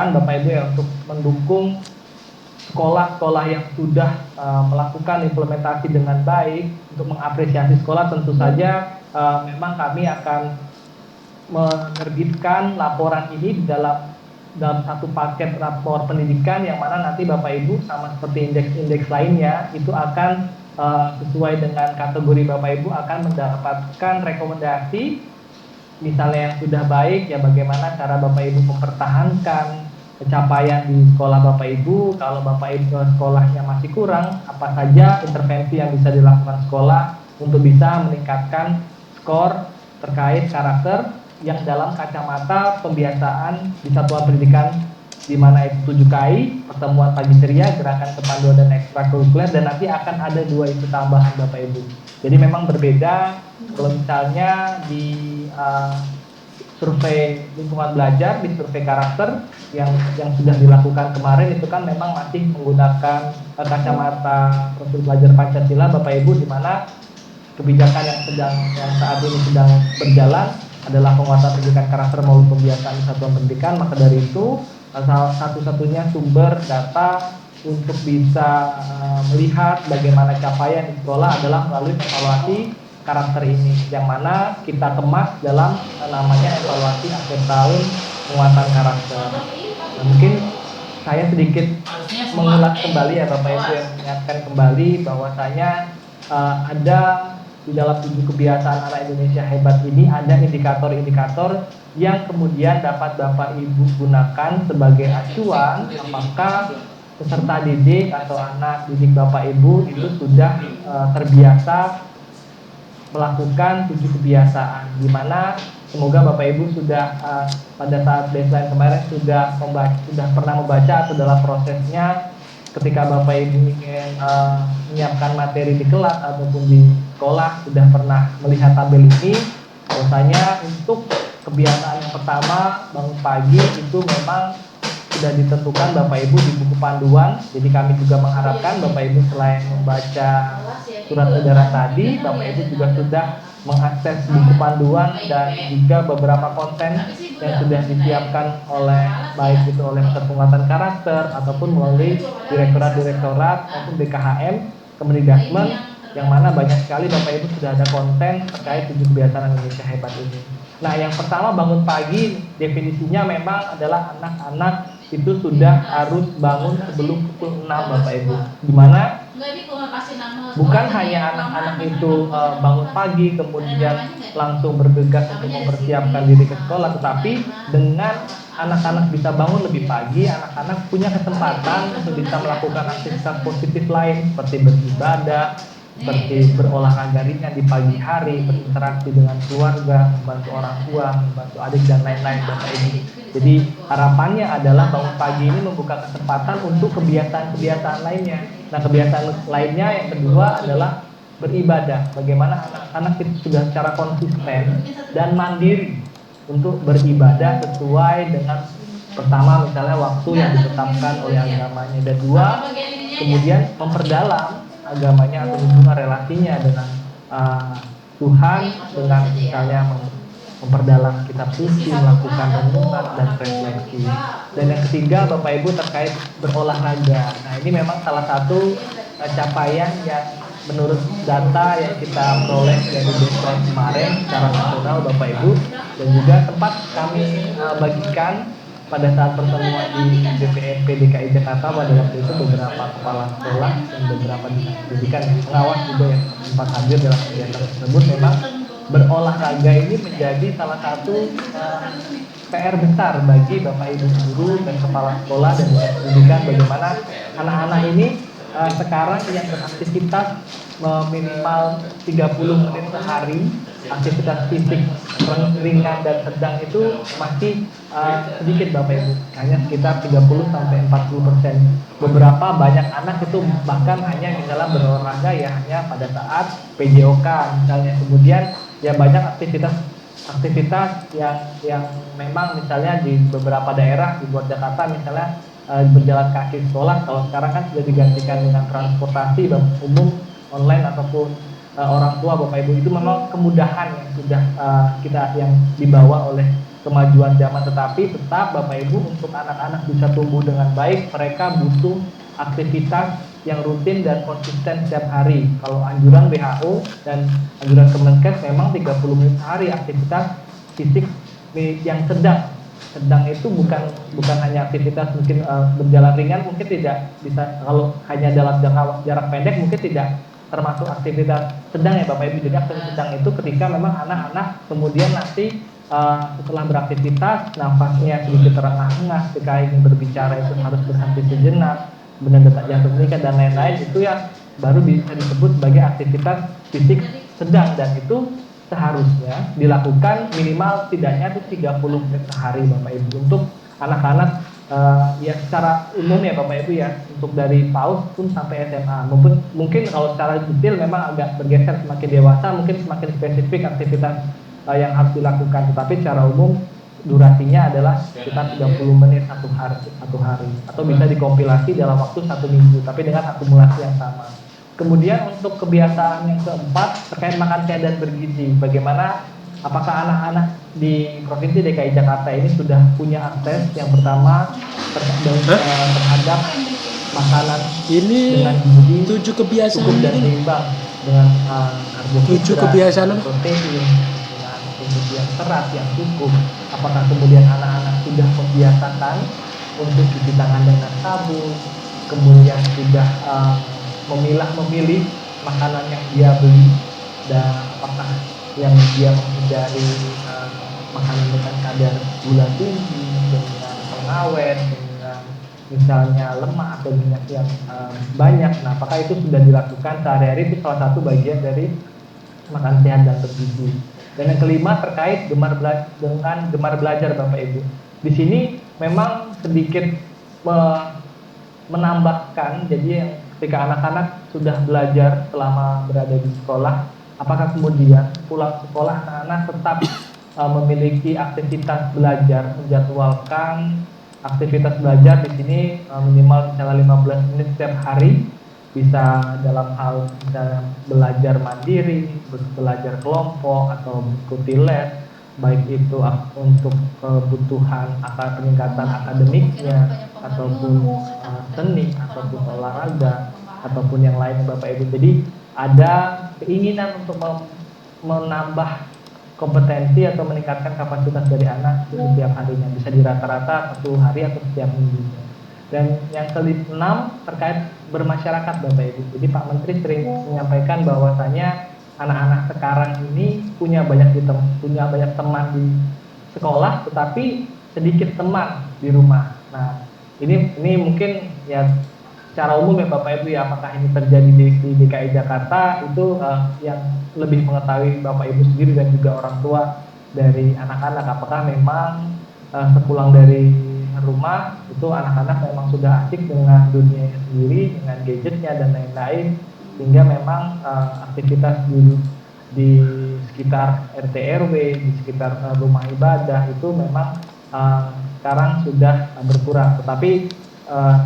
masukan Bapak Ibu ya untuk mendukung sekolah-sekolah yang sudah melakukan implementasi dengan baik. Untuk mengapresiasi sekolah tentu saja memang kami akan menerbitkan laporan ini di dalam satu paket rapor pendidikan, yang mana nanti Bapak Ibu sama seperti indeks-indeks lainnya itu akan sesuai dengan kategori Bapak Ibu akan mendapatkan rekomendasi, misalnya yang sudah baik ya bagaimana cara Bapak Ibu mempertahankan pencapaian di sekolah Bapak Ibu. Kalau Bapak Ibu sekolahnya masih kurang, apa saja intervensi yang bisa dilakukan sekolah untuk bisa meningkatkan skor terkait karakter yang dalam kacamata pembiasaan di satuan pendidikan, di mana itu 7KI, pertemuan pagi ceria, gerakan kepanduan dan ekstrakurikuler, dan nanti akan ada 2 isu tambahan Bapak Ibu. Jadi memang berbeda kalau misalnya di survei lingkungan belajar, di survei karakter yang sudah dilakukan kemarin itu kan memang masih menggunakan kacamata profil belajar Pancasila Bapak Ibu, di mana kebijakan yang saat ini sedang berjalan adalah penguatan pendidikan karakter maupun pembiasaan di satuan pendidikan. Maka dari itu salah satu-satunya sumber data untuk bisa melihat bagaimana capaian di sekolah adalah melalui evaluasi karakter ini, yang mana kita kemas dalam namanya evaluasi akhir tahun penguatan karakter. Nah, mungkin saya sedikit mengulas kembali ya Bapak Ibu, yang mengingatkan kembali bahwasanya ada di dalam 7 kebiasaan anak Indonesia hebat ini ada indikator-indikator yang kemudian dapat Bapak Ibu gunakan sebagai acuan apakah peserta didik atau anak didik Bapak Ibu itu sudah terbiasa melakukan 7 kebiasaan, di mana semoga Bapak Ibu sudah pada saat baseline kemarin sudah pernah membaca atau dalam prosesnya ketika Bapak Ibu ingin menyiapkan materi di kelas ataupun di sekolah sudah pernah melihat tabel ini. Bahwasanya untuk kebiasaan yang pertama bangun pagi itu memang sudah ditentukan Bapak Ibu di buku panduan. Jadi kami juga mengharapkan Bapak Ibu selain membaca surat edaran tadi, Bapak Ibu juga sudah mengakses buku panduan dan juga beberapa konten yang sudah disiapkan oleh baik itu oleh Pusat Penguatan Karakter ataupun melalui direktorat-direktorat maupun BKHM Kemendikbud, yang mana banyak sekali Bapak Ibu sudah ada konten terkait 7 kebiasaan Indonesia hebat ini. Nah, yang pertama bangun pagi definisinya memang adalah anak-anak itu sudah harus bangun sebelum pukul 6 Bapak Ibu. Dimana bukan hanya anak-anak itu bangun pagi kemudian langsung bergegas untuk mempersiapkan diri ke sekolah, tetapi dengan anak-anak bisa bangun lebih pagi, anak-anak punya kesempatan untuk bisa melakukan aktivitas positif lain seperti beribadah, seperti berolahraga ringan di pagi hari, berinteraksi dengan keluarga, membantu orang tua, membantu adik dan lain-lain Bapak Ibu. Jadi harapannya adalah bangun pagi ini membuka kesempatan untuk kebiasaan-kebiasaan lainnya. Nah, kebiasaan lainnya yang kedua adalah beribadah. Bagaimana anak-anak itu sudah secara konsisten dan mandiri untuk beribadah sesuai dengan pertama misalnya waktu yang ditetapkan oleh agamanya, dan dua kemudian memperdalam agamanya atau hubungan relasinya dengan Tuhan dengan misalnya memperdalam kitab suci, melakukan renungan dan refleksi. Dan yang ketiga Bapak Ibu terkait berolahraga. Nah, ini memang salah satu capaian yang menurut data yang kita peroleh dari baseline kemarin secara nasional Bapak Ibu, dan juga sempat kami bagikan pada saat pertemuan di DPRD DKI Jakarta pada waktu itu beberapa kepala sekolah dan beberapa dinas pendidikan yang pengawas juga yang sempat hadir dalam kegiatan tersebut. Memang berolahraga ini menjadi salah satu PR besar bagi Bapak Ibu guru dan kepala sekolah dan dinas pendidikan, bagaimana anak-anak ini sekarang yang beraktivitas minimal 30 menit sehari, aktivitas fisik ringan dan sedang itu masih sedikit Bapak Ibu, hanya sekitar 30-40%. Beberapa banyak anak itu bahkan hanya misalnya berolahraga ya hanya pada saat PJOK misalnya. Kemudian ya banyak aktivitas yang memang misalnya di beberapa daerah di luar Jakarta misalnya berjalan kaki sekolah. Kalau sekarang kan sudah digantikan dengan transportasi umum online ataupun orang tua Bapak Ibu, itu memang kemudahan yang sudah yang dibawa oleh kemajuan zaman, tetapi tetap Bapak Ibu untuk anak-anak bisa tumbuh dengan baik mereka butuh aktivitas yang rutin dan konsisten setiap hari. Kalau anjuran WHO dan anjuran Kemenkes memang 30 menit sehari aktivitas fisik yang sedang itu bukan hanya aktivitas mungkin berjalan ringan, mungkin tidak bisa, kalau hanya dalam jarak pendek mungkin tidak termasuk aktivitas sedang ya Bapak Ibu. Jadi aktivitas sedang itu ketika memang anak-anak kemudian nanti setelah beraktivitas nafasnya sedikit terengah-engah, ketika ingin berbicara itu harus berhenti sejenak, benar detak jantung meningkat dan lain-lain, itu yang baru bisa disebut sebagai aktivitas fisik sedang, dan itu seharusnya dilakukan minimal tidaknya itu 30 menit sehari Bapak Ibu untuk anak-anak ya secara umum ya Bapak Ibu ya, untuk dari PAUD pun sampai SMA. Mungkin kalau secara detail memang agak bergeser, semakin dewasa mungkin semakin spesifik aktivitas yang harus dilakukan, tetapi secara umum durasinya adalah sekitar 30 menit satu hari atau bisa dikompilasi dalam waktu 1 minggu tapi dengan akumulasi yang sama. Kemudian untuk kebiasaan yang keempat terkait makan sehat dan bergizi, bagaimana apakah anak-anak di Provinsi DKI Jakarta ini sudah punya akses yang pertama terhadap makanan ini dengan gizi 7 kebiasaan cukup dan seimbang dengan kebiasaan protein, dengan kemudian serat yang cukup. Apakah kemudian anak-anak sudah membiasakan untuk cuci tangan dengan sabun, kemudian sudah memilih makanan yang dia beli, dan apakah yang dia menghindari makanan dengan kadar gula tinggi, dengan pengawet, dengan misalnya lemak atau minyak yang banyak. Nah, apakah itu sudah dilakukan sehari-hari? Itu salah satu bagian dari makan sehat dan bergizi. Dan yang kelima terkait gemar belajar Bapak Ibu. Di sini memang sedikit menambahkan, jadi yang ketika anak-anak sudah belajar selama berada di sekolah, apakah kemudian pulang sekolah anak-anak tetap memiliki aktivitas belajar, menjadwalkan aktivitas belajar di sini minimal misalnya 15 menit setiap hari, bisa dalam hal misalnya belajar mandiri, belajar kelompok atau mengikuti les, baik itu untuk kebutuhan atau peningkatan akademiknya ataupun seni ataupun olahraga ataupun yang lain Bapak Ibu. Jadi ada keinginan untuk menambah kompetensi atau meningkatkan kapasitas dari anak setiap harinya, bisa di rata-rata 1 hari atau setiap minggunya. Dan yang ke-6 terkait bermasyarakat Bapak Ibu. Jadi Pak Menteri sering menyampaikan bahwasanya anak-anak sekarang ini punya banyak teman di sekolah, tetapi sedikit teman di rumah. Nah, ini mungkin ya secara umum ya Bapak Ibu ya, apakah ini terjadi di DKI Jakarta itu yang lebih mengetahui Bapak Ibu sendiri dan juga orang tua dari anak-anak. Apakah memang sepulang dari rumah itu anak-anak memang sudah asik dengan dunia sendiri, dengan gadgetnya dan lain-lain, sehingga memang aktivitas di sekitar RT RW, di sekitar rumah ibadah itu memang sekarang sudah berkurang. Tetapi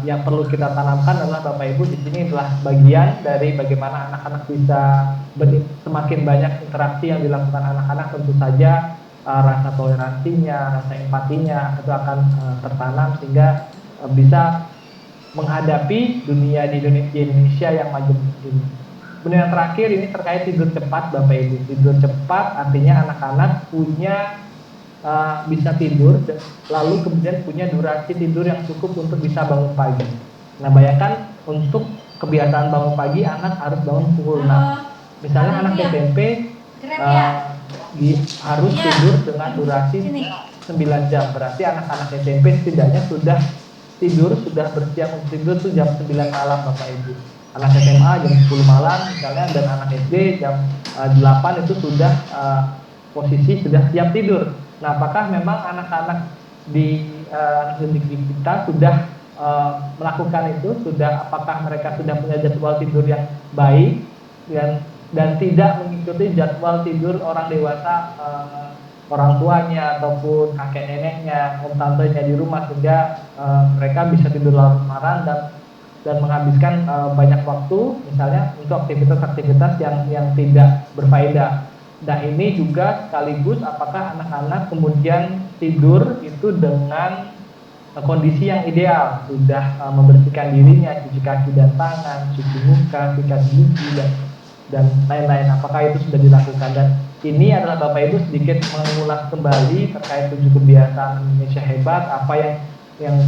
yang perlu kita tanamkan adalah Bapak Ibu, di sini adalah bagian dari bagaimana anak-anak bisa semakin banyak interaksi yang dilakukan anak-anak, tentu saja rasa toleransinya, rasa empatinya itu akan tertanam sehingga bisa menghadapi dunia di Indonesia yang maju ini. Kemudian yang terakhir ini terkait tidur cepat Bapak Ibu. Tidur cepat artinya anak-anak punya bisa tidur lalu kemudian punya durasi tidur yang cukup untuk bisa bangun pagi. Nah, bayangkan untuk kebiasaan bangun pagi anak harus bangun pukul 6. Misalnya anak SMP harus tidur dengan durasi 9 jam. Berarti anak-anak SMP setidaknya sudah bersiap untuk tidur tuh jam 9 malam Bapak Ibu. Anak SMA jam 10 malam misalnya, dan anak SD jam 8 itu sudah posisi sudah siap tidur. Nah, apakah memang anak-anak di negeri kita sudah melakukan itu? Apakah mereka sudah punya jadwal tidur yang baik dan tidak mengikuti jadwal tidur orang dewasa, orang tuanya ataupun kakek neneknya, om tantenya di rumah, sehingga mereka bisa tidur larut malam dan menghabiskan banyak waktu misalnya untuk aktivitas-aktivitas yang tidak berfaedah. Nah, ini juga sekaligus apakah anak-anak kemudian tidur itu dengan kondisi yang ideal, sudah membersihkan dirinya, cuci kaki dan tangan, cuci muka, sikat gigi dan lain-lain. Apakah itu sudah dilakukan? Dan ini adalah Bapak Ibu sedikit mengulas kembali terkait 7 kebiasaan Indonesia hebat, apa yang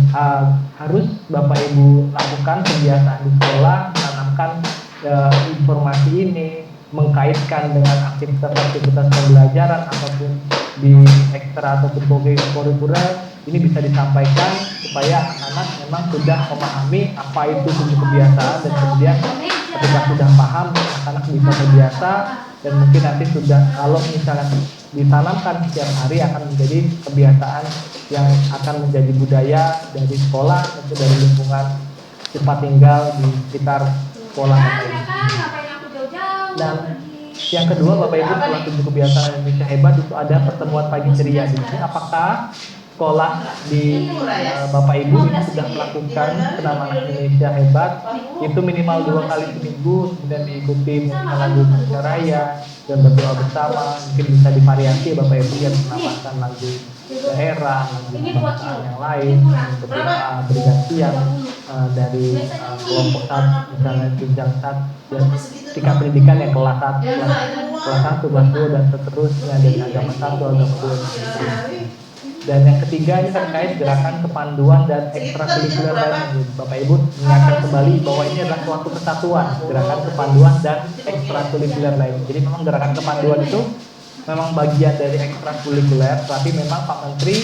harus Bapak Ibu lakukan kebiasaan di sekolah, menanamkan informasi ini, mengkaitkan dengan aktivitas-aktivitas pembelajaran ataupun di ekstra ataupun kurikuler. Ini bisa disampaikan supaya anak-anak memang sudah memahami apa itu 7 kebiasaan, dan kemudian ketika sudah paham anak-anak bisa terbiasa, dan mungkin nanti sudah kalau misalnya ditanamkan setiap hari akan menjadi kebiasaan yang akan menjadi budaya dari sekolah atau dari lingkungan tempat tinggal di sekitar sekolah Bapak Ibu. Dan yang kedua Bapak Ibu, setelah 7 kebiasaan Indonesia hebat itu ada pertemuan pagi ceria. Di sini apakah sekolah di Bapak Ibu ini sudah melakukan penamaan Indonesia hebat itu minimal 2 kali seminggu, kemudian diikuti mungkin lagu Indonesia Raya dan berdoa bersama, mungkin bisa divariasi Bapak Ibu yang menambahkan lagu daerah, lagu kebangsaan yang lain, berdoa bergantian dari kelompok misalnya jenjang dan tingkat pendidikan yang kelas 1, kelas 2 dan seterusnya, dari agama 1, agama 2. Dan yang ketiga ini terkait gerakan kepanduan dan ekstrakurikuler lainnya. Bapak Ibu mengingatkan kembali bahwa ini adalah suatu kesatuan, gerakan kepanduan dan ekstrakurikuler lainnya. Jadi memang gerakan kepanduan itu memang bagian dari ekstrakurikuler, tapi memang Pak Menteri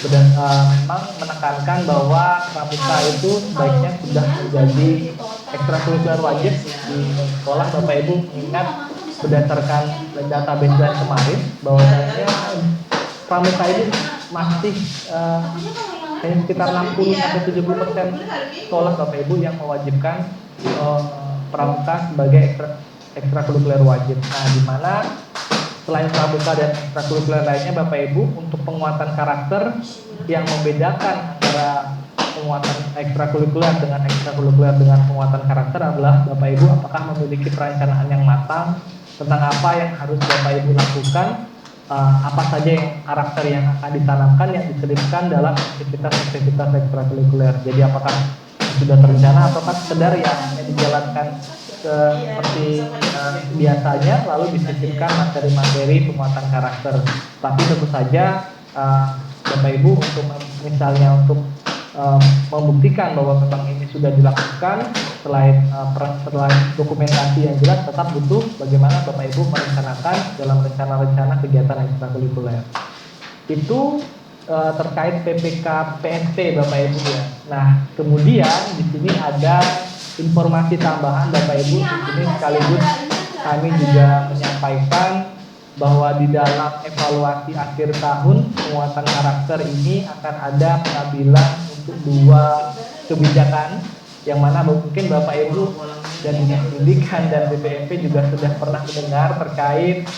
memang menekankan bahwa pramuka itu sebaiknya sudah menjadi ekstrakurikuler wajib di sekolah. Bapak Ibu ingat berdasarkan data baseline kemarin bahwasanya pramuka ini masih hanya sekitar 60-70% sekolah Bapak Ibu yang mewajibkan pramuka sebagai ekstrakurikuler wajib. Nah, di mana selain pramuka dan ekstrakurikuler lainnya Bapak Ibu, untuk penguatan karakter yang membedakan antara penguatan ekstrakurikuler dengan penguatan karakter adalah Bapak Ibu apakah memiliki perencanaan yang matang tentang apa yang harus Bapak Ibu lakukan, apa saja yang karakter yang akan ditanamkan, yang diselipkan dalam aktivitas-aktivitas ekstrakurikuler. Jadi apakah sudah terencana ataukah sekedar yang hanya dijalankan seperti biasanya lalu disisipkan materi-materi penguatan karakter. Tapi tentu saja Bapak Ibu untuk misalnya untuk membuktikan bahwa memang ini sudah dilakukan, selain dokumentasi yang jelas, tetap butuh bagaimana Bapak Ibu merencanakan dalam rencana-rencana kegiatan ekstrakurikuler. Itu terkait PPK PSP Bapak Ibu ya. Nah, kemudian di sini ada informasi tambahan Bapak Ibu. Di sini sekaligus kami juga menyampaikan bahwa di dalam evaluasi akhir tahun penguatan karakter ini akan ada pengambilan untuk 2 kebijakan, yang mana mungkin Bapak Ibu dan Dinas Pendidikan dan BPMP juga sudah pernah mendengar terkait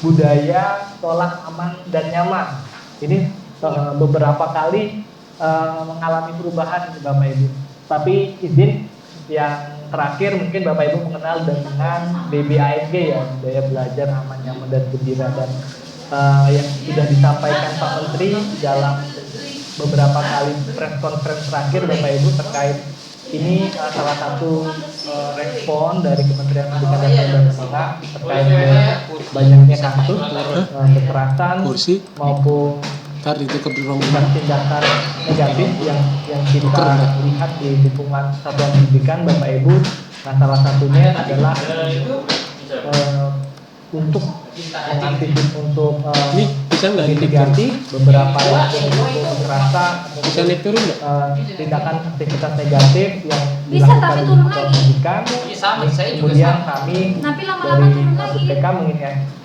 budaya sekolah aman dan nyaman. Ini beberapa kali mengalami perubahan Bapak Ibu. Tapi izin yang terakhir mungkin Bapak Ibu mengenal dengan BBASG ya, budaya belajar aman nyaman dan gembira, dan yang sudah disampaikan Pak Menteri dalam beberapa kali press conference terakhir Bapak Ibu terkait ini salah satu respon dari Kementerian Pendidikan dan Kebudayaan terkait banyaknya kasus kekerasan maupun tindakan negatif yang kita lihat di lingkungan satuan pendidikan Bapak Ibu. Nah, salah satunya adalah untuk mengantisipasi untuk mitigasi beberapa kekerasan, tindakan aktivitas negatif yang dilakukan di satuan pendidikan. Kemudian kami dari BPK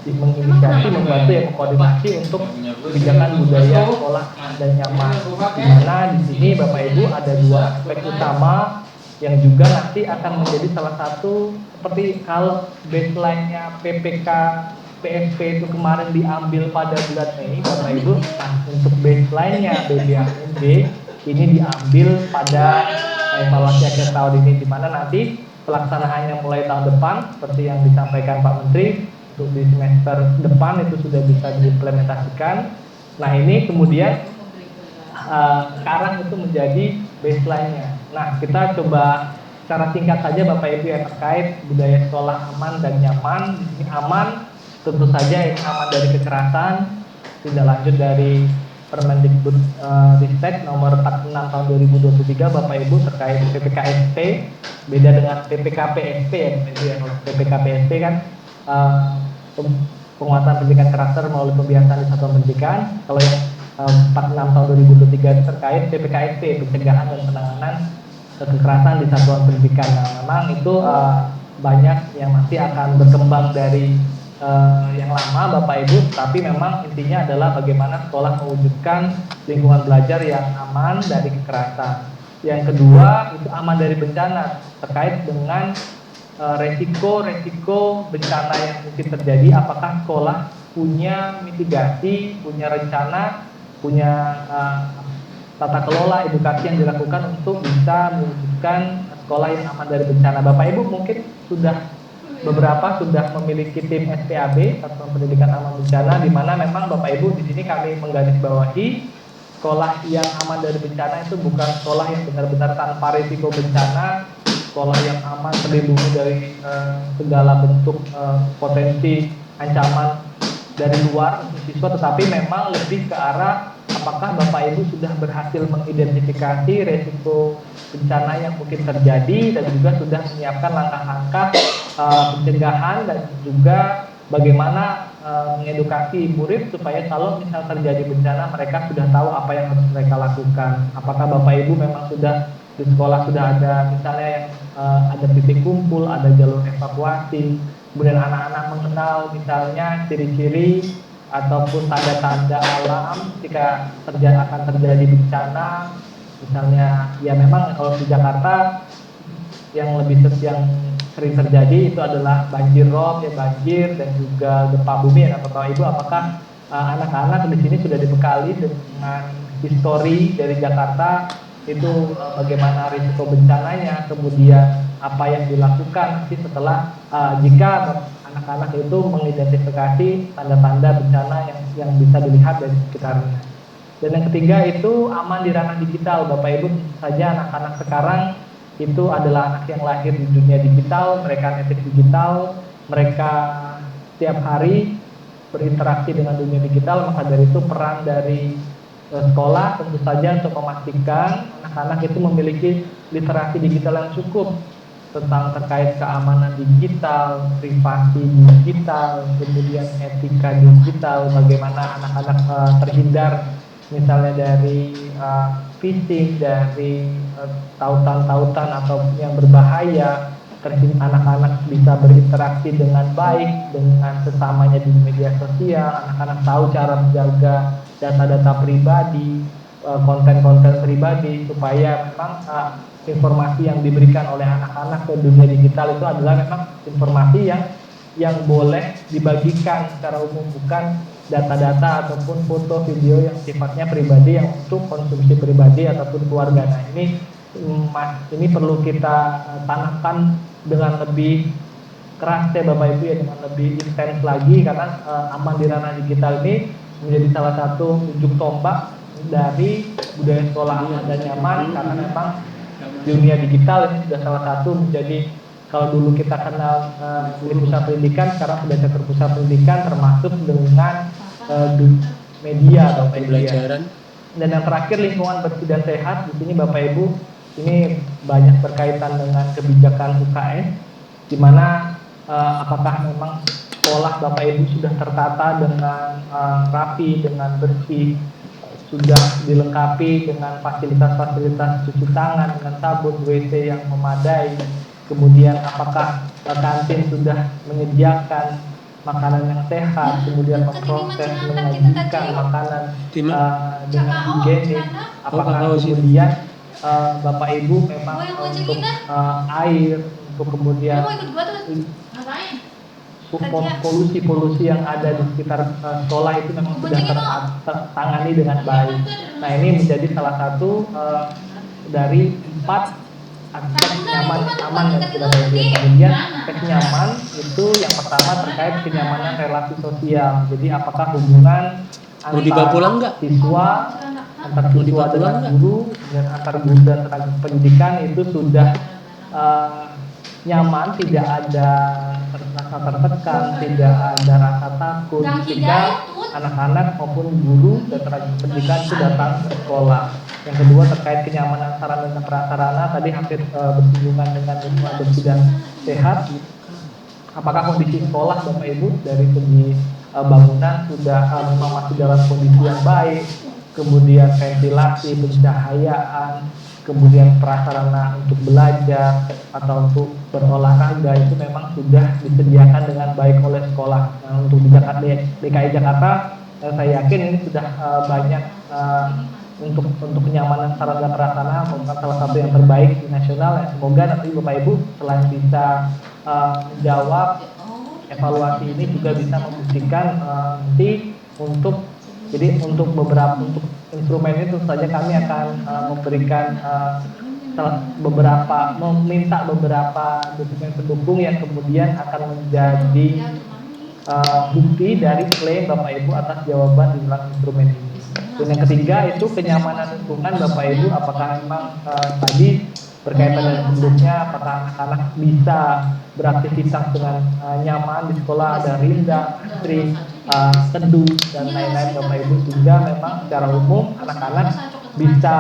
menginisiasi, membantu ya, mengkoordinasi untuk kebijakan budaya sekolah dan nyaman. Di mana di sini Bapak Ibu ada 2 aspek utama yang juga nanti akan menjadi salah satu, seperti kalau baseline-nya PPK PSP itu kemarin diambil pada bulan Mei Bapak Ibu. Nah, untuk baseline-nya BBASG ini diambil pada evaluasi akhir tahun ini, di mana nanti pelaksanaannya mulai tahun depan seperti yang disampaikan Pak Menteri, untuk di semester depan itu sudah bisa diimplementasikan. Nah ini kemudian sekarang itu menjadi baseline-nya. Nah kita coba secara singkat saja Bapak Ibu yang terkait budaya sekolah aman dan nyaman. Di sini aman tentu saja ini aman dari kekerasan, tindak lanjut dari Permendikbud Ristek nomor 46 tahun 2023 Bapak Ibu terkait PPKSP, beda dengan PPKPSP ya Bapak Ibu ya. Kalau PPKPSP kan penguatan pendidikan karakter melalui pembiasan di satuan pendidikan. Kalau yang 46 tahun 2023 itu terkait PPKSP, pencegahan dan penanganan kekerasan di satuan pendidikan. Nah, memang itu banyak yang masih akan berkembang dari yang lama Bapak Ibu, tapi memang intinya adalah bagaimana sekolah mewujudkan lingkungan belajar yang aman dari kekerasan. Yang kedua itu aman dari bencana, terkait dengan resiko bencana yang mungkin terjadi. Apakah sekolah punya mitigasi, punya rencana, punya tata kelola edukasi yang dilakukan untuk bisa mewujudkan sekolah yang aman dari bencana. Bapak Ibu mungkin beberapa sudah memiliki tim SPAB atau pendidikan aman bencana, di mana memang Bapak Ibu di sini kami menggarisbawahi sekolah yang aman dari bencana itu bukan sekolah yang benar-benar tanpa risiko bencana, sekolah yang aman terlindungi dari segala bentuk potensi ancaman dari luar siswa, tetapi memang lebih ke arah apakah Bapak Ibu sudah berhasil mengidentifikasi resiko bencana yang mungkin terjadi dan juga sudah menyiapkan langkah-langkah pencegahan dan juga bagaimana mengedukasi murid supaya kalau misal terjadi bencana mereka sudah tahu apa yang harus mereka lakukan. Apakah Bapak Ibu memang sudah di sekolah sudah ada misalnya yang ada titik kumpul, ada jalur evakuasi, kemudian anak-anak mengenal misalnya ciri-ciri ataupun tanda-tanda alam jika akan terjadi bencana. Misalnya ya memang kalau di Jakarta yang sering terjadi itu adalah banjir rob, ya banjir dan juga gempa bumi. Nah, Bapak Ibu apakah anak-anak di sini sudah dibekali dengan histori dari Jakarta itu bagaimana risiko bencananya, kemudian apa yang dilakukan setelah jika anak-anak itu mengidentifikasi tanda-tanda bencana yang bisa dilihat dari sekitarnya. Dan yang ketiga itu aman di ranah digital. Bapak Ibu saja anak-anak sekarang itu adalah anak yang lahir di dunia digital, mereka native digital, mereka setiap hari berinteraksi dengan dunia digital. Maka dari itu peran dari sekolah tentu saja untuk memastikan anak-anak itu memiliki literasi digital yang cukup tentang terkait keamanan digital, privasi digital, kemudian etika digital, bagaimana anak-anak terhindar misalnya dari phishing, dari tautan-tautan atau yang berbahaya. Anak-anak bisa berinteraksi dengan baik dengan sesamanya di media sosial, anak-anak tahu cara menjaga data-data pribadi, konten-konten pribadi, supaya memang informasi yang diberikan oleh anak-anak ke dunia digital itu adalah memang informasi yang boleh dibagikan secara umum, bukan data-data ataupun foto video yang sifatnya pribadi yang untuk konsumsi pribadi ataupun keluarga. Nah ini perlu kita tanamkan dengan lebih keras ya Bapak Ibu ya, dengan lebih intens lagi, karena aman di ranah digital ini menjadi salah satu ujung tombak dari budaya sekolah aman dan nyaman, karena memang dunia digital ini sudah salah satu menjadi, kalau dulu kita kenal di pusat pendidikan, sekarang sudah catur pusat pendidikan termasuk dengan media atau pembelajaran. Dan yang terakhir lingkungan bersih dan sehat. Di sini Bapak Ibu ini banyak berkaitan dengan kebijakan UKS, di mana apakah memang sekolah Bapak Ibu sudah tertata dengan rapi, dengan bersih, sudah dilengkapi dengan fasilitas-fasilitas cuci tangan, dengan sabun, WC yang memadai, kemudian apakah kantin sudah menyediakan makanan yang sehat, kemudian memproses, menyajikan makanan dengan higienis, apakah kemudian Bapak Ibu memang untuk air, untuk kemudian polusi yang ada di sekitar sekolah itu memang sudah tertangani dengan baik. Nah ini menjadi salah satu dari 4 aspek nyaman aman yang kita bagi. Kemudian aspek nyaman itu yang pertama terkait kenyamanan relasi sosial. Jadi apakah hubungan Mau dibawa pulang nggak? Siswa, antar Mau siswa dibawa pulang dengan nggak? guru dan antar guru dan tenaga pendidikan itu sudah nyaman, tidak ada rasa tertekan, tidak ada rasa takut ketika anak-anak maupun guru dan tenaga pendidikan itu datang ke sekolah. Yang kedua terkait kenyamanan sarana dan prasarana, tadi hampir bersinggungan dengan lingkungan bersih dan sehat. Apakah kondisi sekolah Bapak Ibu dari segi bangunan sudah memang masih dalam kondisi yang baik, kemudian ventilasi, pencahayaan, kemudian prasarana untuk belajar atau untuk berolahraga itu memang sudah disediakan dengan baik oleh sekolah. Nah, untuk di Jakarta, DKI Jakarta, saya yakin ini sudah banyak untuk kenyamanan sarana dan prasarana merupakan salah satu yang terbaik di nasional. Ya, semoga nanti Bapak Ibu selain bisa menjawab evaluasi ini juga bisa membuktikan nanti untuk beberapa untuk instrumen itu saja kami akan memberikan meminta beberapa dokumen pendukung yang kemudian akan menjadi bukti dari klaim Bapak Ibu atas jawaban di dalam instrumen ini. Dan yang ketiga itu kenyamanan lingkungan Bapak Ibu, apakah memang tadi berkaitan dengan penduduknya, apakah anak-anak bisa beraktivitas dengan nyaman di sekolah, ada rindang, antri, teduh dan lain-lain Bapak Ibu, sehingga memang secara umum anak-anak bisa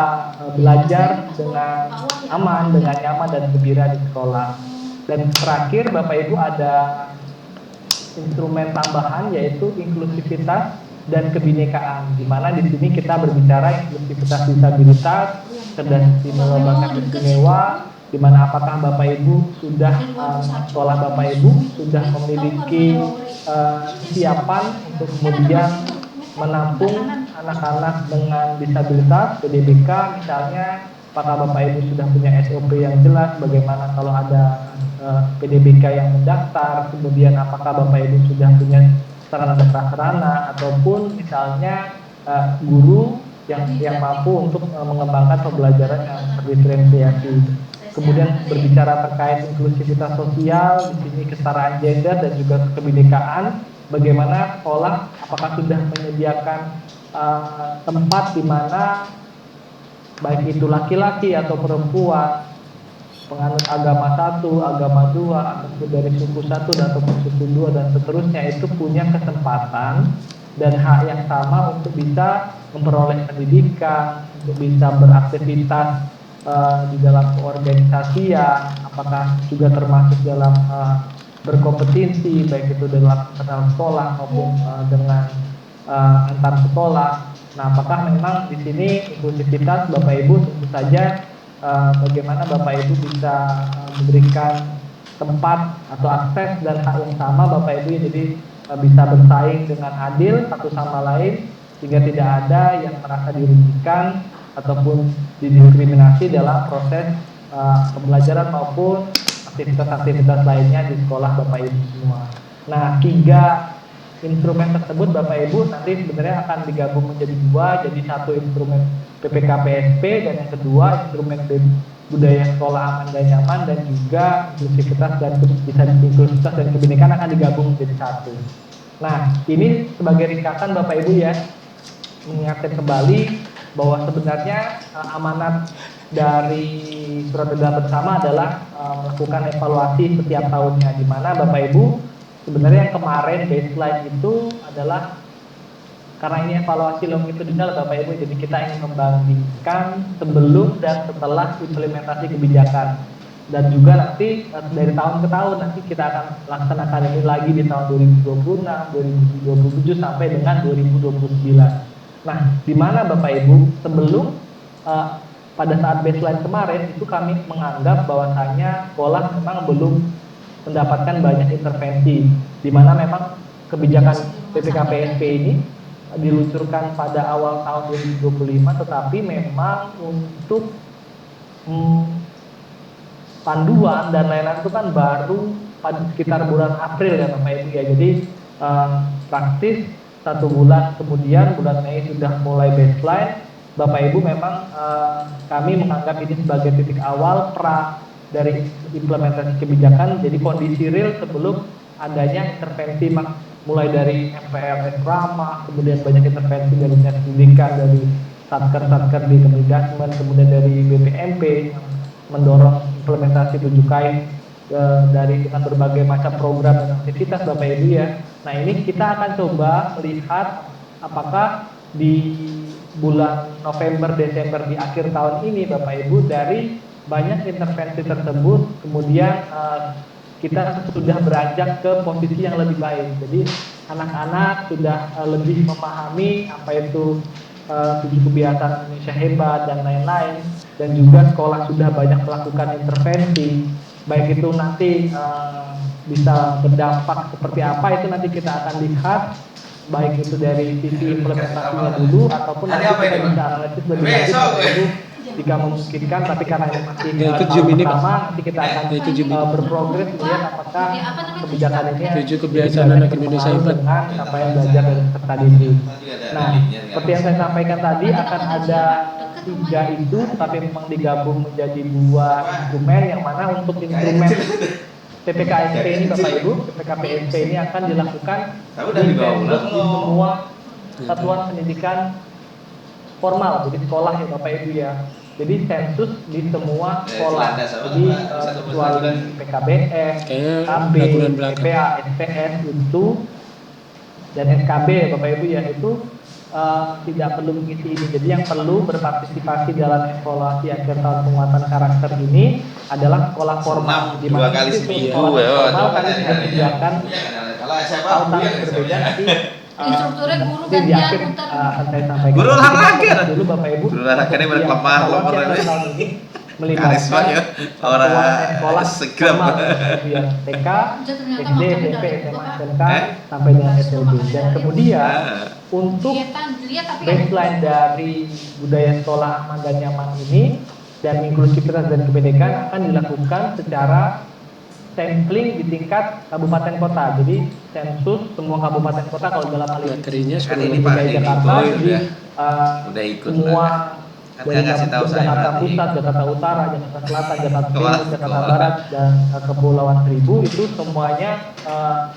belajar dengan aman, dengan nyaman dan gembira di sekolah. Dan terakhir Bapak Ibu ada instrumen tambahan yaitu inklusivitas dan kebinekaan, di mana di sini kita berbicara inklusivitas disabilitas, kecerdasan istimewa bakat istimewa, di mana apakah Bapak Ibu sudah sekolah Bapak Ibu sudah memiliki kesiapan untuk kemudian menampung anak-anak dengan disabilitas PDBK misalnya, apakah Bapak Ibu sudah punya SOP yang jelas bagaimana kalau ada PDBK yang mendaftar, kemudian apakah Bapak Ibu sudah punya sarana dan prasarana ataupun misalnya guru yang mampu untuk mengembangkan pembelajaran yang terdiferensiasi. Kemudian berbicara terkait inklusivitas sosial, di sini kesetaraan gender dan juga kebinekaan, bagaimana sekolah apakah sudah menyediakan tempat di mana baik itu laki-laki atau perempuan, penganut agama 1, agama 2, ataupun dari suku 1 ataupun suku 2 dan seterusnya itu punya kesempatan dan hak yang sama untuk bisa memperoleh pendidikan, untuk bisa beraktivitas di dalam keorganisasian, apakah juga termasuk dalam berkompetisi baik itu dalam internal sekolah maupun dengan antar sekolah. Nah, apakah memang di sini inklusivitas Bapak Ibu tentu saja bagaimana Bapak Ibu bisa memberikan tempat atau akses dan hak yang sama Bapak Ibu, jadi bisa bersaing dengan adil satu sama lain sehingga tidak ada yang merasa dirugikan ataupun didiskriminasi dalam proses pembelajaran maupun aktivitas-aktivitas lainnya di sekolah Bapak Ibu semua. Nah, 3 instrumen tersebut Bapak Ibu nanti sebenarnya akan digabung menjadi 2, jadi satu instrumen PPKPSP dan yang kedua instrumen budaya sekolah aman dan nyaman dan juga inklusivitas dan kebinekaan akan digabung menjadi 1. Nah, ini sebagai ringkasan Bapak Ibu ya, mengingatkan kembali bahwa sebenarnya amanat dari surat edaran bersama adalah melakukan evaluasi setiap tahunnya, di mana Bapak Ibu sebenarnya yang kemarin baseline itu adalah karena ini evaluasi longitudinal Bapak Ibu, jadi kita ingin membandingkan sebelum dan setelah implementasi kebijakan, dan juga nanti dari tahun ke tahun nanti kita akan laksanakan ini lagi di tahun 2026, 2027 sampai dengan 2029. Nah, di mana Bapak Ibu sebelum pada saat baseline kemarin itu kami menganggap bahwasanya sekolah memang belum mendapatkan banyak intervensi, di mana memang kebijakan PPKPSP ini diluncurkan pada awal tahun 2025, tetapi memang untuk panduan dan lain-lain itu kan baru pada sekitar bulan April ya Bapak Ibu ya. Jadi praktis 1 bulan kemudian bulan Mei sudah mulai baseline. Bapak Ibu memang kami menganggap ini sebagai titik awal dari implementasi kebijakan, jadi kondisi real sebelum adanya intervensi mulai dari MPLS ramah, kemudian banyak intervensi dari dinas pendidikan, dari satker-satker di Kemendikbud, kemudian dari BPMP yang mendorong implementasi 7K dari dengan berbagai macam program dan aktivitas Bapak Ibu ya. Nah ini kita akan coba melihat apakah di bulan November, Desember di akhir tahun ini Bapak Ibu dari banyak intervensi tersebut kemudian kita sudah beranjak ke posisi yang lebih baik. Jadi anak-anak sudah lebih memahami apa itu 7 kebiasaan Indonesia hebat dan lain-lain, dan juga sekolah sudah banyak melakukan intervensi, baik itu nanti bisa berdampak seperti apa itu nanti kita akan lihat, baik itu dari sisi implementasinya dulu ataupun nanti kita bisa analisis lebih lanjut jika memungkinkan, tapi karena ini masih tahun pertama nanti kita akan berprogres melihat apakah kebijakan ini 7 kebiasaan anak Indonesia hebat dengan apa yang belajar dari peserta didik. Nah, seperti yang saya sampaikan tadi akan ada 3 itu, tapi memang digabung menjadi 2 instrumen, yang mana untuk instrumen PPKSP ini Bapak Ibu, PPKPSP ini akan dilakukan di semua satuan pendidikan formal, jadi sekolah ya Bapak Ibu ya. Jadi sensus di semua sekolah, jadi kecuali PKBS, KB, PPA, SPS itu dan SKB ya Bapak Ibu ya, itu tidak perlu mengisi ini. Jadi yang perlu berpartisipasi dalam evaluasi akhir tahun penguatan karakter ini adalah sekolah formal. Di mana sekolah formal kami sudah sediakan tautan yang berbeda nanti. Instrukturnya guru di gantian akhir muter. akan saya sampaikan. Guru olahraga dulu Bapak Ibu. Guru olahraga ini berkemar tahun ini melibatkan sekolah segram yang TK, SD, SMP, SMA, SMK sampai dengan SLB. Dan kemudian untuk baseline dari budaya sekolah aman dan nyaman ini dan inklusivitas dan kebinekaan akan dilakukan secara sampling di tingkat kabupaten kota. Jadi sensus semua kabupaten kota kalau dalam hal ini kan ini Pak DKI Jakarta, jadi udah ikut semua kan ngasih tahu saya Jakarta Pusat, Jakarta Utara, Jakarta Selatan, Jakarta Timur, Jakarta Barat dan Kepulauan Seribu itu semuanya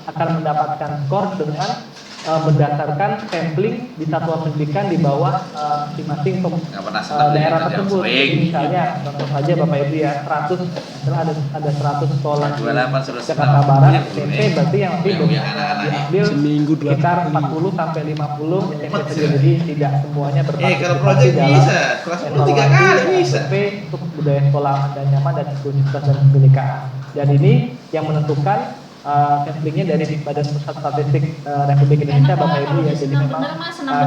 akan mendapatkan skor dengan berdasarkan sampling di satuan pendidikan di bawah masing-masing daerah tersebut. Jadi misalnya contoh saja Bapak Ibu ya, 100 misalnya ada 100 sekolah di Jakarta Barat SMP, berarti yang nanti diambil sekitar 40 sampai 50 SMP saja. Jadi tidak semuanya berpartisipasi dalam evaluasi SMP untuk budaya sekolah aman dan nyaman dan inklusivitas dan kebinekaan. Dan ini yang menentukan samplingnya dari Badan Pusat Statistik Republik Indonesia Bapak Ibu ya. Jadi memang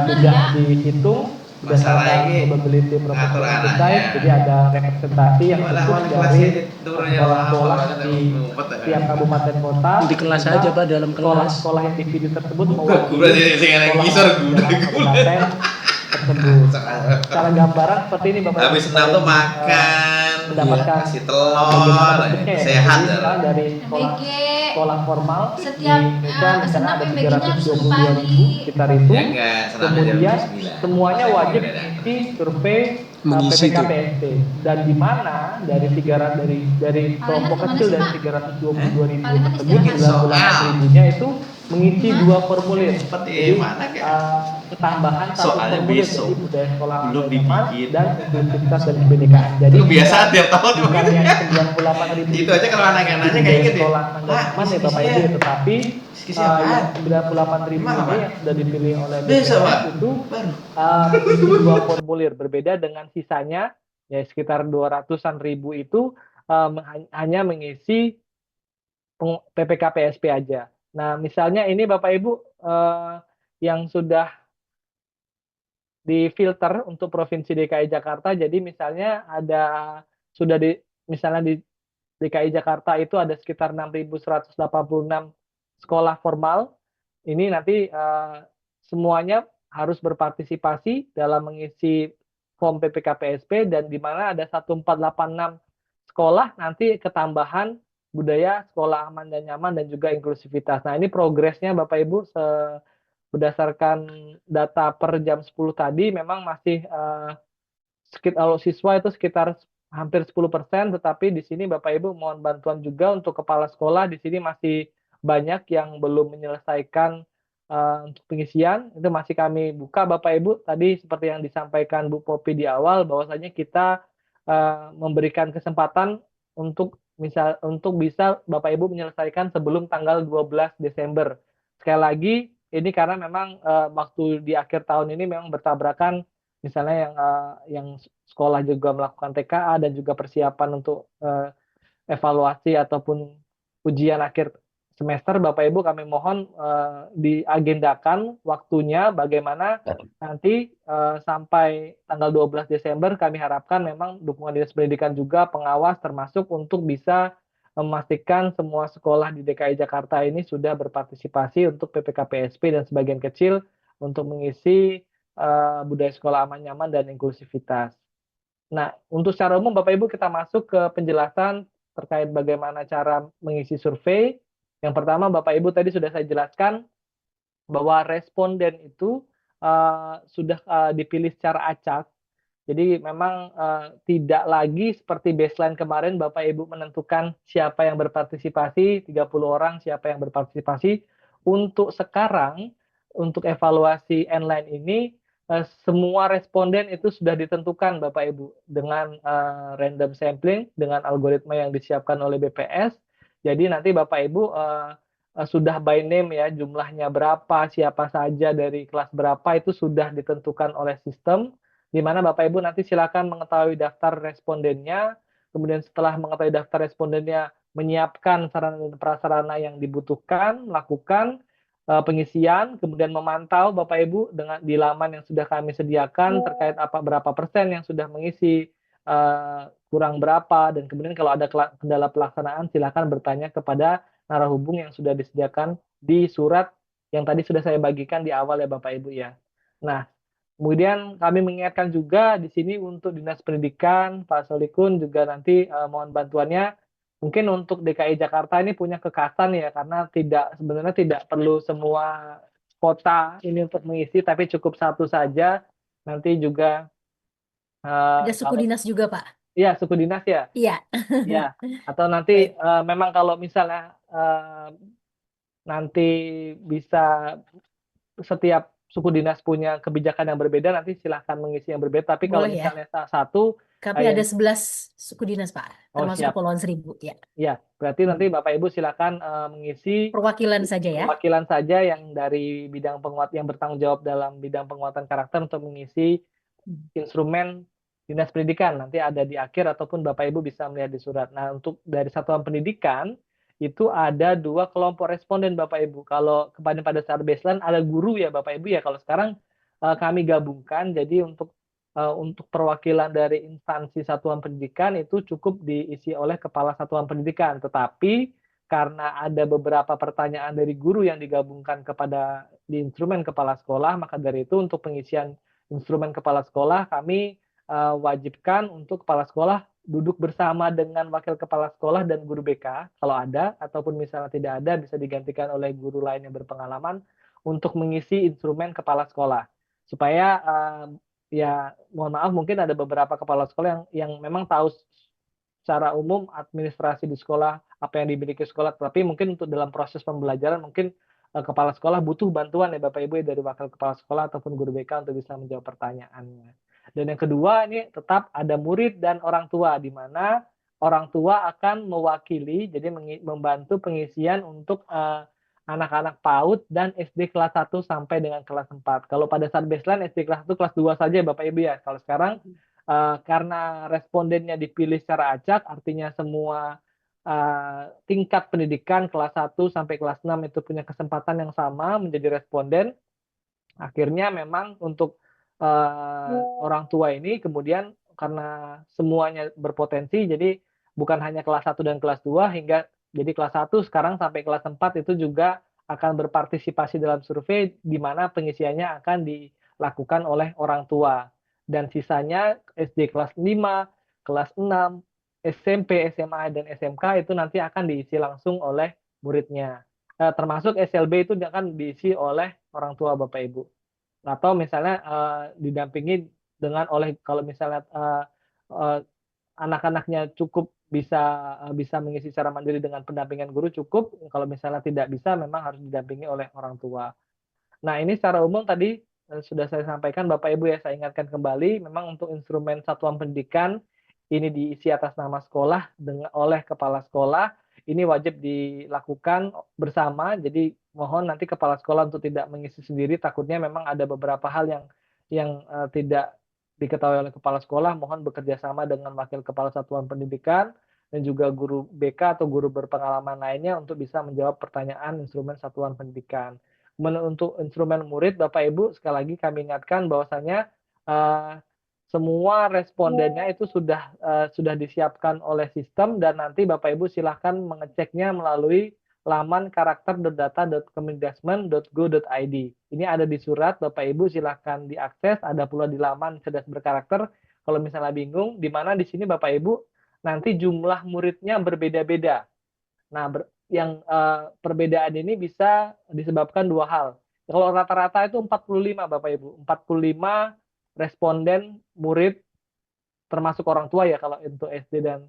sudah dihitung berdasarkan probability proportionality, jadi ada representasi yang tersusun dari sekolah-sekolah di tiap kabupaten kota di kelas aja Pak, dalam kelas sekolah individu tersebut mewakili kabupaten tersebut. Secara gambaran seperti ini Bapak. Habis senam tuh makan, mendapatkan kasih telur, sehat dari sekolah formal setiap di Indonesia misalnya ada 322.000 sekitar itu. Kemudian semuanya wajib mengisi survei PPKPSP, dan di mana dari kelompok kecil dari 322.000 tersebut 98.000-nya itu mengisi 2 formulir. Jadi ketambahan 1 formulir, jadi budaya sekolah belum dibikin dan inklusivitas dan kebinekaan. Jadi kebiasaan tiap tahun bukan yang 98.000 itu aja kalau anak-anaknya kayak gitu ya. Sekolah aman ya Bapak Ibu, tetapi yang 98.000 ini yang sudah dipilih oleh BPS itu isi 2 formulir berbeda dengan sisanya ya sekitar 200-an ribu itu hanya mengisi PPKPSP aja. Nah, misalnya ini Bapak Ibu yang sudah difilter untuk Provinsi DKI Jakarta. Jadi misalnya misalnya di DKI Jakarta itu ada sekitar 6.186 sekolah formal. Ini nanti semuanya harus berpartisipasi dalam mengisi form PPKPSP, dan di mana ada 1486 sekolah nanti ketambahan budaya sekolah aman dan nyaman dan juga inklusivitas. Nah, ini progresnya Bapak Ibu berdasarkan data per jam 10 tadi memang masih kalau siswa itu sekitar hampir 10%, tetapi di sini Bapak Ibu mohon bantuan juga untuk kepala sekolah. Di sini masih banyak yang belum menyelesaikan untuk pengisian itu masih kami buka Bapak Ibu. Tadi seperti yang disampaikan Bu Popi di awal bahwasanya kita memberikan kesempatan untuk bisa Bapak Ibu menyelesaikan sebelum tanggal 12 Desember. Sekali lagi ini karena memang waktu di akhir tahun ini memang bertabrakan, misalnya yang sekolah juga melakukan TKA dan juga persiapan untuk evaluasi ataupun ujian akhir semester. Bapak Ibu kami mohon diagendakan waktunya bagaimana nanti sampai tanggal 12 Desember kami harapkan memang dukungan Dinas Pendidikan juga pengawas termasuk untuk bisa memastikan semua sekolah di DKI Jakarta ini sudah berpartisipasi untuk PPK PSP dan sebagian kecil untuk mengisi budaya sekolah aman, nyaman, dan inklusivitas. Nah, untuk secara umum Bapak Ibu kita masuk ke penjelasan terkait bagaimana cara mengisi survei. Yang pertama Bapak Ibu tadi sudah saya jelaskan bahwa responden itu sudah dipilih secara acak. Jadi memang tidak lagi seperti baseline kemarin Bapak Ibu menentukan siapa yang berpartisipasi, 30 orang siapa yang berpartisipasi. Untuk sekarang, untuk evaluasi online ini, semua responden itu sudah ditentukan Bapak Ibu dengan random sampling, dengan algoritma yang disiapkan oleh BPS. Jadi nanti Bapak Ibu sudah by name ya, jumlahnya berapa, siapa saja dari kelas berapa itu sudah ditentukan oleh sistem, di mana Bapak Ibu nanti silakan mengetahui daftar respondennya, kemudian setelah mengetahui daftar respondennya, menyiapkan sarana dan prasarana yang dibutuhkan, melakukan pengisian, kemudian memantau Bapak Ibu di laman yang sudah kami sediakan terkait berapa persen yang sudah mengisi, kurang berapa, dan kemudian kalau ada kendala pelaksanaan silakan bertanya kepada narahubung yang sudah disediakan di surat yang tadi sudah saya bagikan di awal ya Bapak Ibu ya. Nah, kemudian kami mengingatkan juga di sini untuk Dinas Pendidikan, Pak Solikun juga nanti mohon bantuannya. Mungkin untuk DKI Jakarta ini punya kekasan ya, karena sebenarnya tidak perlu semua kota ini untuk mengisi, tapi cukup satu saja. Nanti juga Ada suku dinas juga, Pak. iya suku dinas ya, Iya. ya. Atau nanti Baik. memang kalau misalnya nanti bisa setiap suku dinas punya kebijakan yang berbeda, nanti silahkan mengisi yang berbeda. Tapi kalau Boleh ya. misalnya satu, Kami ada 11 suku dinas, Pak, oh termasuk siap, Kepulauan Seribu ya. ya berarti nanti Bapak Ibu silahkan mengisi Perwakilan saja ya. perwakilan saja yang dari bidang penguat yang bertanggung jawab dalam bidang penguatan karakter untuk mengisi instrumen Dinas Pendidikan. Nanti ada di akhir ataupun Bapak Ibu bisa melihat di surat. Nah, untuk dari satuan pendidikan itu ada 2 kelompok responden Bapak Ibu. Kalau pada saat baseline ada guru ya Bapak Ibu ya. Kalau sekarang kami gabungkan, jadi untuk perwakilan dari instansi satuan pendidikan itu cukup diisi oleh kepala satuan pendidikan. Tetapi karena ada beberapa pertanyaan dari guru yang digabungkan di instrumen kepala sekolah, maka dari itu untuk pengisian instrumen kepala sekolah kami wajibkan untuk kepala sekolah duduk bersama dengan wakil kepala sekolah dan guru BK kalau ada, ataupun misalnya tidak ada bisa digantikan oleh guru lain yang berpengalaman untuk mengisi instrumen kepala sekolah. Supaya ya mohon maaf mungkin ada beberapa kepala sekolah yang memang tahu secara umum administrasi di sekolah, apa yang dimiliki sekolah, tapi mungkin untuk dalam proses pembelajaran mungkin kepala sekolah butuh bantuan ya Bapak Ibu dari wakil kepala sekolah ataupun guru BK untuk bisa menjawab pertanyaannya. Dan yang kedua ini tetap ada murid dan orang tua, di mana orang tua akan mewakili, jadi membantu pengisian untuk anak-anak PAUD dan SD kelas 1 sampai dengan kelas 4. Kalau pada saat baseline SD kelas 1, kelas 2 saja Bapak Ibu ya. Kalau sekarang karena respondennya dipilih secara acak, artinya semua tingkat pendidikan kelas 1 sampai kelas 6 itu punya kesempatan yang sama menjadi responden. Akhirnya memang untuk orang tua ini kemudian karena semuanya berpotensi, jadi bukan hanya kelas 1 dan kelas 2 hingga jadi kelas 1 sekarang sampai kelas 4 itu juga akan berpartisipasi dalam survei di mana pengisiannya akan dilakukan oleh orang tua. Dan sisanya SD kelas 5, kelas 6, SMP, SMA, dan SMK itu nanti akan diisi langsung oleh muridnya. Termasuk SLB itu akan diisi oleh orang tua Bapak Ibu. Atau misalnya didampingi kalau misalnya anak-anaknya cukup bisa mengisi secara mandiri dengan pendampingan guru cukup, kalau misalnya tidak bisa memang harus didampingi oleh orang tua. Nah, ini secara umum tadi sudah saya sampaikan Bapak Ibu ya, saya ingatkan kembali memang untuk instrumen satuan pendidikan ini diisi atas nama sekolah oleh kepala sekolah, ini wajib dilakukan bersama. Jadi mohon nanti kepala sekolah untuk tidak mengisi sendiri, takutnya memang ada beberapa hal yang tidak diketahui oleh kepala sekolah, mohon bekerja sama dengan wakil kepala satuan pendidikan dan juga guru BK atau guru berpengalaman lainnya untuk bisa menjawab pertanyaan instrumen satuan pendidikan. Untuk instrumen murid, Bapak Ibu, sekali lagi kami ingatkan bahwasanya semua respondennya itu sudah disiapkan oleh sistem dan nanti Bapak Ibu silahkan mengeceknya melalui laman karakter.data.kemendikbud.go.id. Ini ada di surat, Bapak Ibu silahkan diakses, ada pula di laman cerdas berkarakter. Kalau misalnya bingung, di mana di sini Bapak Ibu nanti jumlah muridnya berbeda-beda. Nah, perbedaan ini bisa disebabkan dua hal. Kalau rata-rata itu 45 Bapak Ibu, 45 responden murid termasuk orang tua ya kalau untuk SD dan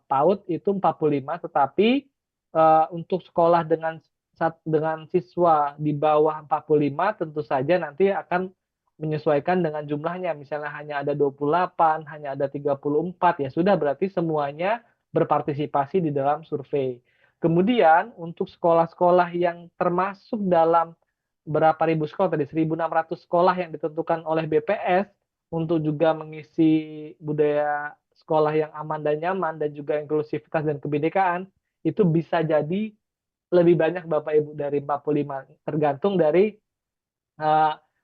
PAUD itu 45, tetapi untuk sekolah dengan siswa di bawah 45 tentu saja nanti akan menyesuaikan dengan jumlahnya. Misalnya hanya ada 28, hanya ada 34, ya sudah berarti semuanya berpartisipasi di dalam survei. Kemudian untuk sekolah-sekolah yang termasuk dalam berapa ribu sekolah tadi, 1.600 sekolah yang ditentukan oleh BPS untuk juga mengisi budaya sekolah yang aman dan nyaman dan juga inklusivitas dan kebinekaan, itu bisa jadi lebih banyak Bapak Ibu dari 45, tergantung dari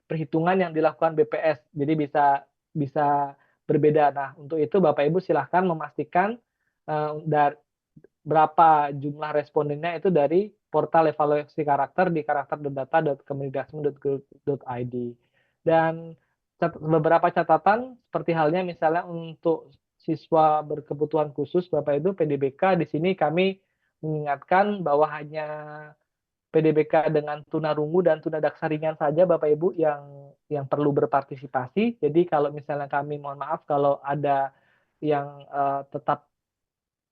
perhitungan yang dilakukan BPS. Jadi bisa berbeda. Nah, untuk itu Bapak Ibu silahkan memastikan berapa jumlah respondennya itu dari portal evaluasi karakter di karakter.data.kemendikbud.go.id. Dan beberapa catatan seperti halnya misalnya untuk siswa berkebutuhan khusus Bapak Ibu PDBK, di sini kami mengingatkan bahwa hanya PDBK dengan tunarungu dan tunadaksa ringan saja Bapak Ibu yang perlu berpartisipasi. Jadi kalau misalnya kami mohon maaf kalau ada yang tetap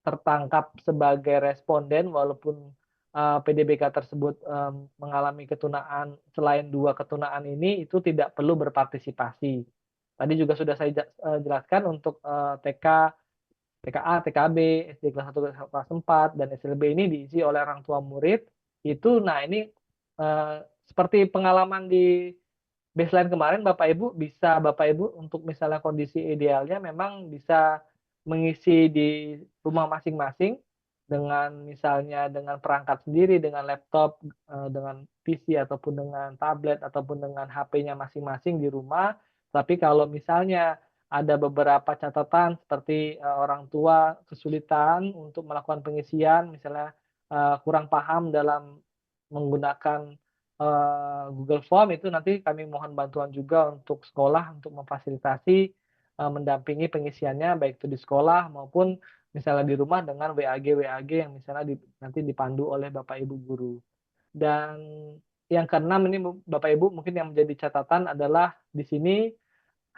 tertangkap sebagai responden walaupun PDBK tersebut mengalami ketunaan, selain 2 ketunaan ini itu tidak perlu berpartisipasi. Tadi juga sudah saya jelaskan untuk TK, TKA, TKB, SD kelas 1 kelas 4 dan SLB ini diisi oleh orang tua murid. Nah ini seperti pengalaman di baseline kemarin Bapak Ibu untuk misalnya kondisi idealnya memang bisa mengisi di rumah masing-masing dengan misalnya dengan perangkat sendiri, dengan laptop, dengan PC ataupun dengan tablet ataupun dengan HP-nya masing-masing di rumah. Tapi kalau misalnya ada beberapa catatan seperti orang tua kesulitan untuk melakukan pengisian, misalnya kurang paham dalam menggunakan Google Form, itu nanti kami mohon bantuan juga untuk sekolah untuk memfasilitasi mendampingi pengisiannya baik itu di sekolah maupun misalnya di rumah dengan WAG yang misalnya nanti dipandu oleh Bapak Ibu guru. Dan yang keenam ini Bapak Ibu mungkin yang menjadi catatan adalah di sini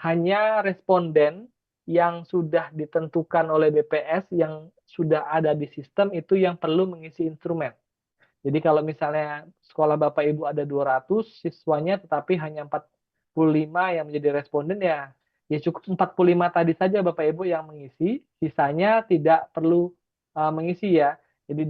hanya responden yang sudah ditentukan oleh BPS yang sudah ada di sistem itu yang perlu mengisi instrumen. Jadi kalau misalnya sekolah Bapak Ibu ada 200 siswanya tetapi hanya 45 yang menjadi responden ya cukup 45 tadi saja Bapak Ibu yang mengisi, sisanya tidak perlu mengisi ya. Jadi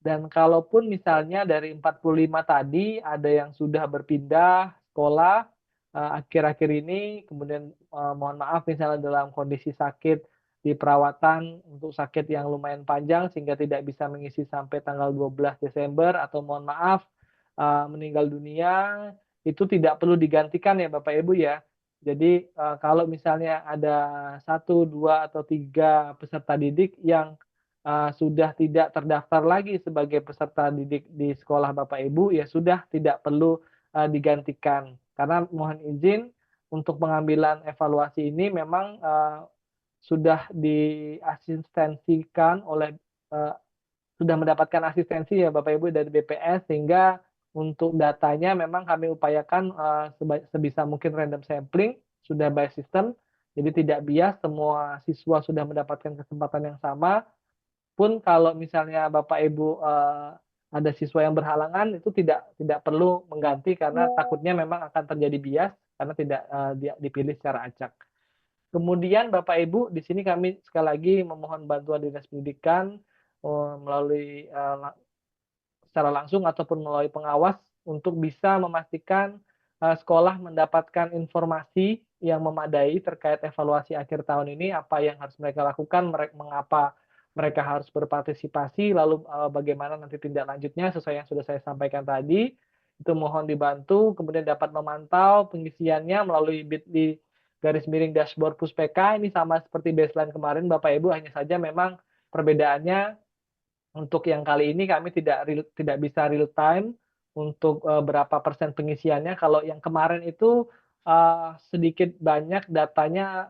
dan kalaupun misalnya dari 45 tadi ada yang sudah berpindah sekolah akhir-akhir ini, kemudian mohon maaf misalnya dalam kondisi sakit di perawatan untuk sakit yang lumayan panjang sehingga tidak bisa mengisi sampai tanggal 12 Desember atau mohon maaf meninggal dunia, itu tidak perlu digantikan ya Bapak Ibu ya. Jadi kalau misalnya ada 1, 2, atau 3 peserta didik yang sudah tidak terdaftar lagi sebagai peserta didik di sekolah Bapak Ibu, ya sudah tidak perlu digantikan. Karena mohon izin untuk pengambilan evaluasi ini memang sudah diasistensikan oleh sudah mendapatkan asistensi ya Bapak Ibu dari BPS sehingga untuk datanya memang kami upayakan sebisa mungkin random sampling sudah by system, jadi tidak bias, semua siswa sudah mendapatkan kesempatan yang sama. Pun kalau misalnya Bapak Ibu ada siswa yang berhalangan itu tidak perlu mengganti karena takutnya memang akan terjadi bias karena tidak dipilih secara acak. Kemudian Bapak Ibu, di sini kami sekali lagi memohon bantuan Dinas Pendidikan melalui secara langsung ataupun melalui pengawas untuk bisa memastikan sekolah mendapatkan informasi yang memadai terkait evaluasi akhir tahun ini, apa yang harus mereka lakukan, mengapa mereka harus berpartisipasi, lalu bagaimana nanti tindak lanjutnya sesuai yang sudah saya sampaikan tadi. Itu mohon dibantu, kemudian dapat memantau pengisiannya melalui bit.ly /dashboard Puspeka. Ini sama seperti baseline kemarin Bapak Ibu, hanya saja memang perbedaannya untuk yang kali ini kami tidak bisa real time untuk berapa persen pengisiannya. Kalau yang kemarin itu sedikit banyak datanya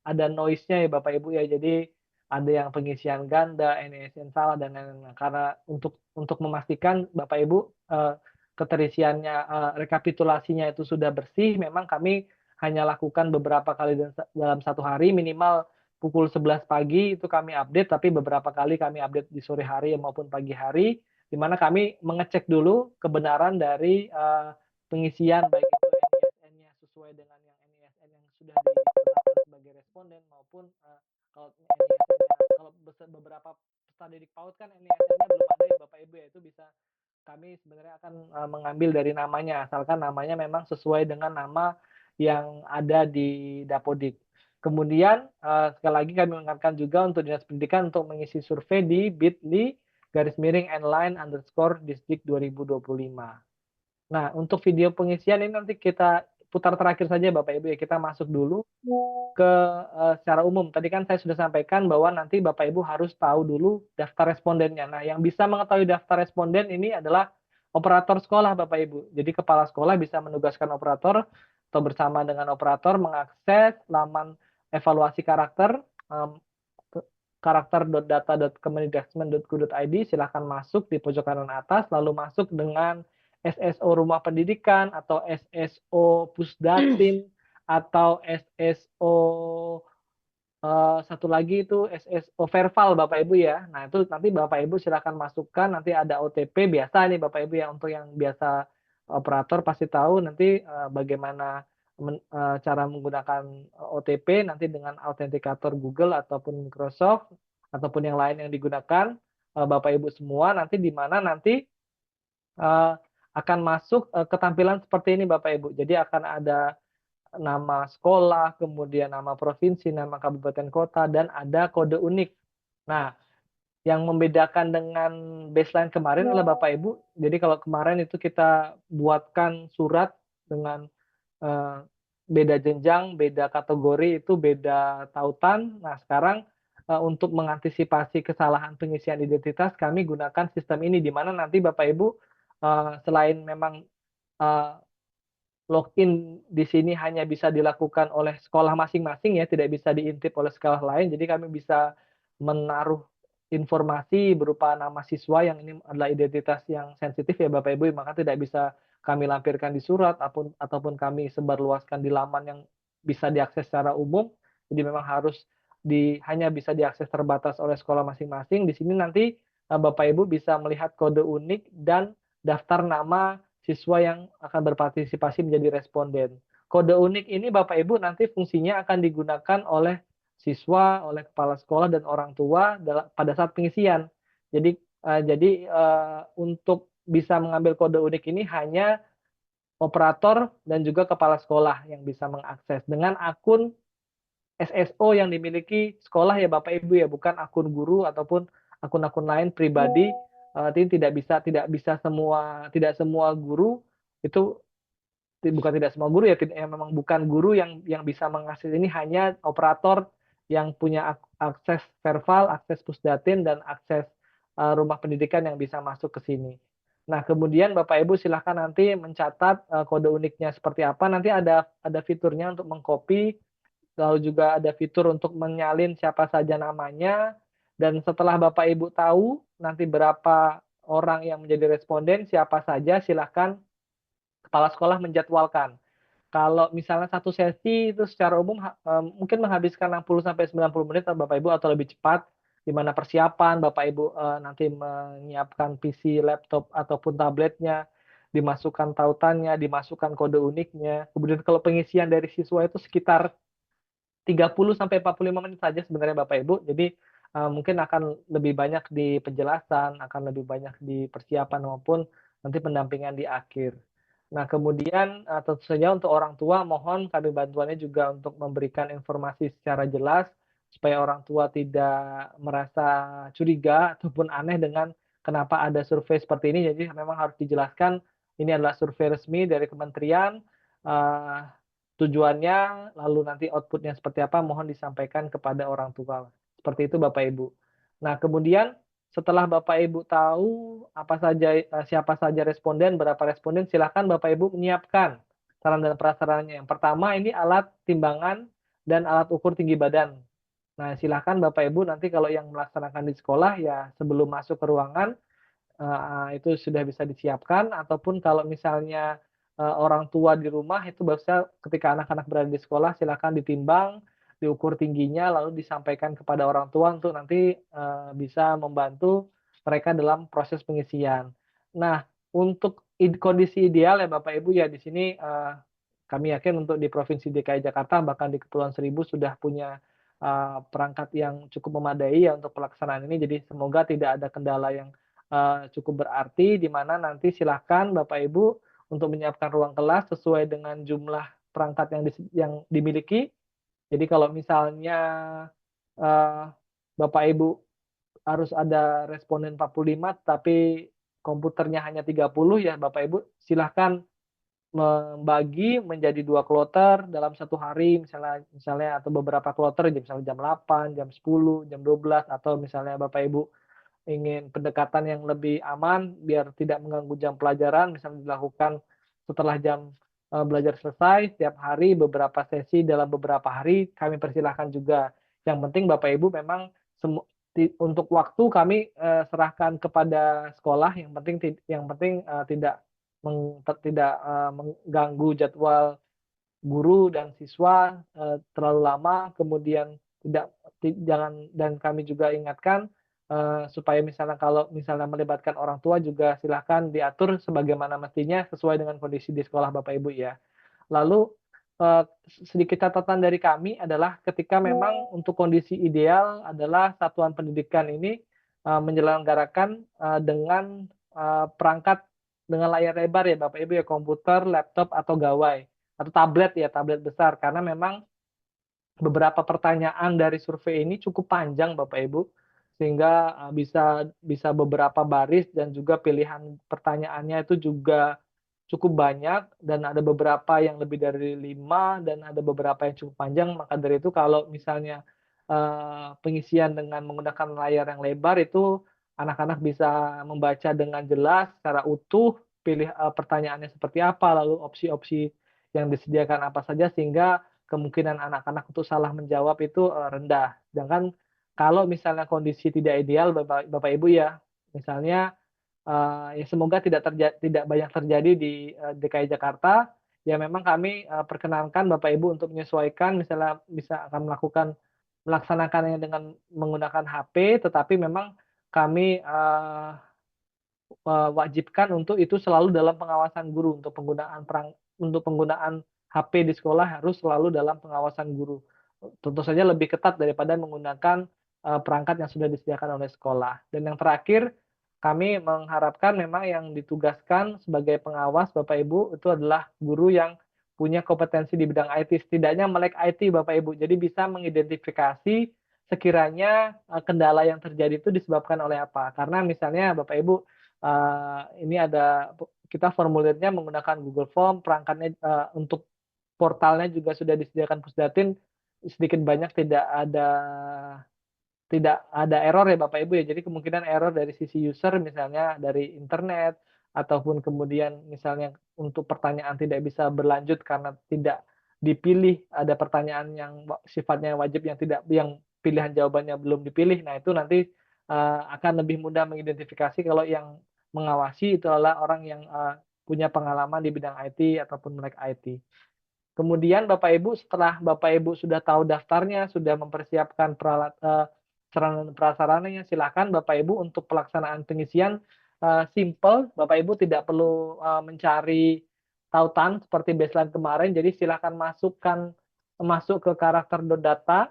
ada noise-nya ya Bapak Ibu ya. Jadi ada yang pengisian ganda, NISN salah dan lain-lain. Karena untuk memastikan Bapak Ibu keterisiannya rekapitulasinya itu sudah bersih, memang kami hanya lakukan beberapa kali dalam satu hari, minimal pukul 11 pagi itu kami update, tapi beberapa kali kami update di sore hari maupun pagi hari, di mana kami mengecek dulu kebenaran dari pengisian baik itu NISN-nya sesuai dengan yang NISN yang sudah ditetapkan sebagai responden maupun kalau NISN-nya, kalau beberapa peserta didik PAUD kan NISN-nya belum ada ya Bapak Ibu ya, itu bisa kami sebenarnya akan mengambil dari namanya, asalkan namanya memang sesuai dengan nama yang ada di Dapodik. Kemudian sekali lagi kami mengingatkan juga untuk Dinas Pendidikan untuk mengisi survei di bit.ly /nline_distrik 2025. Nah, untuk video pengisian ini nanti kita putar terakhir saja Bapak Ibu ya, kita masuk dulu ke secara umum. Tadi kan saya sudah sampaikan bahwa nanti Bapak Ibu harus tahu dulu daftar respondennya. Nah, yang bisa mengetahui daftar responden ini adalah operator sekolah Bapak Ibu. Jadi kepala sekolah bisa menugaskan operator atau bersama dengan operator mengakses laman evaluasi karakter karakter.data.kemendikbud.go.id, silahkan masuk di pojok kanan atas, lalu masuk dengan SSO Rumah Pendidikan atau SSO Pusdatin atau SSO satu lagi itu SSO Verval Bapak Ibu ya. Nah itu nanti Bapak Ibu silahkan masukkan, nanti ada OTP biasa nih Bapak Ibu ya, untuk yang biasa operator pasti tahu nanti bagaimana cara menggunakan OTP nanti dengan autentikator Google ataupun Microsoft ataupun yang lain yang digunakan Bapak Ibu semua, nanti di mana nanti akan masuk ketampilan seperti ini Bapak Ibu. Jadi akan ada nama sekolah, kemudian nama provinsi, nama kabupaten kota, dan ada kode unik. Nah, yang membedakan dengan baseline kemarin adalah Bapak Ibu, jadi kalau kemarin itu kita buatkan surat dengan beda jenjang, beda kategori, itu beda tautan. Nah, sekarang untuk mengantisipasi kesalahan pengisian identitas, kami gunakan sistem ini, di mana nanti Bapak Ibu selain memang login di sini hanya bisa dilakukan oleh sekolah masing-masing ya, tidak bisa diintip oleh sekolah lain. Jadi kami bisa menaruh informasi berupa nama siswa yang ini adalah identitas yang sensitif ya Bapak Ibu, maka tidak bisa kami lampirkan di surat ataupun kami sebarluaskan di laman yang bisa diakses secara umum. Jadi memang harus hanya bisa diakses terbatas oleh sekolah masing-masing. Di sini nanti Bapak Ibu bisa melihat kode unik dan daftar nama siswa yang akan berpartisipasi menjadi responden. Kode unik ini Bapak Ibu nanti fungsinya akan digunakan oleh siswa, oleh kepala sekolah dan orang tua pada saat pengisian. Jadi untuk bisa mengambil kode unik ini hanya operator dan juga kepala sekolah yang bisa mengakses dengan akun SSO yang dimiliki sekolah ya Bapak Ibu ya, bukan akun guru ataupun akun-akun lain pribadi. Tidak semua guru itu, bukan tidak semua guru ya, memang bukan guru yang bisa mengakses ini, hanya operator yang punya akses Verval, akses Pusdatin, dan akses rumah pendidikan yang bisa masuk ke sini. Nah, kemudian Bapak Ibu silahkan nanti mencatat kode uniknya seperti apa. Nanti ada fiturnya untuk mengcopy, lalu juga ada fitur untuk menyalin siapa saja namanya. Dan setelah Bapak Ibu tahu nanti berapa orang yang menjadi responden, siapa saja, silahkan kepala sekolah menjadwalkan. Kalau misalnya satu sesi itu secara umum mungkin menghabiskan 60-90 menit Bapak Ibu atau lebih cepat. di mana persiapan Bapak Ibu nanti menyiapkan PC, laptop ataupun tabletnya, dimasukkan tautannya, dimasukkan kode uniknya. Kemudian kalau pengisian dari siswa itu sekitar 30 sampai 45 menit saja sebenarnya Bapak Ibu. Jadi mungkin akan lebih banyak di penjelasan, akan lebih banyak di persiapan maupun nanti pendampingan di akhir. Nah, kemudian tentu saja untuk orang tua mohon kami bantuannya juga untuk memberikan informasi secara jelas supaya orang tua tidak merasa curiga ataupun aneh dengan kenapa ada survei seperti ini. Jadi memang harus dijelaskan ini adalah survei resmi dari kementerian. eh, Tujuannya, lalu nanti outputnya seperti apa, mohon disampaikan kepada orang tua. Seperti itu Bapak Ibu. Nah, kemudian setelah Bapak Ibu tahu apa saja siapa saja responden, berapa responden, silakan Bapak Ibu menyiapkan saran dan prasarannya. Yang pertama ini alat timbangan dan alat ukur tinggi badan. Nah, silakan Bapak Ibu nanti kalau yang melaksanakan di sekolah ya sebelum masuk ke ruangan itu sudah bisa disiapkan ataupun kalau misalnya orang tua di rumah itu bisa ketika anak-anak berada di sekolah silakan ditimbang, diukur tingginya lalu disampaikan kepada orang tua untuk nanti bisa membantu mereka dalam proses pengisian. Nah, untuk kondisi ideal ya Bapak Ibu ya di sini kami yakin untuk di Provinsi DKI Jakarta bahkan di Kepulauan Seribu sudah punya perangkat yang cukup memadai ya untuk pelaksanaan ini. Jadi semoga tidak ada kendala yang cukup berarti di mana nanti silakan Bapak Ibu untuk menyiapkan ruang kelas sesuai dengan jumlah perangkat yang dimiliki. Jadi kalau misalnya uh, Bapak Ibu harus ada responden 45 tapi komputernya hanya 30 ya Bapak Ibu silahkan membagi menjadi 2 kloter dalam satu hari misalnya atau beberapa kloter misalnya jam 8, jam 10, jam 12 atau misalnya Bapak Ibu ingin pendekatan yang lebih aman biar tidak mengganggu jam pelajaran misalnya dilakukan setelah jam belajar selesai setiap hari beberapa sesi dalam beberapa hari kami persilahkan juga. Yang penting Bapak Ibu memang untuk waktu kami serahkan kepada sekolah yang penting tidak mengganggu jadwal guru dan siswa terlalu lama kemudian jangan dan kami juga ingatkan supaya kalau misalnya melibatkan orang tua juga silahkan diatur sebagaimana mestinya sesuai dengan kondisi di sekolah Bapak Ibu ya. Lalu sedikit catatan dari kami adalah ketika memang untuk kondisi ideal adalah satuan pendidikan ini menyelenggarakan dengan perangkat dengan layar lebar ya Bapak Ibu ya komputer, laptop atau gawai atau tablet besar karena memang beberapa pertanyaan dari survei ini cukup panjang Bapak Ibu sehingga bisa beberapa baris dan juga pilihan pertanyaannya itu juga cukup banyak dan ada beberapa yang lebih dari 5 dan ada beberapa yang cukup panjang maka dari itu kalau misalnya pengisian dengan menggunakan layar yang lebar itu anak-anak bisa membaca dengan jelas secara utuh pilih pertanyaannya seperti apa lalu opsi-opsi yang disediakan apa saja sehingga kemungkinan anak-anak untuk salah menjawab itu rendah. Sedangkan kalau misalnya kondisi tidak ideal Bapak Ibu ya, misalnya ya semoga tidak banyak terjadi di DKI Jakarta. Ya memang kami perkenankan Bapak Ibu untuk menyesuaikan misalnya bisa akan melaksanakannya dengan menggunakan HP, tetapi memang kami wajibkan untuk itu selalu dalam pengawasan guru untuk penggunaan HP di sekolah harus selalu dalam pengawasan guru. Tentu saja lebih ketat daripada menggunakan perangkat yang sudah disediakan oleh sekolah. Dan yang terakhir, kami mengharapkan memang yang ditugaskan sebagai pengawas Bapak Ibu itu adalah guru yang punya kompetensi di bidang IT, setidaknya melek IT Bapak Ibu. Jadi bisa mengidentifikasi sekiranya kendala yang terjadi itu disebabkan oleh apa. Karena misalnya Bapak Ibu ini kita formulirnya menggunakan Google Form, perangkatnya untuk portalnya juga sudah disediakan Pusdatin, sedikit banyak tidak ada error ya Bapak Ibu ya. Jadi kemungkinan error dari sisi user misalnya dari internet ataupun kemudian misalnya untuk pertanyaan tidak bisa berlanjut karena tidak dipilih ada pertanyaan yang sifatnya wajib yang pilihan jawabannya belum dipilih. Nah, itu nanti akan lebih mudah mengidentifikasi kalau yang mengawasi itu adalah orang yang punya pengalaman di bidang IT ataupun melek IT. Kemudian Bapak Ibu setelah Bapak Ibu sudah tahu daftarnya, sudah mempersiapkan sarana dan prasarananya. Silakan Bapak Ibu untuk pelaksanaan pengisian simple, Bapak Ibu tidak perlu mencari tautan seperti baseline kemarin. Jadi silakan masuk ke karakter.data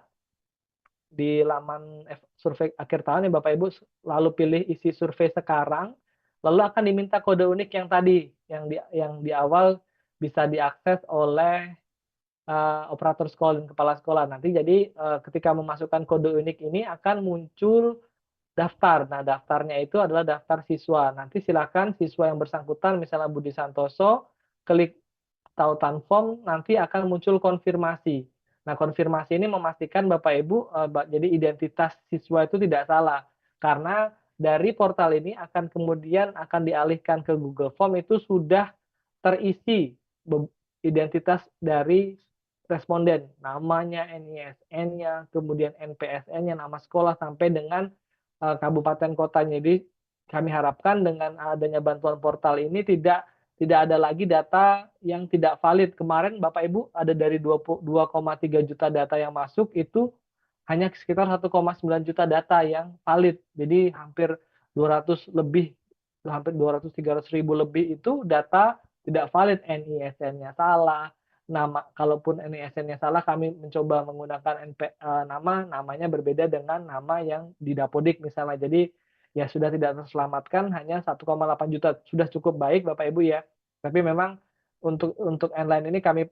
di laman survei akhir tahun ya Bapak Ibu, lalu pilih isi survei sekarang, lalu akan diminta kode unik yang tadi, yang di awal bisa diakses oleh operator sekolah dan kepala sekolah. Nanti jadi ketika memasukkan kode unik ini akan muncul daftar. Nah, daftarnya itu adalah daftar siswa. Nanti silakan siswa yang bersangkutan, misalnya Budi Santoso, klik tautan form, nanti akan muncul konfirmasi. Nah, konfirmasi ini memastikan Bapak Ibu, jadi identitas siswa itu tidak salah. Karena dari portal ini kemudian akan dialihkan ke Google Form, itu sudah terisi identitas dari responden, namanya, NISN-nya, kemudian NPSN-nya, nama sekolah, sampai dengan kabupaten kotanya. Jadi kami harapkan dengan adanya bantuan portal ini tidak ada lagi data yang tidak valid. Kemarin Bapak Ibu ada dari 2,3 juta data yang masuk, itu hanya sekitar 1,9 juta data yang valid. Jadi hampir 200-300 ribu lebih itu data tidak valid, NISN-nya salah. Kalaupun NISN-nya salah, kami mencoba menggunakan namanya berbeda dengan nama yang di Dapodik misalnya. Jadi ya sudah tidak terselamatkan, hanya 1,8 juta, sudah cukup baik Bapak Ibu ya. Tapi memang untuk online ini kami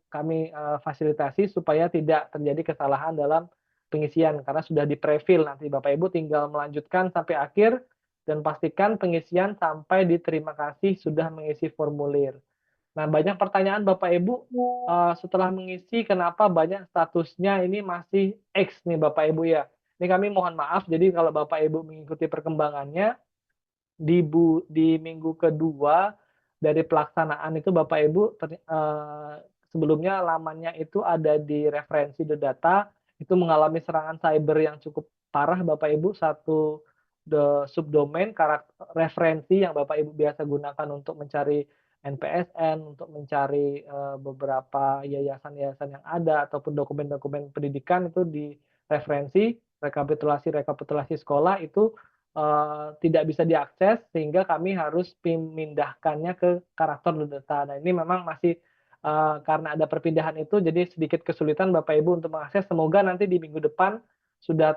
fasilitasi supaya tidak terjadi kesalahan dalam pengisian, karena sudah di prefill. Nanti Bapak Ibu tinggal melanjutkan sampai akhir dan pastikan pengisian sampai di terima kasih sudah mengisi formulir. Nah, banyak pertanyaan Bapak Ibu setelah mengisi, kenapa banyak statusnya ini masih X nih Bapak Ibu ya. Ini kami mohon maaf, jadi kalau Bapak Ibu mengikuti perkembangannya, di minggu kedua dari pelaksanaan itu Bapak Ibu, sebelumnya lamannya itu ada di referensi.data, itu mengalami serangan cyber yang cukup parah Bapak Ibu. Satu subdomain referensi yang Bapak Ibu biasa gunakan untuk mencari NPSN, untuk mencari beberapa yayasan-yayasan yang ada, ataupun dokumen-dokumen pendidikan, itu di referensi, rekapitulasi sekolah itu tidak bisa diakses, sehingga kami harus memindahkannya ke karakter.data. Nah, ini memang masih karena ada perpindahan itu, jadi sedikit kesulitan Bapak Ibu untuk mengakses. Semoga nanti di minggu depan sudah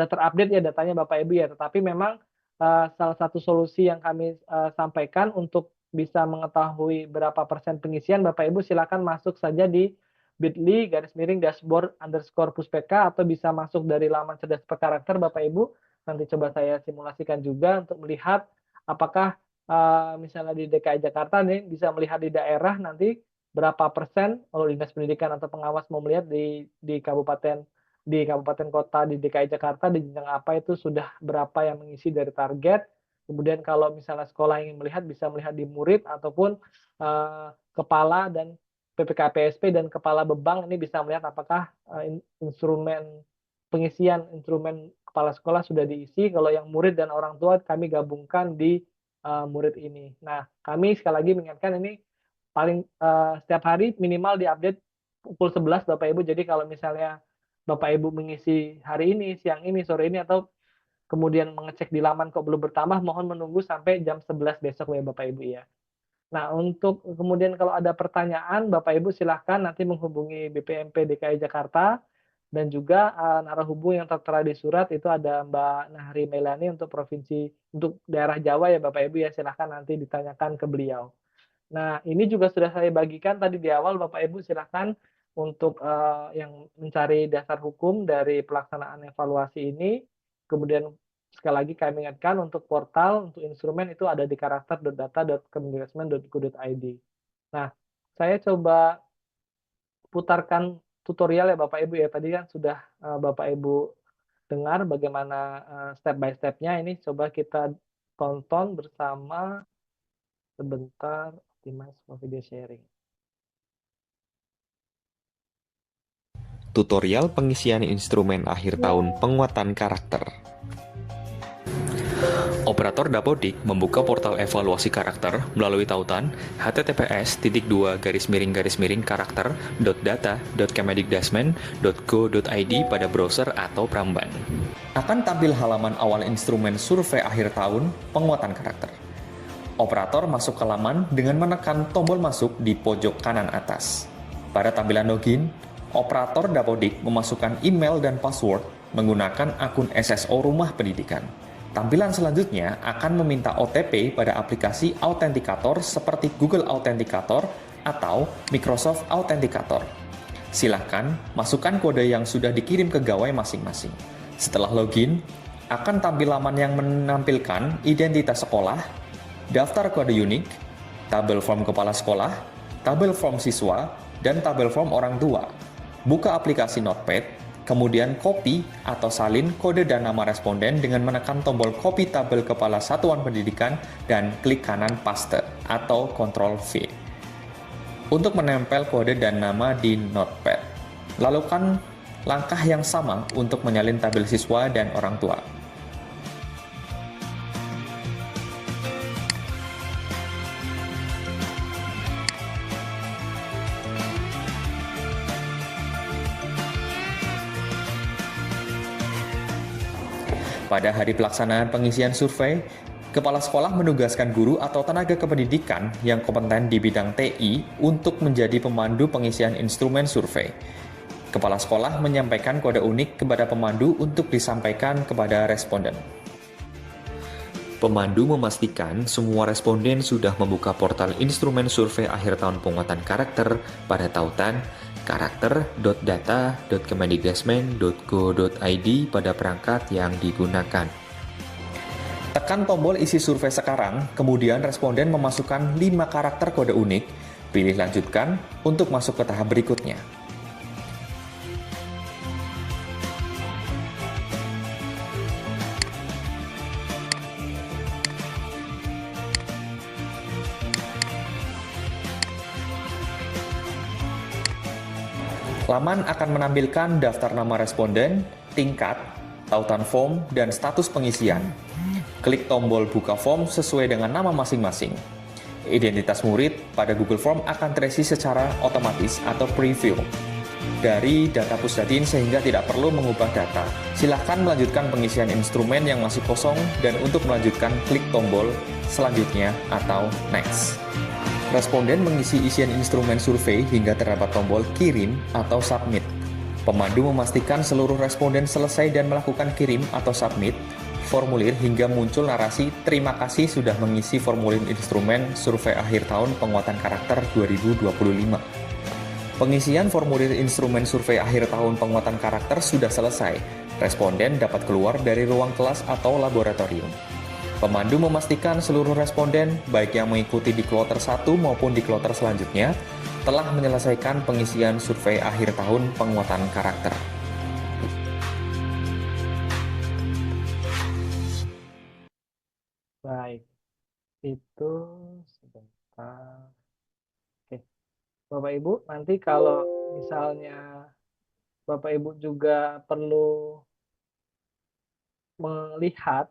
terupdate ya datanya Bapak Ibu ya. Tetapi memang salah satu solusi yang kami sampaikan untuk bisa mengetahui berapa persen pengisian, Bapak Ibu silakan masuk saja di bit.ly/dashboard_puspeka, atau bisa masuk dari laman cerdas per karakter Bapak Ibu. Nanti coba saya simulasikan juga untuk melihat apakah misalnya di DKI Jakarta nih, bisa melihat di daerah nanti berapa persen, kalau Dinas Pendidikan atau pengawas mau melihat di kabupaten kota di DKI Jakarta, di jenjang apa itu sudah berapa yang mengisi dari target. Kemudian kalau misalnya sekolah ingin melihat, bisa melihat di murid ataupun kepala dan PPKPSP dan kepala bebang, ini bisa melihat apakah instrumen kepala sekolah sudah diisi. Kalau yang murid dan orang tua kami gabungkan di murid ini. Nah, kami sekali lagi mengingatkan ini paling setiap hari minimal diupdate pukul 11 Bapak Ibu. Jadi kalau misalnya Bapak Ibu mengisi hari ini, siang ini, sore ini, atau kemudian mengecek di laman kok belum bertambah, mohon menunggu sampai jam 11 besok ya Bapak Ibu ya. Nah, untuk kemudian kalau ada pertanyaan, Bapak Ibu silahkan nanti menghubungi BPMP DKI Jakarta, dan juga narahubung yang tertera di surat itu ada Mbak Nahri Melani untuk daerah Jawa ya Bapak Ibu ya, silahkan nanti ditanyakan ke beliau. Nah, ini juga sudah saya bagikan tadi di awal, Bapak Ibu silahkan untuk yang mencari dasar hukum dari pelaksanaan evaluasi ini. Kemudian sekali lagi kami ingatkan untuk portal, untuk instrumen itu ada di karakter.data.kemendikbud.go.id. Nah, saya coba putarkan tutorial ya Bapak Ibu ya. Tadi kan sudah Bapak Ibu dengar bagaimana step by step-nya. Ini coba kita tonton bersama sebentar. Optimize for video sharing. Tutorial pengisian instrumen akhir tahun penguatan karakter. Operator Dapodik membuka portal evaluasi karakter melalui tautan https://karakter.data.kemedikdasmen.go.id pada browser atau Pramban. Akan tampil halaman awal instrumen survei akhir tahun penguatan karakter. Operator masuk ke laman dengan menekan tombol masuk di pojok kanan atas. Pada tampilan login, operator Dapodik memasukkan email dan password menggunakan akun SSO Rumah Pendidikan. Tampilan selanjutnya akan meminta OTP pada aplikasi autentikator seperti Google Authenticator atau Microsoft Authenticator. Silahkan masukkan kode yang sudah dikirim ke gawai masing-masing. Setelah login, akan tampil laman yang menampilkan identitas sekolah, daftar kode unik, tabel form kepala sekolah, tabel form siswa, dan tabel form orang tua. Buka aplikasi Notepad, kemudian copy atau salin kode dan nama responden dengan menekan tombol copy tabel kepala satuan pendidikan dan klik kanan paste atau Ctrl V. Untuk menempel kode dan nama di Notepad, lakukan langkah yang sama untuk menyalin tabel siswa dan orang tua. Pada hari pelaksanaan pengisian survei, kepala sekolah menugaskan guru atau tenaga kependidikan yang kompeten di bidang TI untuk menjadi pemandu pengisian instrumen survei. Kepala sekolah menyampaikan kode unik kepada pemandu untuk disampaikan kepada responden. Pemandu memastikan semua responden sudah membuka portal instrumen survei akhir tahun penguatan karakter pada tautan karakter.data.kemedikdasmen.go.id pada perangkat yang digunakan. Tekan tombol isi survei sekarang, kemudian responden memasukkan 5 karakter kode unik, pilih lanjutkan untuk masuk ke tahap berikutnya. Laman akan menampilkan daftar nama responden, tingkat, tautan form, dan status pengisian. Klik tombol buka form sesuai dengan nama masing-masing. Identitas murid pada Google Form akan terisi secara otomatis atau preview dari data Pusdatin sehingga tidak perlu mengubah data. Silahkan melanjutkan pengisian instrumen yang masih kosong dan untuk melanjutkan klik tombol selanjutnya atau next. Responden mengisi isian instrumen survei hingga terdapat tombol kirim atau submit. Pemandu memastikan seluruh responden selesai dan melakukan kirim atau submit formulir hingga muncul narasi "Terima kasih sudah mengisi formulir instrumen survei akhir tahun penguatan karakter 2025". Pengisian formulir instrumen survei akhir tahun penguatan karakter sudah selesai. Responden dapat keluar dari ruang kelas atau laboratorium. Pemandu memastikan seluruh responden, baik yang mengikuti di kloter 1 maupun di kloter selanjutnya, telah menyelesaikan pengisian survei akhir tahun penguatan karakter. Baik, itu sebentar. Oke, Bapak Ibu, nanti kalau misalnya Bapak Ibu juga perlu melihat,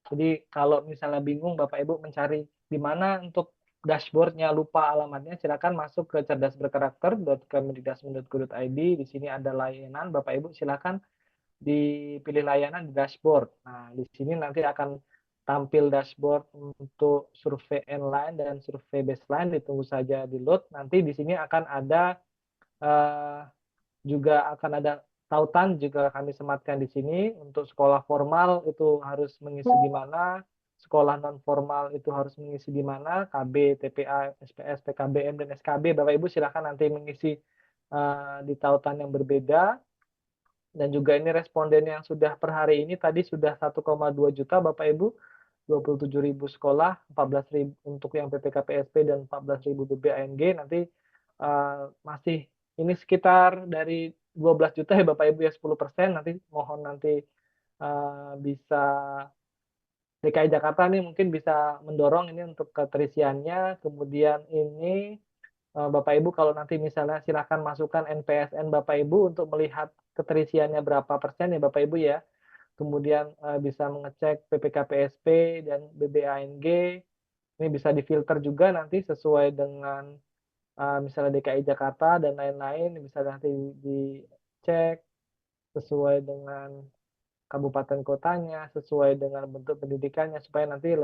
jadi kalau misalnya bingung Bapak Ibu mencari di mana untuk dashboardnya, lupa alamatnya, silakan masuk ke cerdasberkarakter.kemedikdasmen.go.id. Di sini ada layanan, Bapak Ibu silakan dipilih layanan di dashboard. Nah, di sini nanti akan tampil dashboard untuk survei inline dan survei baseline. Ditunggu saja di load. Nanti di sini akan ada juga akan ada tautan juga kami sematkan di sini. Untuk sekolah formal itu harus mengisi di mana, sekolah non formal itu harus mengisi di mana, KB, TPA, SPS, PKBM, dan SKB. Bapak Ibu silakan nanti mengisi di tautan yang berbeda. Dan juga ini responden yang sudah per hari ini tadi sudah 1,2 juta Bapak Ibu, 27.000 sekolah, 14.000 untuk yang PPK PSP dan 14.000 BBANG. Nanti masih ini sekitar dari 12 juta ya Bapak Ibu ya, 10%. Nanti mohon nanti bisa DKI Jakarta nih mungkin bisa mendorong ini untuk keterisiannya. Kemudian ini Bapak Ibu kalau nanti misalnya silakan masukkan NPSN Bapak Ibu untuk melihat keterisiannya berapa persen ya Bapak Ibu ya. kemudian bisa mengecek PPKPSP dan BBANG. Ini bisa difilter juga nanti sesuai dengan misalnya DKI Jakarta dan lain-lain, bisa nanti dicek sesuai dengan kabupaten kotanya, sesuai dengan bentuk pendidikannya, supaya nanti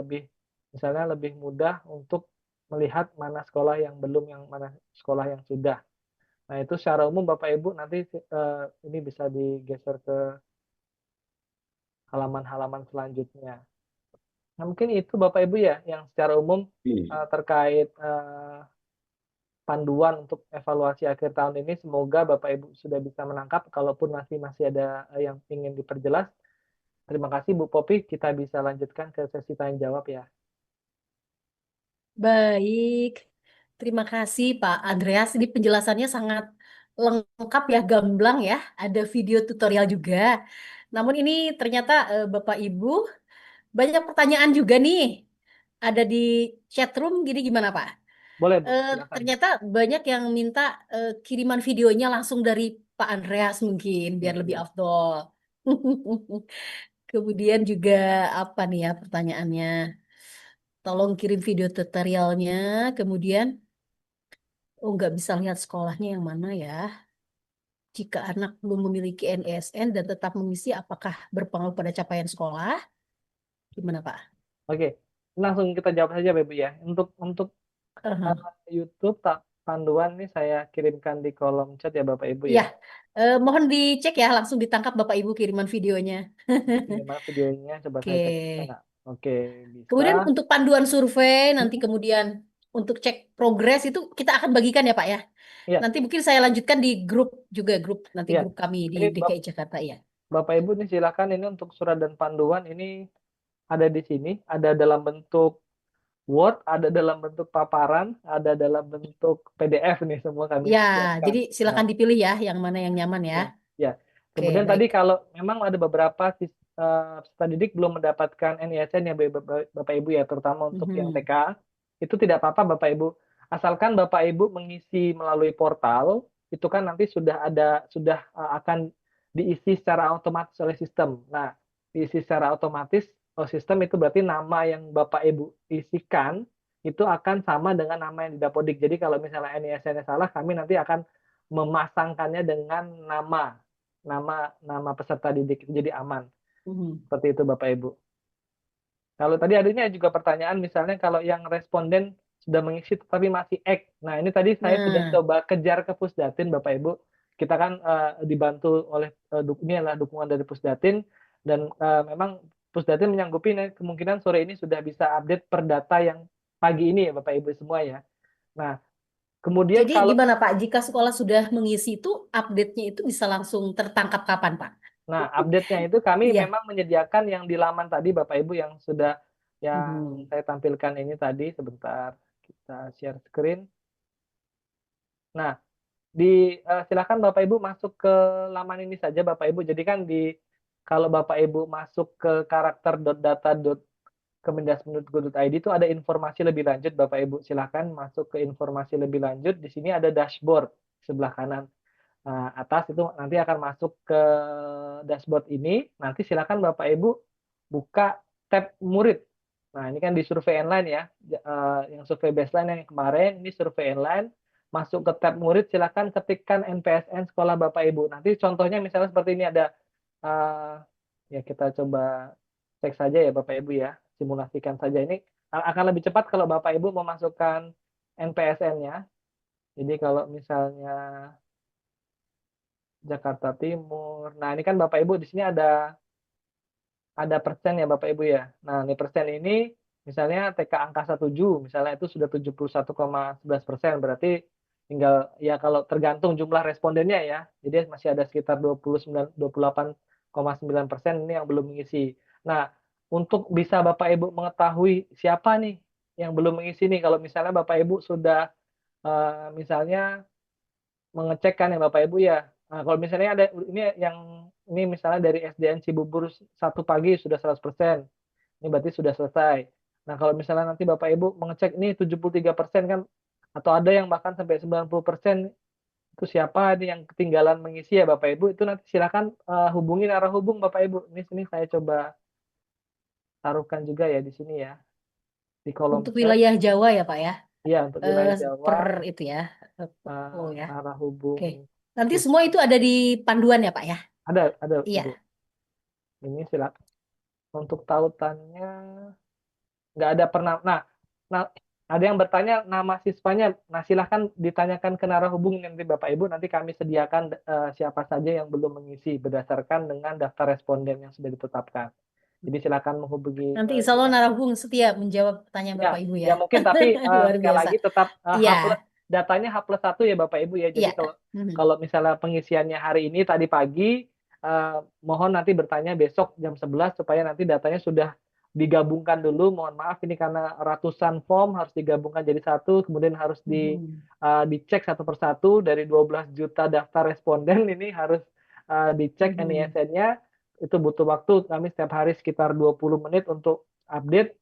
misalnya lebih mudah untuk melihat mana sekolah yang belum, yang mana sekolah yang sudah. Nah, itu secara umum Bapak Ibu nanti ini bisa digeser ke halaman-halaman selanjutnya. Nah, mungkin itu Bapak Ibu ya yang secara umum terkait panduan untuk evaluasi akhir tahun ini. Semoga Bapak Ibu sudah bisa menangkap. Kalaupun masih ada yang ingin diperjelas, terima kasih Bu Popi. Kita bisa lanjutkan ke sesi tanya jawab ya. Baik, terima kasih Pak Andreas. Ini penjelasannya sangat lengkap ya, gamblang ya. Ada video tutorial juga. Namun ini ternyata Bapak Ibu banyak pertanyaan juga nih. Ada di chat room, gini gimana Pak? Boleh Bu, silakan. Ternyata banyak yang minta kiriman videonya langsung dari Pak Andreas mungkin, biar lebih afdol. Kemudian juga apa nih ya pertanyaannya? Tolong kirim video tutorialnya. Kemudian, nggak bisa lihat sekolahnya yang mana ya? Jika anak belum memiliki NISN dan tetap mengisi, apakah berpengaruh pada capaian sekolah? Gimana Pak? Oke, langsung kita jawab saja Bapak Ibu ya. Untuk Aha. YouTube panduan nih saya kirimkan di kolom chat ya Bapak Ibu Iya, ya. mohon dicek ya, langsung ditangkap Bapak Ibu kiriman videonya. Gimana videonya? Coba saya cek. Oke. Oke, bisa. Kemudian untuk panduan survei, nanti kemudian untuk cek progres itu kita akan bagikan ya Pak ya. Iya. Nanti mungkin saya lanjutkan di grup juga, nanti Iya. grup kami di Ini DKI Jakarta ya. Bapak Ibu nih silakan, ini untuk surat dan panduan ini ada di sini, ada dalam bentuk Word, ada dalam bentuk paparan, ada dalam bentuk PDF nih semua kami Ya, siapkan. jadi silakan dipilih ya yang mana yang nyaman ya. Ya. Oke, Kemudian baik. tadi kalau memang ada beberapa peserta didik belum mendapatkan NISN ya Bapak Ibu ya, terutama untuk yang TK, itu tidak apa-apa Bapak Ibu. Asalkan Bapak Ibu mengisi melalui portal, itu kan nanti sudah akan diisi secara otomatis oleh sistem. Nah, diisi secara otomatis oleh sistem itu berarti nama yang Bapak Ibu isikan itu akan sama dengan nama yang di Dapodik. Jadi kalau misalnya NISN-nya salah, kami nanti akan memasangkannya dengan nama peserta didik, jadi aman. Seperti itu Bapak Ibu. Kalau tadi adanya juga pertanyaan, misalnya kalau yang responden sudah mengisi tapi masih ek. Nah, ini tadi saya sudah coba kejar ke Pusdatin Bapak Ibu. Kita kan dibantu oleh ini adalah dukungan dari Pusdatin, dan memang Pusdatin menyanggupi kemungkinan sore ini sudah bisa update per data yang pagi ini ya Bapak Ibu semua ya. Nah, kemudian jadi gimana Pak, jika sekolah sudah mengisi itu, update-nya itu bisa langsung tertangkap kapan Pak? Nah, update-nya itu kami memang menyediakan yang di laman tadi Bapak Ibu yang sudah saya tampilkan ini tadi. Sebentar, kita share screen. Nah, silakan Bapak Ibu masuk ke laman ini saja Bapak Ibu. Jadi kan kalau Bapak Ibu masuk ke karakter.data.kemendasmendut.go.id itu ada informasi lebih lanjut Bapak Ibu. Silakan masuk ke informasi lebih lanjut. Di sini ada dashboard sebelah kanan. Nah, atas itu nanti akan masuk ke dashboard ini. Nanti silakan Bapak Ibu buka tab murid. Nah, ini kan di survei online ya. Yang survei baseline yang kemarin, ini survei online. Masuk ke tab murid, silakan ketikkan NPSN sekolah Bapak Ibu. Nanti contohnya misalnya seperti ini ada, ya kita coba cek saja ya Bapak Ibu ya. Simulasikan saja. Ini akan lebih cepat kalau Bapak Ibu memasukkan NPSN-nya. Jadi kalau misalnya Jakarta Timur. Nah, ini kan Bapak Ibu di sini ada persen ya Bapak Ibu ya. Nah, ini persen ini misalnya TK angka 17, misalnya itu sudah 71,11%, berarti tinggal ya kalau tergantung jumlah respondennya ya. Jadi masih ada sekitar 28,9% ini yang belum mengisi. Nah, untuk bisa Bapak Ibu mengetahui siapa nih yang belum mengisi nih, kalau misalnya Bapak Ibu sudah misalnya mengecekkan ya Bapak Ibu ya. Nah, kalau misalnya ada ini misalnya dari SDN Cibubur 1 pagi sudah 100%. Ini berarti sudah selesai. Nah, kalau misalnya nanti Bapak Ibu mengecek ini 73% kan, atau ada yang bahkan sampai 90%. Itu siapa nih yang ketinggalan mengisi ya Bapak Ibu, itu nanti silakan hubungi narahubung Bapak Ibu. Ini sini saya coba taruhkan juga ya di sini ya, di kolom Untuk chat. wilayah Jawa ya Pak ya? Iya, untuk wilayah Per Jawa, itu ya. Oh ya. narahubung. Oke. Nanti semua itu ada di panduan ya Pak ya? Ada Iya. Ibu. Ini silakan. Untuk tautannya nggak ada pernah. Nah, ada yang bertanya nama siswanya. Nah, silahkan ditanyakan ke narahubung nanti Bapak Ibu. Nanti kami sediakan siapa saja yang belum mengisi berdasarkan dengan daftar responden yang sudah ditetapkan. Jadi silakan menghubungi. Nanti insya Allah narahubung setia menjawab pertanyaan Ya, Bapak Ibu ya ya. mungkin, tapi Luar sekali biasa. lagi tetap Iya. datanya H+1 ya Bapak Ibu ya. Jadi Iya. Mhm. kalau misalnya pengisiannya hari ini tadi pagi, mohon nanti bertanya besok jam 11 supaya nanti datanya sudah digabungkan dulu. Mohon maaf ini karena ratusan form harus digabungkan jadi satu, kemudian harus Mhm. dicek satu persatu dari 12 juta daftar responden ini harus dicek Mhm. NISN-nya. Itu butuh waktu, kami setiap hari sekitar 20 menit untuk update.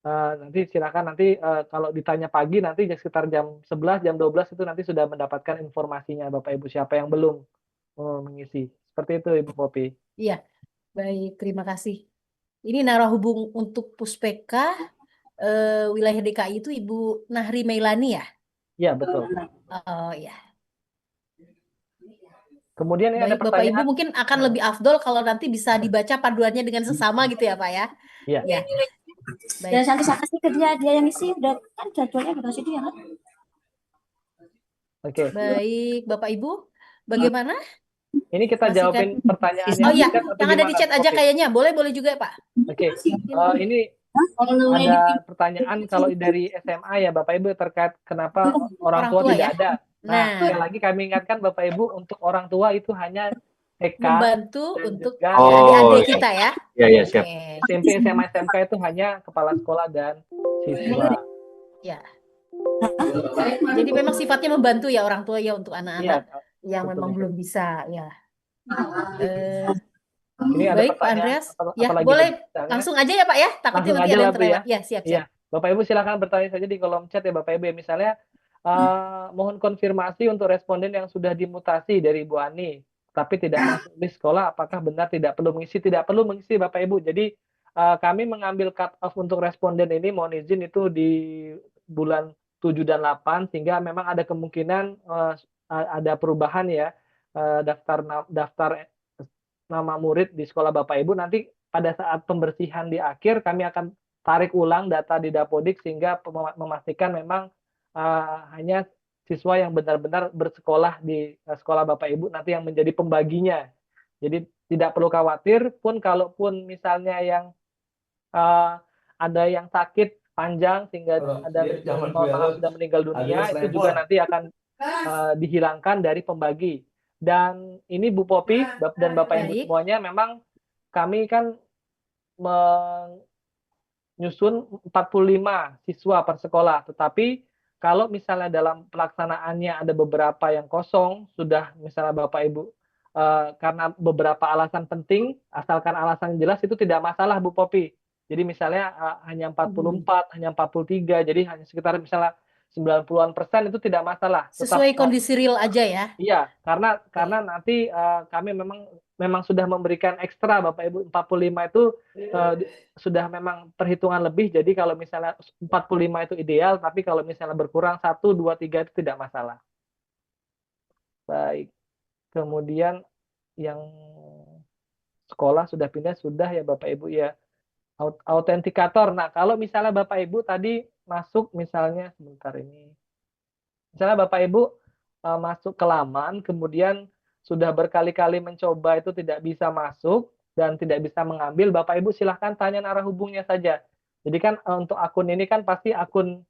Nanti silakan nanti kalau ditanya pagi nanti sekitar jam 11, jam 12 itu nanti sudah mendapatkan informasinya Bapak Ibu siapa yang belum mengisi. Seperti itu Ibu Popi. Iya. Baik, terima kasih. Ini narahubung untuk Puspeka wilayah DKI itu Ibu Nahri Meilani ya? Iya, betul. Oh ya. Kemudian ini ada Baik, Bapak Ibu pertanyaan. mungkin akan lebih afdol kalau nanti bisa dibaca panduannya dengan sesama gitu ya Pak ya? Iya. Ya. Dan Baik. nanti saya kasih ke dia yang isi udah kan jadwalnya udah dia kan. Oke. Baik, Bapak Ibu, bagaimana? Ini kita Masih jawabin kan? pertanyaan Oh yang iya, di chat atau yang ada di gimana chat Bu aja Popi? kayaknya. Boleh ya Pak. Oke. Ini ada pertanyaan kalau dari SMA ya Bapak Ibu terkait kenapa orang Orang tua tua tidak ya. ada. Nah, Nah, sekali lagi kami ingatkan Bapak Ibu untuk orang tua itu hanya TK membantu dan untuk juga adik-adik kita ya. Iya, iya, siap. Oke. SMP, SMA, SMK itu hanya kepala sekolah dan siswa. Ya. Jadi memang sifatnya membantu ya orang tua ya untuk Iya, anak-anak yang betul memang Ibu. belum bisa ya. Ini ada Baik Pak pertanyaan Andreas. apa Ya, lagi boleh Bu? Misalnya, langsung aja ya Pak ya. Takutnya langsung nanti aja ada lah yang Bu ya. terlewat. Ya, siap. Iya, Bapak Ibu silakan bertanya saja di kolom chat ya Bapak Ibu. Misalnya mohon konfirmasi untuk responden yang sudah dimutasi dari Bu Ani, tapi tidak masuk di sekolah, apakah benar tidak perlu mengisi? Tidak perlu mengisi Bapak Ibu. Jadi kami mengambil cut off untuk responden ini, mohon izin itu di bulan 7 dan 8, sehingga memang ada kemungkinan ada perubahan ya daftar nama murid di sekolah Bapak Ibu. Nanti pada saat pembersihan di akhir kami akan tarik ulang data di Dapodik sehingga memastikan memang hanya siswa yang benar-benar bersekolah di sekolah Bapak Ibu nanti yang menjadi pembaginya. Jadi tidak perlu khawatir pun kalaupun misalnya yang ada yang sakit panjang sehingga ada mohon maaf sudah meninggal dunia itu juga nanti akan dihilangkan dari pembagi. Dan ini Bu Popi dan Bapak Ibu Baik. semuanya memang kami kan menyusun 45 siswa per sekolah, tetapi kalau misalnya dalam pelaksanaannya ada beberapa yang kosong, sudah misalnya Bapak Ibu karena beberapa alasan penting, asalkan alasan jelas itu tidak masalah Bu Popi. Jadi misalnya hanya 44, hanya 43, jadi hanya sekitar misalnya 90-an% itu tidak masalah. Sesuai kondisi real aja ya. Iya, karena nanti kami memang sudah memberikan ekstra Bapak Ibu 45 itu sudah memang perhitungan lebih. Jadi kalau misalnya 45 itu ideal, tapi kalau misalnya berkurang 1, 2, 3 itu tidak masalah. Baik. Kemudian yang sekolah sudah pindah sudah ya Bapak Ibu ya. Autentikator. Nah, kalau misalnya Bapak Ibu tadi masuk misalnya sebentar ini. Misalnya Bapak Ibu masuk ke laman, kemudian sudah berkali-kali mencoba itu tidak bisa masuk dan tidak bisa mengambil, Bapak Ibu silahkan tanya narahubungnya saja. Jadi kan untuk akun ini kan pasti akun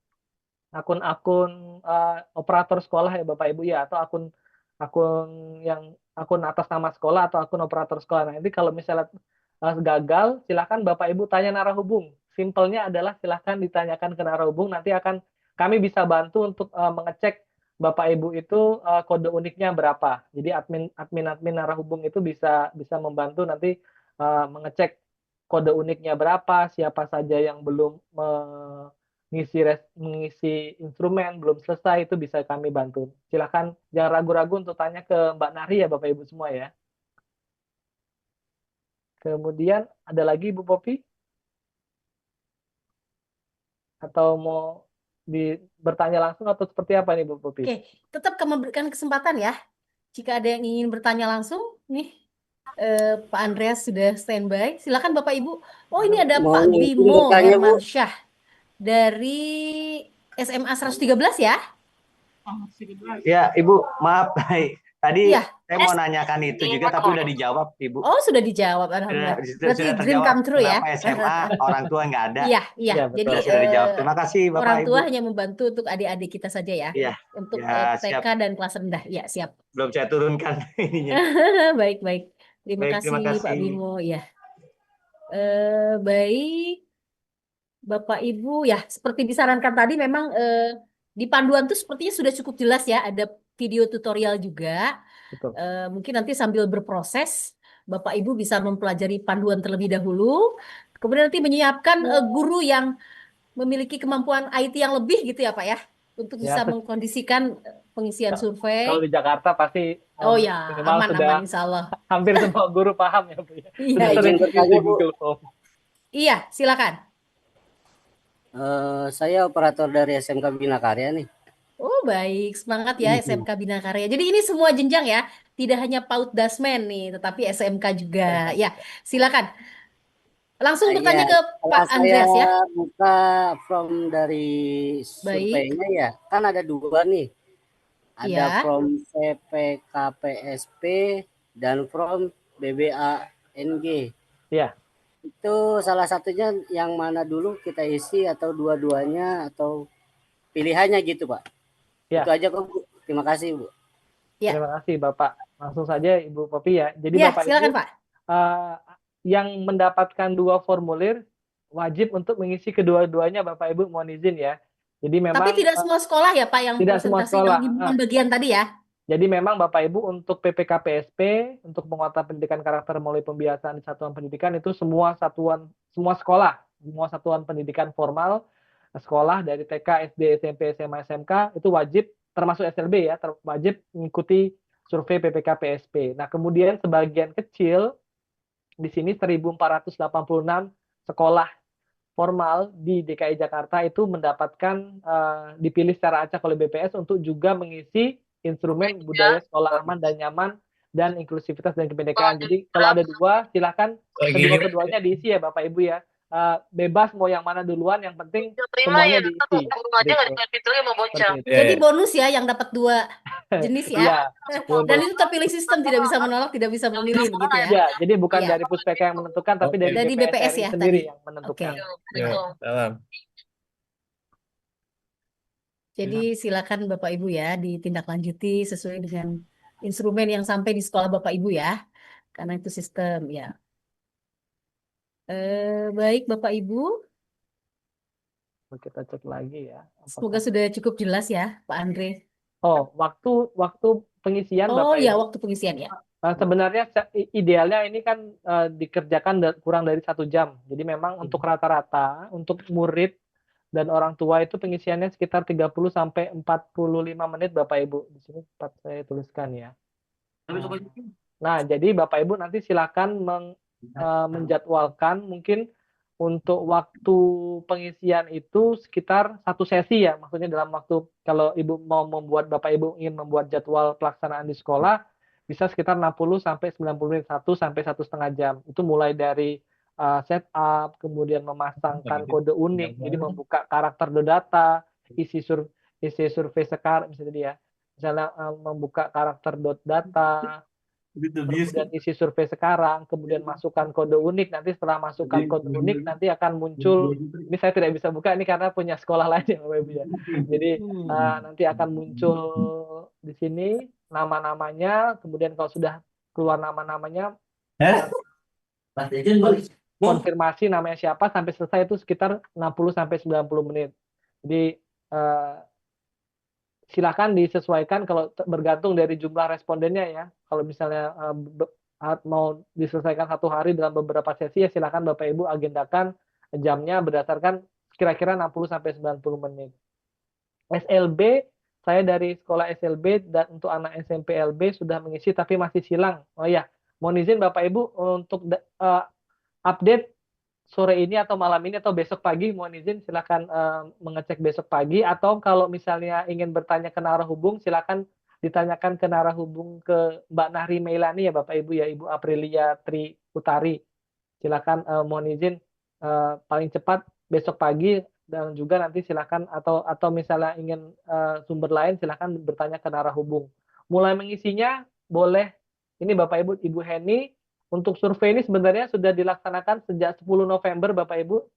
operator sekolah ya Bapak Ibu ya, atau akun atas nama sekolah atau akun operator sekolah. Nah, nanti kalau misalnya gagal, silahkan Bapak Ibu tanya narahubung. Simpelnya adalah silahkan ditanyakan ke narahubung, nanti akan kami bisa bantu untuk mengecek Bapak Ibu itu kode uniknya berapa. Jadi admin narahubung itu bisa membantu nanti mengecek kode uniknya berapa, siapa saja yang belum mengisi instrumen belum selesai, itu bisa kami bantu. Silakan jangan ragu-ragu untuk tanya ke Mbak Nari ya Bapak Ibu semua ya. Kemudian ada lagi Ibu Popi? Atau mau bertanya langsung atau seperti apa nih Bu Popi? Oke, tetap kami berikan kesempatan ya. Jika ada yang ingin bertanya langsung, nih Pak Andreas sudah standby. Silakan Bapak Ibu. Oh, ini ada Pak Mohon izin Bimo bertanya, Bu. Hermansyah dari SMA 113 ya. Ya, Ibu, maaf. Tadi Iya. saya mau nanyakan itu juga, tapi udah dijawab, Ibu. Oh, sudah dijawab. Sudah, Alhamdulillah. sudah Berarti dream terjawab. come true ya. Kenapa SMA orang tua nggak ada? Iya, iya. Iya, Jadi betul. Sudah dijawab. Terima kasih, Bapak orang tua Ibu. hanya membantu untuk adik-adik kita saja ya. Iya, Untuk ya, TK siap. dan kelas rendah. Ya, siap. Belum saya turunkan ininya. Baik, baik. Terima Baik, terima kasih Pak kasih. Bimo. Ya. Baik, Bapak Ibu. Ya, seperti disarankan tadi memang di panduan itu sepertinya sudah cukup jelas ya. Ada video tutorial juga. Betul. Mungkin nanti sambil berproses, Bapak Ibu bisa mempelajari panduan terlebih dahulu. Kemudian nanti menyiapkan guru yang memiliki kemampuan IT yang lebih gitu ya Pak ya. Untuk Ya, bisa mengkondisikan pengisian survei. Kalau di Jakarta pasti Oh ya, minimal sudah aman Insya Allah. hampir semua guru paham ya Bu. Iya, Sudah iya. sering bertanya, di Bu. Google Form. Iya, silakan. Saya operator dari SMK Bina Karya nih. Oh baik, semangat ya SMK Bina Karya. Jadi ini semua jenjang ya, tidak hanya PAUD Dasmen nih, tetapi SMK juga. Ya, silakan. Langsung bertanya ke Pak Andreas ya. Saya buka form dari Baik. surveinya ya, kan ada dua nih. Ada Iya. from PPKPSP dan from BBANG. Iya. Itu salah satunya yang mana dulu kita isi atau dua-duanya atau pilihannya gitu, Pak? Ya. Itu aja kok, Bu. Terima kasih, Bu. Ya. Terima kasih Bapak. Langsung saja Ibu Popi ya. Jadi Ya, Bapak silakan Ibu Pak. yang mendapatkan dua formulir wajib untuk mengisi kedua-duanya Bapak Ibu, mohon izin ya. Jadi memang Tapi tidak semua sekolah ya Pak yang tidak semua presentasi sekolah. yang pembagian tadi ya. Jadi memang Bapak Ibu untuk PPKPSP, untuk penguatan pendidikan karakter melalui pembiasaan di satuan pendidikan itu semua sekolah, semua satuan pendidikan formal, sekolah dari TK, SD, SMP, SMA, SMK itu wajib, termasuk SLB ya, wajib mengikuti survei PPKPSP. Nah, kemudian sebagian kecil di sini 1.486 sekolah formal di DKI Jakarta itu mendapatkan dipilih secara acak oleh BPS untuk juga mengisi instrumen budaya sekolah aman dan nyaman dan inklusivitas dan kebinekaan. Jadi kalau ada dua, silakan kedua-keduanya diisi ya Bapak Ibu ya. Bebas mau yang mana duluan, yang penting semuanya diisi. Jadi bonus ya yang dapat dua jenis ya. Iya, Dan itu terpilih sistem, tidak bisa menolak, tidak bisa memilih begitu ya. ya, jadi bukan Iya. dari Puspeka yang menentukan, tapi dari Dari BPS BPS RI ya sendiri tadi. yang menentukan. Jadi silakan Bapak Ibu ya ditindaklanjuti sesuai dengan instrumen yang sampai di sekolah Bapak Ibu ya. Karena itu sistem ya. Baik Bapak Ibu, Kita cek lagi ya. semoga sudah cukup jelas ya Pak Andre. Oh, waktu pengisian Oh Bapak ya, Ibu. waktu pengisian ya. Sebenarnya idealnya ini kan dikerjakan kurang dari 1 jam. Jadi memang untuk rata-rata, untuk murid dan orang tua itu pengisiannya sekitar 30 sampai 45 menit Bapak Ibu. Di sini saya tuliskan ya. Nah, jadi Bapak Ibu nanti silakan menjadwalkan mungkin untuk waktu pengisian itu sekitar 1 sesi ya. Maksudnya dalam waktu, kalau Ibu mau membuat, Bapak Ibu ingin membuat jadwal pelaksanaan di sekolah, bisa sekitar 60 sampai 90 menit, 1 sampai 1,5 jam. Itu mulai dari setup, kemudian memasangkan kode unik, jadi membuka karakter data, isi survei sekarang misalnya ya. Misalnya membuka karakter data, kemudian isi survei sekarang, kemudian masukkan kode unik, nanti setelah masukkan kode unik nanti akan muncul, ini saya tidak bisa buka ini karena punya sekolah lain ya Bapak Ibu ya. Jadi nanti akan muncul di sini nama-namanya, kemudian kalau sudah keluar nama-namanya konfirmasi namanya siapa sampai selesai itu sekitar 60 sampai 90 menit. Jadi silakan disesuaikan kalau bergantung dari jumlah respondennya ya. Kalau misalnya mau diselesaikan 1 hari dalam beberapa sesi ya silakan Bapak Ibu agendakan jamnya berdasarkan kira-kira 60 sampai 90 menit. SLB, saya dari sekolah SLB dan untuk anak SMP LB sudah mengisi tapi masih silang. Oh ya, mohon izin Bapak Ibu untuk update sore ini atau malam ini atau besok pagi, mohon izin silakan mengecek besok pagi, atau kalau misalnya ingin bertanya ke narahubung silakan ditanyakan ke narahubung ke Mbak Nahri Meilani ya Bapak Ibu ya, Ibu Aprilia Tri Utari. Silakan mohon izin paling cepat besok pagi, dan juga nanti silakan atau misalnya ingin sumber lain silakan bertanya ke narahubung. Mulai mengisinya boleh ini Bapak Ibu, Ibu Heni. Untuk survei ini sebenarnya sudah dilaksanakan sejak 10 November Bapak Ibu,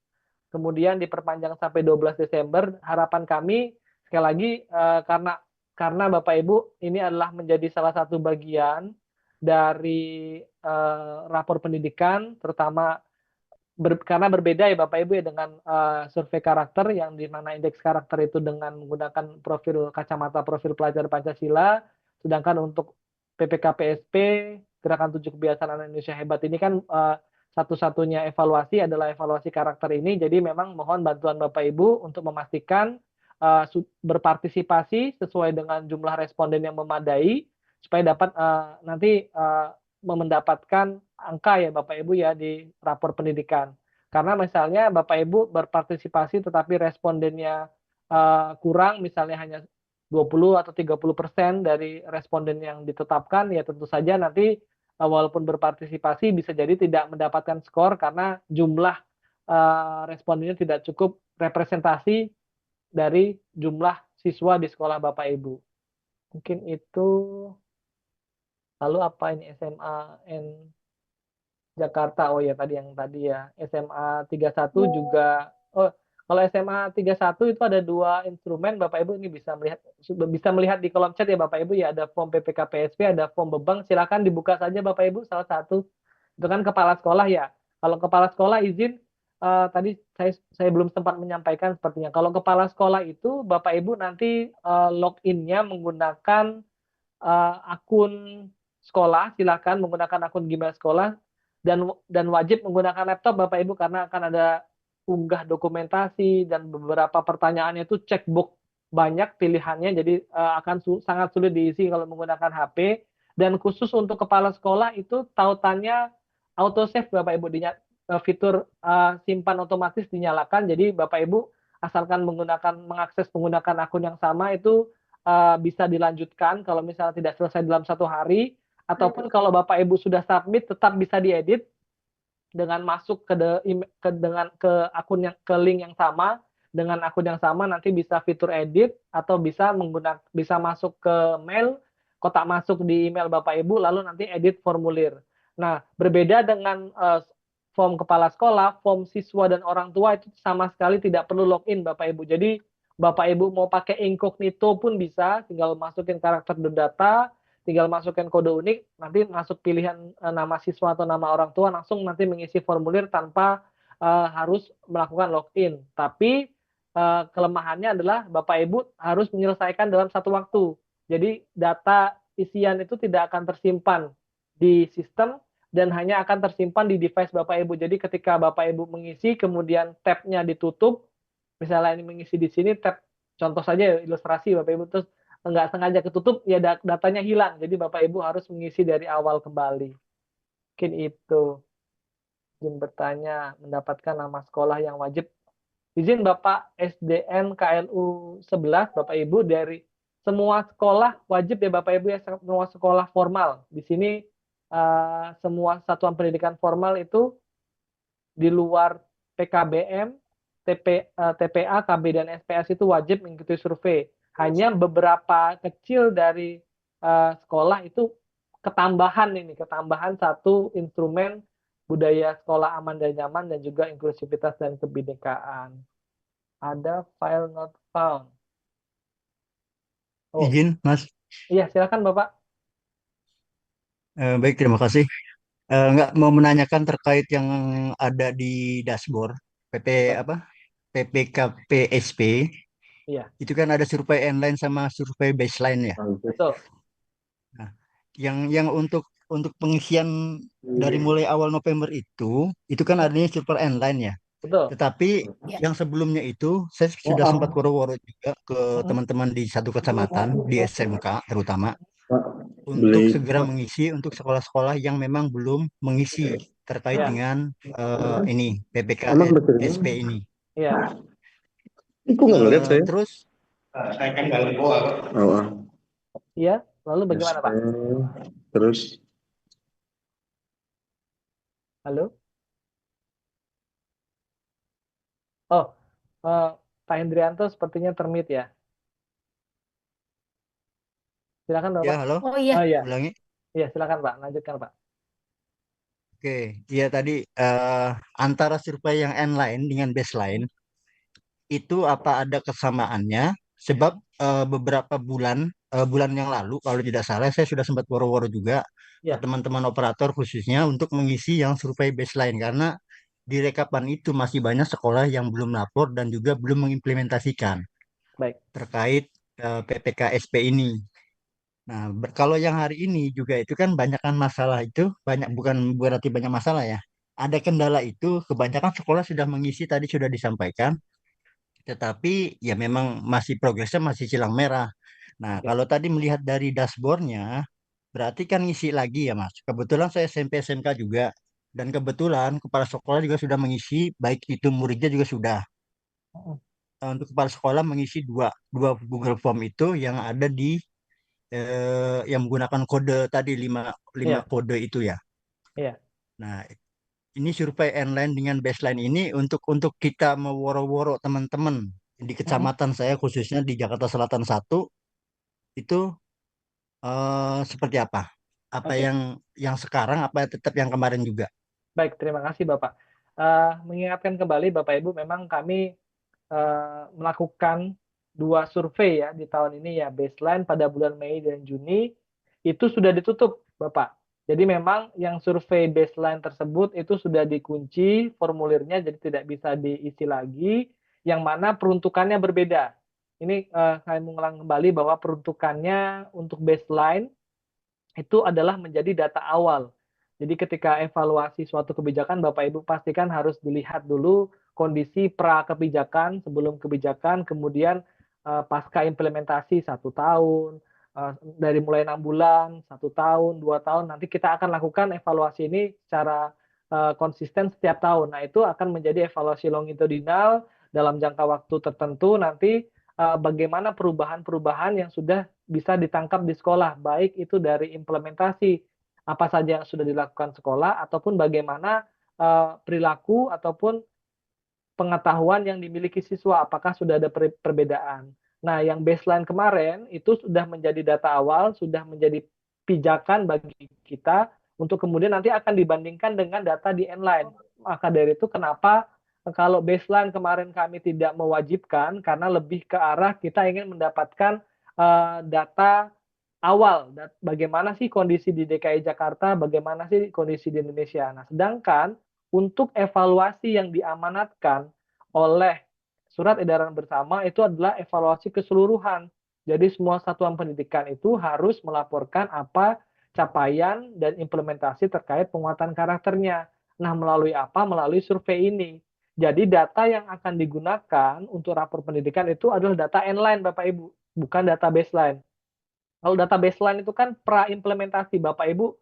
kemudian diperpanjang sampai 12 Desember. Harapan kami sekali lagi karena Bapak Ibu ini adalah menjadi salah satu bagian dari rapor pendidikan, terutama karena berbeda ya Bapak Ibu ya dengan survei karakter yang di mana indeks karakter itu dengan menggunakan profil kacamata profil pelajar Pancasila, sedangkan untuk PPKPSP Gerakan 7 Kebiasaan Anak Indonesia Hebat ini kan satu-satunya evaluasi adalah evaluasi karakter ini. Jadi memang mohon bantuan Bapak Ibu untuk memastikan berpartisipasi sesuai dengan jumlah responden yang memadai supaya dapat nanti mendapatkan angka ya Bapak Ibu ya di rapor pendidikan. Karena misalnya Bapak Ibu berpartisipasi tetapi respondennya kurang, misalnya hanya 20 atau 30% dari responden yang ditetapkan, ya tentu saja nanti walaupun berpartisipasi bisa jadi tidak mendapatkan skor karena jumlah respondennya tidak cukup representasi dari jumlah siswa di sekolah Bapak Ibu. Mungkin itu. Lalu apa ini SMA N Jakarta? Oh ya tadi ya. SMA 31 juga. Oh, kalau SMA 31 itu ada 2 instrumen Bapak Ibu, ini bisa melihat di kolom chat ya Bapak Ibu ya, ada form PPKPSP, ada form Bebang. Silakan dibuka saja Bapak Ibu salah satu. Itu kan kepala sekolah ya. Kalau kepala sekolah izin tadi saya belum sempat menyampaikan sepertinya. Kalau kepala sekolah itu Bapak Ibu nanti login-nya menggunakan akun sekolah, silakan menggunakan akun Gmail sekolah dan wajib menggunakan laptop Bapak Ibu karena akan ada unggah dokumentasi dan beberapa pertanyaannya itu checkbox banyak pilihannya, jadi akan sangat sulit diisi kalau menggunakan HP. Dan khusus untuk kepala sekolah itu tautannya autosave Bapak Ibu, fitur simpan otomatis dinyalakan, jadi Bapak Ibu asalkan mengakses menggunakan akun yang sama itu bisa dilanjutkan kalau misalnya tidak selesai dalam 1 hari, ataupun kalau Bapak Ibu sudah submit tetap bisa diedit dengan masuk ke akun ke link yang sama, dengan akun yang sama nanti bisa fitur edit atau bisa masuk ke mail, kotak masuk di email Bapak Ibu lalu nanti edit formulir. Nah, berbeda dengan form kepala sekolah, form siswa dan orang tua itu sama sekali tidak perlu login Bapak Ibu. Jadi Bapak Ibu mau pakai incognito pun bisa, tinggal masukin karakter data, tinggal masukkan kode unik, nanti masuk pilihan nama siswa atau nama orang tua, langsung nanti mengisi formulir tanpa harus melakukan login. Tapi kelemahannya adalah Bapak Ibu harus menyelesaikan dalam 1 waktu. Jadi data isian itu tidak akan tersimpan di sistem dan hanya akan tersimpan di device Bapak Ibu. Jadi ketika Bapak Ibu mengisi, kemudian tab-nya ditutup, misalnya ini mengisi di sini, tab contoh saja ilustrasi Bapak Ibu, terus nggak sengaja ketutup, ya datanya hilang. Jadi Bapak Ibu harus mengisi dari awal kembali. Mungkin itu. Izin bertanya, mendapatkan nama sekolah yang wajib. Izin Bapak SDN KLU 11, Bapak Ibu, dari semua sekolah wajib ya Bapak Ibu ya, semua sekolah formal. Di sini semua satuan pendidikan formal itu di luar PKBM, TPA, KB, dan SPS itu wajib mengikuti survei. Hanya beberapa kecil dari sekolah itu ketambahan 1 instrumen budaya sekolah aman dan nyaman dan juga inklusivitas dan kebinekaan. Ada file not found. Oh. Izin, Mas. Iya, silakan Bapak. Baik, terima kasih. Nggak mau menanyakan terkait yang ada di dashboard PPKPSP. Iya. Itu kan ada survei inline sama survei baseline ya. Betul. Nah, yang untuk pengisian dari mulai awal November itu kan adanya survei inline ya. Betul. Tetapi Ya. yang sebelumnya itu saya sudah sempat woro-woro juga ke teman-teman di satu kecamatan di SMK terutama untuk segera mengisi untuk sekolah-sekolah yang memang belum mengisi terkait Ya. dengan ini PPK SP ini. Iya. Kok nggak ngeliat saya? Terus Saya kan nggak lihat. Oh, Iya. Lalu bagaimana Pak? terus Halo? Oh, Pak Hendrianto sepertinya termute ya. Silakan ya Bapak. halo, Oh iya, Oh iya. ulangi. Iya, silakan Pak. Lanjutkan Pak. Oke, ya tadi antara survei yang end-line dengan baseline itu apa ada kesamaannya? Sebab beberapa bulan yang lalu kalau tidak salah saya sudah sempat woro-woro juga ke Ya, teman-teman operator khususnya untuk mengisi yang survei baseline karena di rekapan itu masih banyak sekolah yang belum lapor dan juga belum mengimplementasikan baik. terkait PPKSP ini. Nah, kalau yang hari ini juga itu kan banyakkan masalah itu banyak bukan berarti banyak masalah ya. Ada kendala itu kebanyakan sekolah sudah mengisi tadi sudah disampaikan, tetapi ya memang masih progresnya masih silang merah. Nah, Oke. kalau tadi melihat dari dashboardnya, berarti kan ngisi lagi ya Mas. Kebetulan saya SMP SMK juga dan kebetulan kepala sekolah juga sudah mengisi, baik itu muridnya juga sudah. Untuk kepala sekolah mengisi dua dua Google Form itu yang ada di yang menggunakan kode tadi lima lima Iya, kode itu ya. iya. Nah, ini survei online dengan baseline ini untuk kita meworo-woro teman-teman di kecamatan saya khususnya di Jakarta Selatan satu itu seperti apa? Apa Oke. yang sekarang apa tetap yang kemarin juga? Baik, terima kasih Bapak. Mengingatkan kembali Bapak Ibu, memang kami melakukan 2 survei ya di tahun ini ya, baseline pada bulan Mei dan Juni, itu sudah ditutup Bapak. Jadi memang yang survei baseline tersebut itu sudah dikunci formulirnya, jadi tidak bisa diisi lagi, yang mana peruntukannya berbeda. Ini, saya mengulang kembali bahwa peruntukannya untuk baseline itu adalah menjadi data awal. Jadi ketika evaluasi suatu kebijakan, Bapak Ibu pastikan harus dilihat dulu kondisi pra kebijakan, sebelum kebijakan, kemudian pasca implementasi 1 tahun, dari mulai 6 bulan, 1 tahun, 2 tahun, nanti kita akan lakukan evaluasi ini secara konsisten setiap tahun. Nah itu akan menjadi evaluasi longitudinal dalam jangka waktu tertentu nanti bagaimana perubahan-perubahan yang sudah bisa ditangkap di sekolah, baik itu dari implementasi apa saja yang sudah dilakukan sekolah ataupun bagaimana perilaku ataupun pengetahuan yang dimiliki siswa, apakah sudah ada perbedaan. Nah, yang baseline kemarin itu sudah menjadi data awal, sudah menjadi pijakan bagi kita untuk kemudian nanti akan dibandingkan dengan data di inline. Maka dari itu kenapa kalau baseline kemarin kami tidak mewajibkan karena lebih ke arah kita ingin mendapatkan data awal, bagaimana sih kondisi di DKI Jakarta, bagaimana sih kondisi di Indonesia. Nah, sedangkan untuk evaluasi yang diamanatkan oleh surat edaran bersama itu adalah evaluasi keseluruhan. Jadi semua satuan pendidikan itu harus melaporkan apa capaian dan implementasi terkait penguatan karakternya. Nah, melalui apa? Melalui survei ini. Jadi data yang akan digunakan untuk rapor pendidikan itu adalah data inline Bapak Ibu, bukan data baseline. Kalau data baseline itu kan pra implementasi Bapak Ibu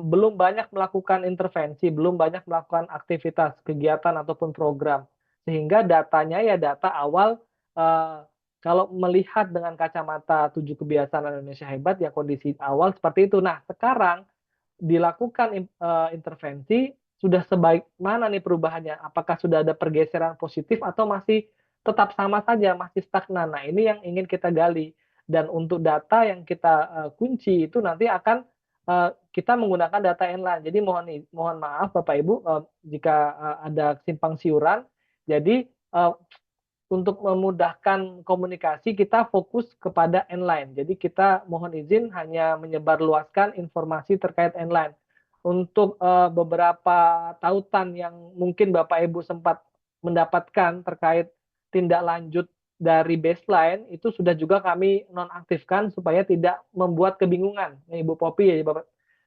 belum banyak melakukan intervensi, belum banyak melakukan aktivitas, kegiatan ataupun program. Sehingga datanya ya data awal kalau melihat dengan kacamata 7 kebiasaan Indonesia hebat ya kondisi awal seperti itu. Nah, sekarang dilakukan intervensi sudah sebaik mana nih perubahannya? Apakah sudah ada pergeseran positif atau masih tetap sama saja, masih stagnan? Nah, ini yang ingin kita gali. Dan untuk data yang kita kunci itu nanti akan kita menggunakan data inline. Jadi mohon maaf Bapak Ibu jika ada simpang siuran. Jadi untuk memudahkan komunikasi kita fokus kepada inline. Jadi kita mohon izin hanya menyebarluaskan informasi terkait inline. Untuk beberapa tautan yang mungkin Bapak Ibu sempat mendapatkan terkait tindak lanjut dari baseline itu sudah juga kami nonaktifkan supaya tidak membuat kebingungan. Ibu Popi ya Bapak.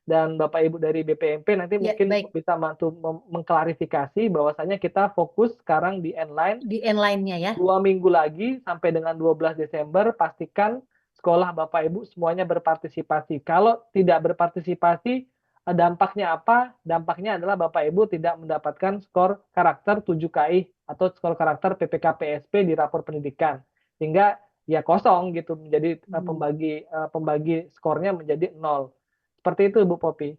dan Bapak Ibu dari BPMP nanti Ya, mungkin baik. bisa bantu mengklarifikasi bahwasanya kita fokus sekarang di N-line Di N-line-nya ya. 2 minggu lagi sampai dengan 12 Desember pastikan sekolah Bapak Ibu semuanya berpartisipasi. Kalau tidak berpartisipasi, dampaknya apa? Dampaknya adalah Bapak Ibu tidak mendapatkan skor karakter 7 KI atau skor karakter PPK PSP di rapor pendidikan. Sehingga ya kosong gitu menjadi pembagi skornya menjadi 0. Seperti itu Bu Popi.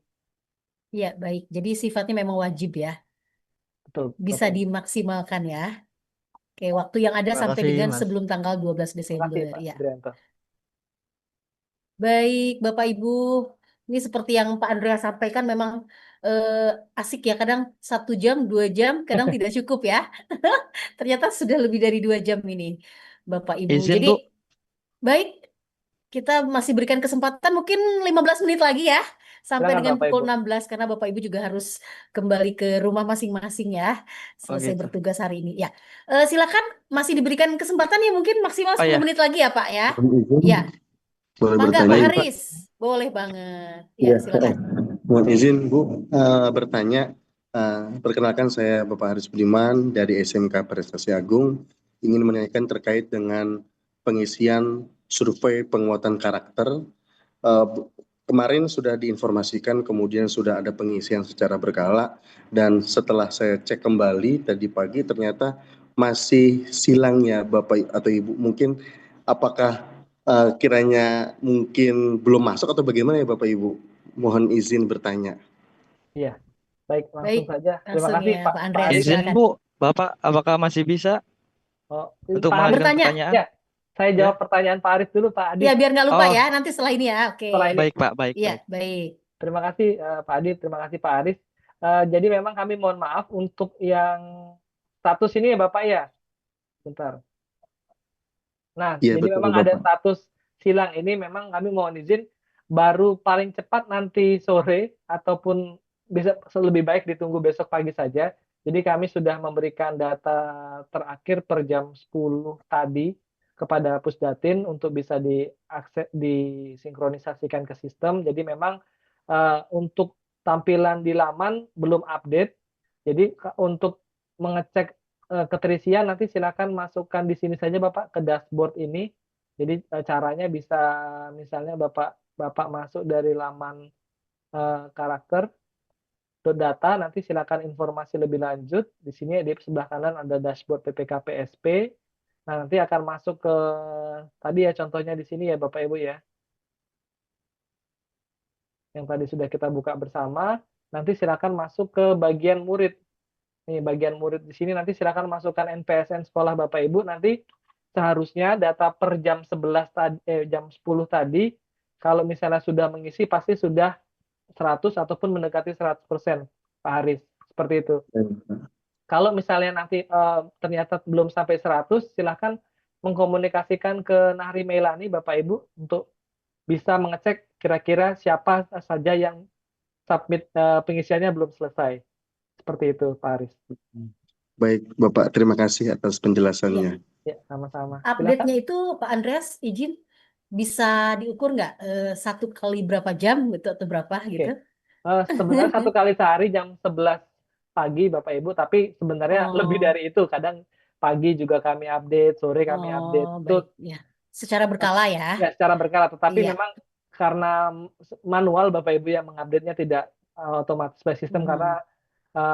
Ya, baik. Jadi sifatnya memang wajib ya. Betul. Bisa Bapak Ibu. dimaksimalkan ya. Oke, waktu yang ada Terima sampai kasih, dengan Mas. sebelum tanggal 12 Terima kasih Desember Pak ya. Adrianto. Baik, Bapak Ibu. Ini seperti yang Pak Andrea sampaikan memang asik ya. Kadang 1 jam, 2 jam, kadang tidak cukup ya. Ternyata sudah lebih dari 2 jam ini, Bapak Ibu. Izin, Jadi Bu. baik, kita masih berikan kesempatan mungkin 15 menit lagi ya. Sampai Silakan dengan Bapak pukul Ibu. 16 karena Bapak Ibu juga harus kembali ke rumah masing-masing ya. Oh Selesai gitu. bertugas hari ini. Ya, silakan masih diberikan kesempatan ya mungkin maksimal Oh 10 ya, menit lagi ya Pak ya. Mohon izin, Ya, boleh mangga Pak bertanya, Pak? Haris. Boleh banget. Ya, Iya, silakan. mohon izin, Bu, bertanya. Perkenalkan saya Bapak Haris Budiman dari SMK Prestasi Agung, ingin menanyakan terkait dengan pengisian survei penguatan karakter. Kemarin sudah diinformasikan, kemudian sudah ada pengisian secara berkala, dan setelah saya cek kembali tadi pagi ternyata masih silang ya Bapak atau Ibu. Mungkin apakah kiranya mungkin belum masuk atau bagaimana ya Bapak Ibu? Mohon izin bertanya. Iya. Baik, langsung Baik, saja. Terima langsung kasih ya Pak Pak Andreas, Haris. izin silakan. Bu, Bapak apakah masih bisa Oh, untuk Pak Haris. mengajukan Bertanya. pertanyaan? Ya, saya Ya. jawab pertanyaan Pak Haris dulu, Pak Adi. Ya, biar nggak lupa Oh, ya nanti setelah ini ya. Oke. Setelah ini. baik Pak, baik, Iya, baik. baik. Terima kasih Pak Adi, terima kasih Pak Haris. Jadi memang kami mohon maaf untuk yang status ini ya Bapak ya. Bentar. Nah, Iya, jadi betul memang ada Bapak. status silang ini memang kami mohon izin baru paling cepat nanti sore ataupun bisa lebih baik ditunggu besok pagi saja. Jadi kami sudah memberikan data terakhir per jam 10 tadi kepada Pusdatin untuk bisa disinkronisasikan ke sistem. Jadi memang untuk tampilan di laman belum update. Jadi untuk mengecek keterisian nanti silakan masukkan di sini saja Bapak ke dashboard ini. Jadi caranya bisa misalnya Bapak masuk dari laman karakter data, nanti silakan informasi lebih lanjut. Di sini di sebelah kanan ada dashboard PPK PSP. Nah, nanti akan masuk ke tadi ya contohnya di sini ya Bapak Ibu ya. Yang tadi sudah kita buka bersama. Nanti silakan masuk ke bagian murid. Nih, bagian murid di sini nanti silakan masukkan NPSN sekolah Bapak Ibu. Nanti seharusnya data per jam 11 tadi, jam 10 tadi, kalau misalnya sudah mengisi pasti sudah 100 ataupun mendekati 100%, Pak Haris. Seperti itu. Kalau misalnya nanti ternyata belum sampai 100, silakan mengkomunikasikan ke Nahri Meilani Bapak Ibu untuk bisa mengecek kira-kira siapa saja yang submit pengisiannya belum selesai. Seperti itu, Pak Haris. Baik, Bapak. Terima kasih atas penjelasannya. Ya, sama-sama. Update-nya itu Pak Andreas izin bisa diukur nggak 1 kali berapa jam gitu atau berapa gitu? Sebenarnya 1 kali sehari jam 11 pagi Bapak Ibu, tapi sebenarnya lebih dari itu. Kadang pagi juga kami update, sore kami update. Oh, Itu baik ya. Secara berkala ya. ya secara berkala, tetapi Iya. memang karena manual Bapak Ibu yang mengupdate-nya tidak otomatis by sistem karena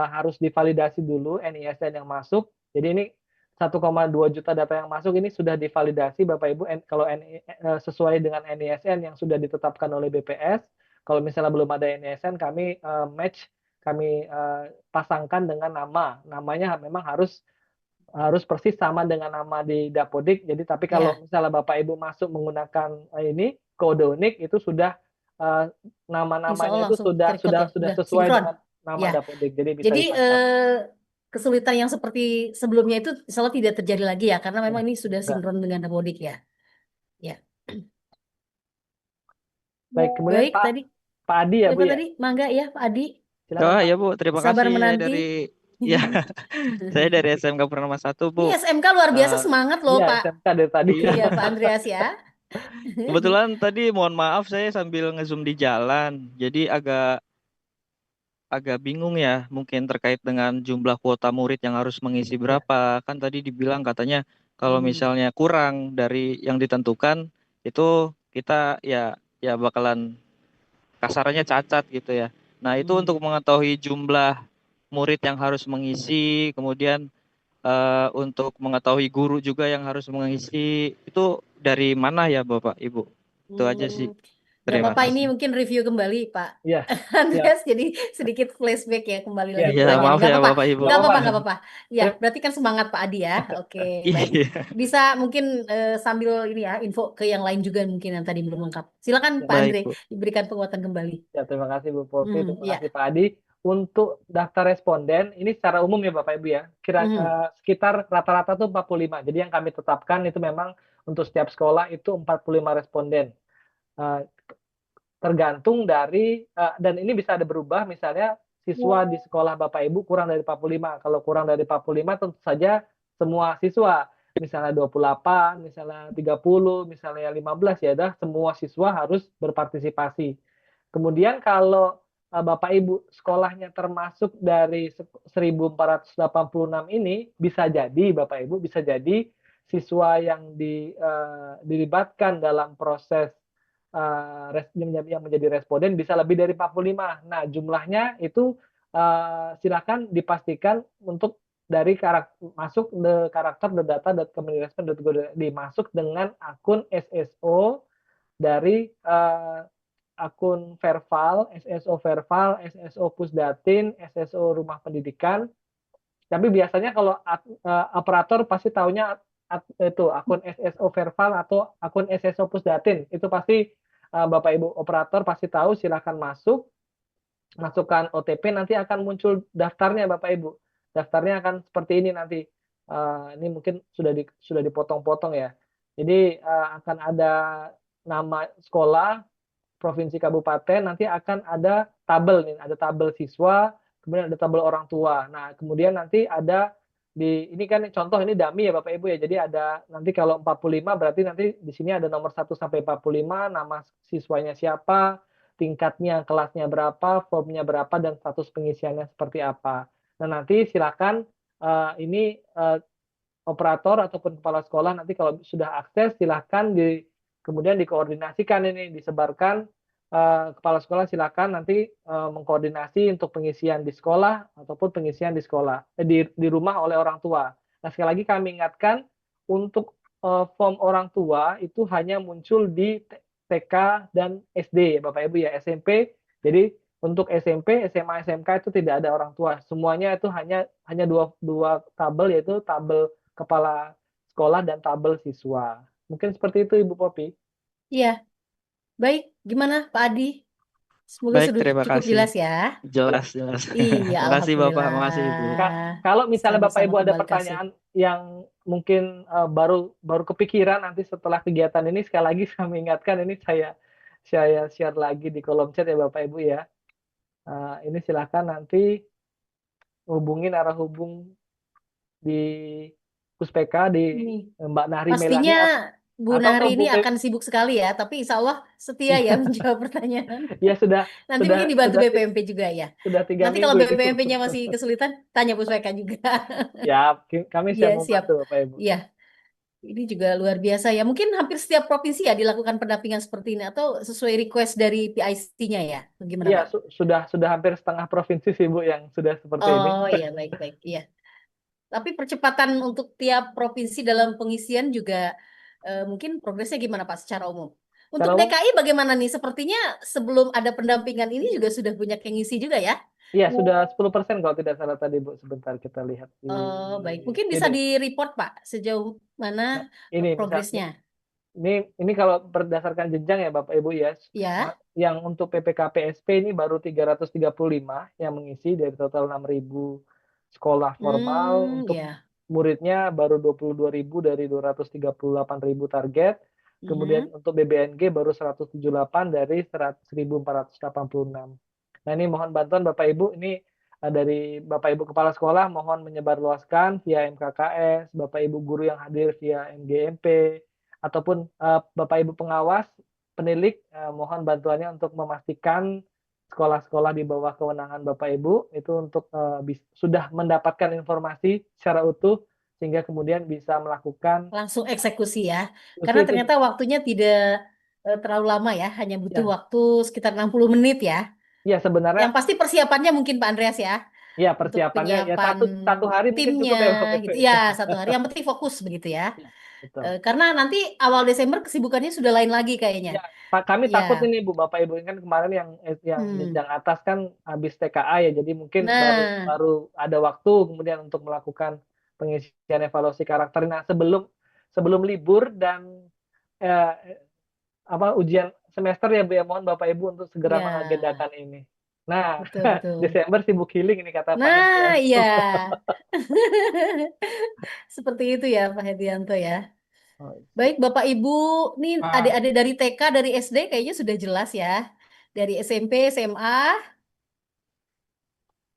harus divalidasi dulu NISN yang masuk. Jadi ini 1,2 juta data yang masuk ini sudah divalidasi Bapak Ibu kalau sesuai dengan NISN yang sudah ditetapkan oleh BPS. Kalau misalnya belum ada NISN kami match, kami pasangkan dengan namanya memang harus persis sama dengan nama di Dapodik. Jadi tapi kalau misalnya Bapak Ibu masuk menggunakan ini kode unik itu sudah nama-namanya itu sudah sesuai sinkron. dengan nama Dapodik. Jadi bisa Jadi dipasang. kesulitan yang seperti sebelumnya itu insya Allah tidak terjadi lagi ya karena memang ini sudah sinkron dengan Dapodik ya. Ya. Baik, kemudian Pak Adi ya Bu ya. Tadi mangga ya Pak Adi. Oh ya Bu, terima Sabar kasih menanti. dari ya. Saya dari SMK Purnama 1 Bu. Ini SMK luar biasa semangat loh iya, Pak. SMK dari tadi. Iya Pak Andreas ya. Kebetulan tadi mohon maaf saya sambil ngezoom di jalan, jadi agak agak bingung ya, mungkin terkait dengan jumlah kuota murid yang harus mengisi Ya. berapa. Kan tadi dibilang katanya kalau Hmm. misalnya kurang dari yang ditentukan itu kita ya bakalan kasarannya cacat gitu ya. Nah, itu untuk Hmm. mengetahui jumlah murid yang harus mengisi, kemudian untuk mengetahui guru juga yang harus mengisi, itu dari mana ya Bapak Ibu? Itu aja sih. Hmm. Nggak Terima apa-apa, ini kasih. mungkin review kembali Pak Iya, iya, Andreas, jadi sedikit flashback ya, kembali iya, lagi Ya, terima pertanyaan. maaf kasih. Nggak ya apa-apa, Bapak Ibu. Nggak apa-apa. nggak apa-apa. Ya, berarti kan semangat Pak Adi ya. Oke, baik. Iya, Bisa mungkin sambil ini ya, info ke yang lain juga mungkin yang tadi belum lengkap. Silakan Pak baik Andre, Bu. diberikan penguatan kembali. Ya, terima kasih Bu Popi, terima Ya. kasih Pak Adi. Untuk daftar responden, ini secara umum ya Bapak Ibu ya, sekitar rata-rata tuh 45. Jadi yang kami tetapkan itu memang untuk setiap sekolah itu 45 responden. Eh, Tergantung dari, dan ini bisa ada berubah, misalnya siswa di sekolah Bapak Ibu kurang dari 45. Kalau kurang dari 45 tentu saja semua siswa, misalnya 28, misalnya 30, misalnya 15, ya udah semua siswa harus berpartisipasi. Kemudian kalau Bapak Ibu sekolahnya termasuk dari 1486 ini, bisa jadi Bapak Ibu, bisa jadi siswa yang dilibatkan dalam proses yang menjadi responden bisa lebih dari 45. Nah, jumlahnya itu silakan dipastikan untuk dari masuk karakter the data dimasuk dengan akun SSO dari akun Verval, SSO Verval, SSO Pusdatin, SSO Rumah Pendidikan. Tapi biasanya kalau operator pasti taunya itu akun SSO Verval atau akun SSO Pusdatin. Itu pasti Bapak Ibu operator pasti tahu, silakan masukkan OTP, nanti akan muncul daftarnya Bapak Ibu. Daftarnya akan seperti ini nanti. Ini mungkin sudah dipotong-potong ya. Jadi akan ada nama sekolah, provinsi, kabupaten, nanti akan ada tabel nih, ada tabel siswa, kemudian ada tabel orang tua. Nah, kemudian nanti ada ini kan contoh ini dummy ya Bapak Ibu ya. Jadi ada nanti kalau 45 berarti nanti di sini ada nomor 1 sampai 45, nama siswanya siapa, tingkatnya, kelasnya berapa, formnya berapa, dan status pengisiannya seperti apa. Nah, nanti silakan ini operator ataupun kepala sekolah nanti kalau sudah akses silakan kemudian dikoordinasikan, ini disebarkan, kepala sekolah silakan nanti mengkoordinasi untuk pengisian di sekolah ataupun pengisian di rumah oleh orang tua. Nah, sekali lagi kami ingatkan untuk form orang tua itu hanya muncul di TK dan SD Bapak Ibu ya, SMP. Jadi untuk SMP, SMA, SMK itu tidak ada orang tua. Semuanya itu hanya dua tabel, yaitu tabel kepala sekolah dan tabel siswa. Mungkin seperti itu Ibu Popi. Iya, baik. Gimana Pak Adi? Semoga Baik, sudah terima cukup kasih. jelas ya. Jelas, jelas. Iya, Makasih Bapak, makasih Ibu. alhamdulillah. Kalau misalnya Bapak Sama-sama Ibu ada kembali kasih. pertanyaan yang mungkin baru kepikiran nanti setelah kegiatan ini, sekali lagi saya mengingatkan, ini saya share lagi di kolom chat ya Bapak Ibu ya. Ini silakan nanti hubungin arah hubung di Puspeka di Ini. Mbak Nahri Melani Pastinya Bu atau ke Nahri Bu ini akan sibuk sekali ya, tapi insya Allah setia ya menjawab pertanyaan. ya sudah Nanti mungkin dibantu BPMP juga ya. sudah 3 Nanti kalau minggu ini. BPMP-nya masih kesulitan, tanya Bu Sweka juga. Ya, kami siap Iya, siap. membantu Bapak Ibu. Iya, ini juga luar biasa ya. Mungkin hampir setiap provinsi ya dilakukan pendampingan seperti ini atau sesuai request dari PIC-nya ya. Bagaimana Iya, Pak? sudah hampir setengah provinsi sih Bu yang sudah seperti ini. Oh iya, baik-baik. Iya. Tapi percepatan untuk tiap provinsi dalam pengisian juga mungkin progresnya gimana Pak secara umum? Untuk Secara umum, DKI bagaimana nih? Sepertinya sebelum ada pendampingan ini juga sudah banyak yang ngisi juga ya? iya sudah 10% kalau tidak salah tadi Bu. Sebentar kita lihat di Oh, baik. Mungkin bisa sini. di-report Pak sejauh mana Ini progresnya. ini kalau berdasarkan jenjang ya Bapak Ibu ya. Ya. Yang untuk PPK PSP ini baru 335 yang mengisi dari total 6.000 sekolah formal. Untuk Ya. muridnya baru 22.000 dari 238.000 target. Kemudian untuk BBNG baru 178 dari 1.486. Nah, ini mohon bantuan Bapak Ibu, ini dari Bapak Ibu Kepala Sekolah mohon menyebarluaskan via MKKS, Bapak Ibu Guru yang hadir via MGMP, ataupun Bapak Ibu pengawas, penilik, mohon bantuannya untuk memastikan sekolah-sekolah di bawah kewenangan Bapak Ibu itu untuk sudah mendapatkan informasi secara utuh sehingga kemudian bisa melakukan Langsung eksekusi ya. eksekusi Karena itu. ternyata waktunya tidak terlalu lama ya, hanya butuh Ya, waktu sekitar 60 menit ya. ya sebenarnya Yang pasti persiapannya mungkin Pak Andreas ya, ya untuk persiapannya ya penyiapan satu hari mungkin timnya cukup ya Bapak gitu. Ibu. Ya, 1 hari. Yang penting fokus begitu ya. Ya, betul. Karena nanti awal Desember kesibukannya sudah lain lagi Ya, kayaknya. Pak, kami takut Ya. ini Bu, Bapak Ibu ini kan kemarin yang Hmm. jenjang atas kan habis TKA ya, jadi mungkin Nah, baru ada waktu kemudian untuk melakukan pengisian evaluasi karakter. Nah, sebelum libur dan eh, ujian semester ya Bu ya, mohon Bapak Ibu untuk segera ya, mengagendakan ini. Nah, betul betul. Desember sibuk healing ini kata Pak Nah, Hedianto. iya. Seperti itu ya Pak Hedianto ya. Oh, Baik Bapak Ibu, nih Pak, adik-adik dari TK, dari SD kayaknya sudah jelas ya. Dari SMP, SMA,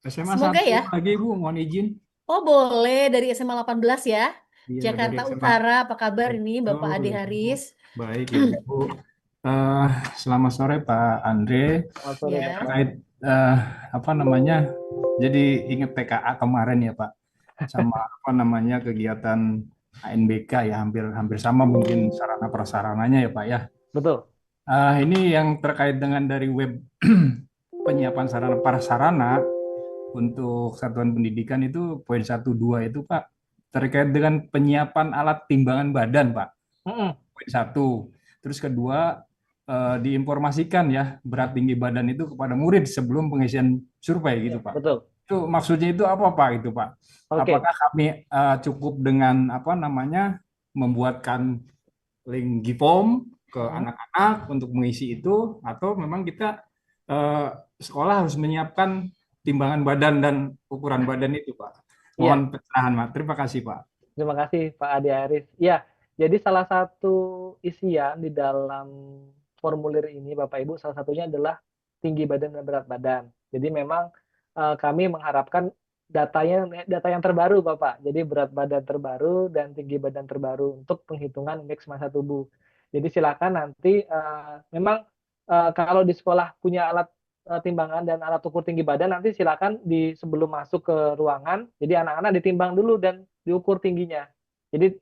SMA semoga satu ya. lagi Bu, mohon izin. Oh boleh, dari SMA 18 ya. Iya, dari Jakarta SMA. Utara, apa kabar ini Bapak Ade Betul, Bu. Haris? Baik ya Bu. Selamat sore Pak Andre. selamat sore Ya. Bapak. Terkait apa namanya? Jadi ingat TKA kemarin ya Pak, sama apa namanya kegiatan ANBK ya, hampir sama mungkin sarana prasarananya ya Pak ya. Betul. Ini yang terkait dengan dari web penyiapan sarana prasarana untuk satuan pendidikan itu poin 1-2 itu Pak, terkait dengan penyiapan alat timbangan badan Pak. Poin 1. Terus kedua, diinformasikan ya berat tinggi badan itu kepada murid sebelum pengisian survei gitu Pak. Betul. Itu maksudnya itu apa Pak itu Pak? Oke. Apakah kami cukup dengan apa namanya membuatkan link Gform ke anak-anak untuk mengisi itu, atau memang kita sekolah harus menyiapkan timbangan badan dan ukuran badan itu Pak? Mohon pencerahan Pak. Terima kasih Pak. Terima kasih Pak Ade Haris. Ya, jadi salah satu isian di dalam formulir ini Bapak Ibu salah satunya adalah tinggi badan dan berat badan. Jadi memang kami mengharapkan data yang terbaru Bapak. Jadi berat badan terbaru dan tinggi badan terbaru untuk penghitungan indeks massa tubuh. Jadi silakan nanti memang kalau di sekolah punya alat timbangan dan alat ukur tinggi badan, nanti silakan sebelum masuk ke ruangan, jadi anak-anak ditimbang dulu dan diukur tingginya. Jadi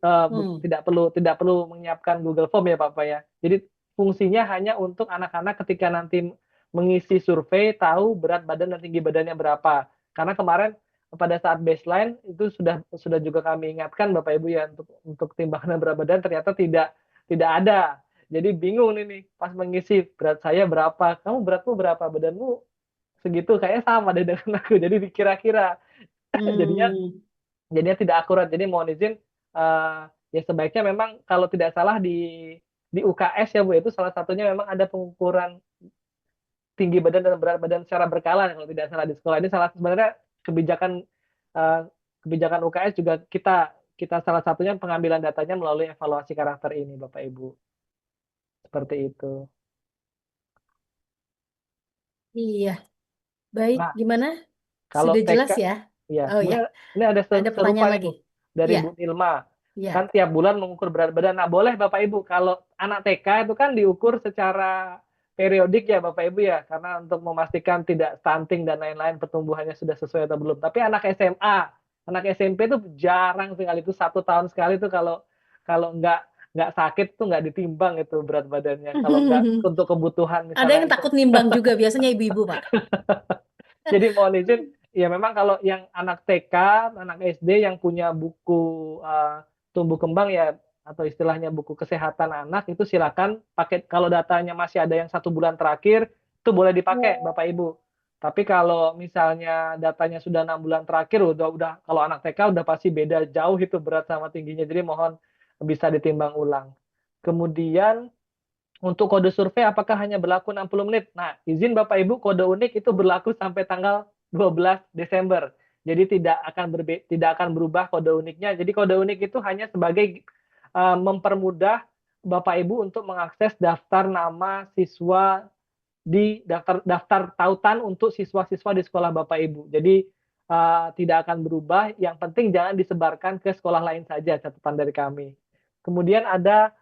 tidak perlu menyiapkan Google Form ya Bapak ya. Jadi fungsinya hanya untuk anak-anak ketika nanti mengisi survei tahu berat badan dan tinggi badannya berapa. Karena kemarin pada saat baseline itu sudah juga kami ingatkan Bapak Ibu ya untuk timbangan berat badan ternyata tidak ada. Jadi bingung nih pas mengisi berat saya berapa, kamu beratmu berapa, badanmu segitu, kayaknya sama deh dengan aku. Jadi dikira-kira jadinya tidak akurat. Jadi mohon izin ya sebaiknya memang kalau tidak salah di UKS ya Bu, itu salah satunya memang ada pengukuran tinggi badan dan berat badan secara berkala kalau tidak salah di sekolah. Ini sebenarnya kebijakan UKS juga kita salah satunya pengambilan datanya melalui evaluasi karakter ini Bapak Ibu. Seperti itu. Iya. Baik, Nah, gimana? kalau Sudah jelas TK, ya? ya. Oh ya. Ini ada pertanyaan serupa lagi. Bu, dari Ya. Bu Nilma. Ya. Kan tiap bulan mengukur berat badan. Nah, boleh Bapak Ibu kalau anak TK itu kan diukur secara periodik ya Bapak Ibu ya, karena untuk memastikan tidak stunting dan lain-lain, pertumbuhannya sudah sesuai atau belum. Tapi anak SMA, anak SMP itu jarang sekali, itu 1 tahun sekali itu kalau nggak sakit tuh nggak ditimbang itu berat badannya. Kalau nggak untuk kebutuhan misalnya. Ada yang takut nimbang juga, biasanya ibu-ibu Pak. Jadi mohon izin, ya memang kalau yang anak TK, anak SD yang punya buku tumbuh kembang ya, atau istilahnya buku kesehatan anak, itu silakan pakai. Kalau datanya masih ada yang 1 bulan terakhir, itu boleh dipakai Bapak Ibu. Tapi kalau misalnya datanya sudah 6 bulan terakhir, udah kalau anak TK udah pasti beda jauh itu berat sama tingginya. Jadi mohon bisa ditimbang ulang. Kemudian untuk kode survei apakah hanya berlaku 60 menit? Nah, izin Bapak Ibu, kode unik itu berlaku sampai tanggal 12 Desember. Jadi tidak akan berubah kode uniknya. Jadi kode unik itu hanya sebagai mempermudah Bapak Ibu untuk mengakses daftar nama siswa di daftar tautan untuk siswa-siswa di sekolah Bapak Ibu. Jadi tidak akan berubah. Yang penting jangan disebarkan ke sekolah lain saja, catatan dari kami. Kemudian ada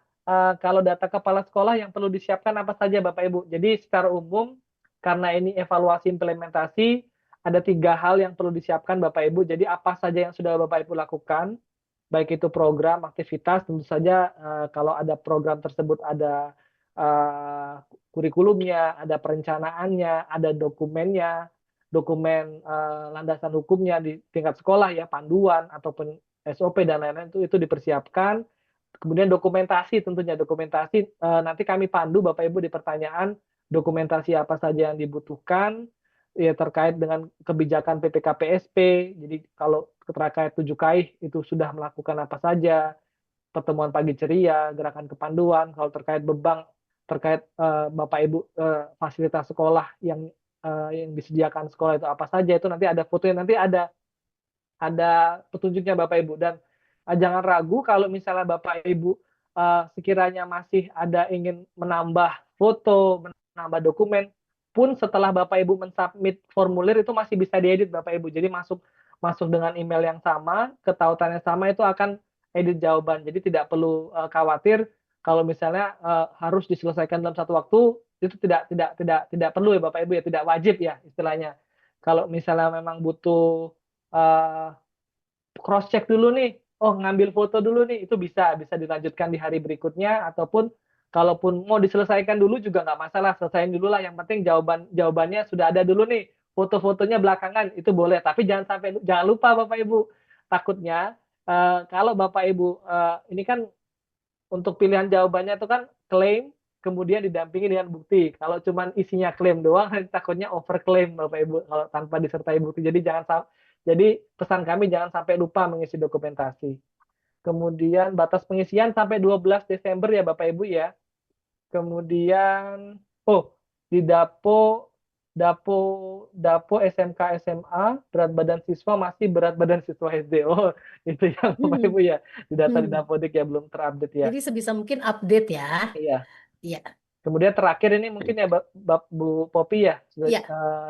kalau data kepala sekolah yang perlu disiapkan apa saja Bapak Ibu. Jadi secara umum karena ini evaluasi implementasi ada 3 hal yang perlu disiapkan Bapak Ibu. Jadi apa saja yang sudah Bapak Ibu lakukan, baik itu program, aktivitas, tentu saja kalau ada program tersebut ada uh, kurikulumnya, ada perencanaannya, ada dokumennya, dokumen landasan hukumnya di tingkat sekolah ya, panduan ataupun SOP dan lain-lain itu dipersiapkan. Kemudian dokumentasi tentunya dokumentasi nanti kami pandu Bapak Ibu di pertanyaan dokumentasi apa saja yang dibutuhkan ya terkait dengan kebijakan PPK PSP. Jadi kalau terkait 7KI itu sudah melakukan apa saja, pertemuan pagi ceria, gerakan kepanduan, kalau terkait beban terkait Bapak Ibu fasilitas sekolah yang disediakan sekolah itu apa saja itu nanti ada fotonya, nanti ada petunjuknya Bapak Ibu. Dan jangan ragu kalau misalnya Bapak Ibu sekiranya masih ada ingin menambah foto, menambah dokumen, pun setelah Bapak Ibu mensubmit formulir itu masih bisa diedit Bapak Ibu. Jadi masuk dengan email yang sama, ketautan yang sama itu akan edit jawaban. Jadi tidak perlu khawatir kalau misalnya harus diselesaikan dalam satu waktu, itu tidak perlu ya Bapak Ibu ya, tidak wajib ya istilahnya. Kalau misalnya memang butuh cross check dulu nih, oh ngambil foto dulu nih, itu bisa dilanjutkan di hari berikutnya, ataupun kalaupun mau diselesaikan dulu juga nggak masalah, selesaiin dulu lah, yang penting jawabannya sudah ada dulu nih, foto-fotonya belakangan itu boleh, tapi jangan lupa Bapak Ibu, takutnya kalau Bapak Ibu ini kan untuk pilihan jawabannya itu kan klaim kemudian didampingi dengan bukti. Kalau cuma isinya klaim doang, takutnya overklaim Bapak Ibu kalau tanpa disertai bukti. Jadi pesan kami jangan sampai lupa mengisi dokumentasi. Kemudian batas pengisian sampai 12 Desember ya Bapak Ibu ya. Kemudian di Dapo SMK SMA berat badan siswa masih berat badan siswa SD. Itu yang Bapak Ibu ya. Di data di Dapodik ya belum terupdate ya. Jadi sebisa mungkin update ya. Iya. Iya. Kemudian terakhir ini mungkin ya Bu Popi ya, Iya.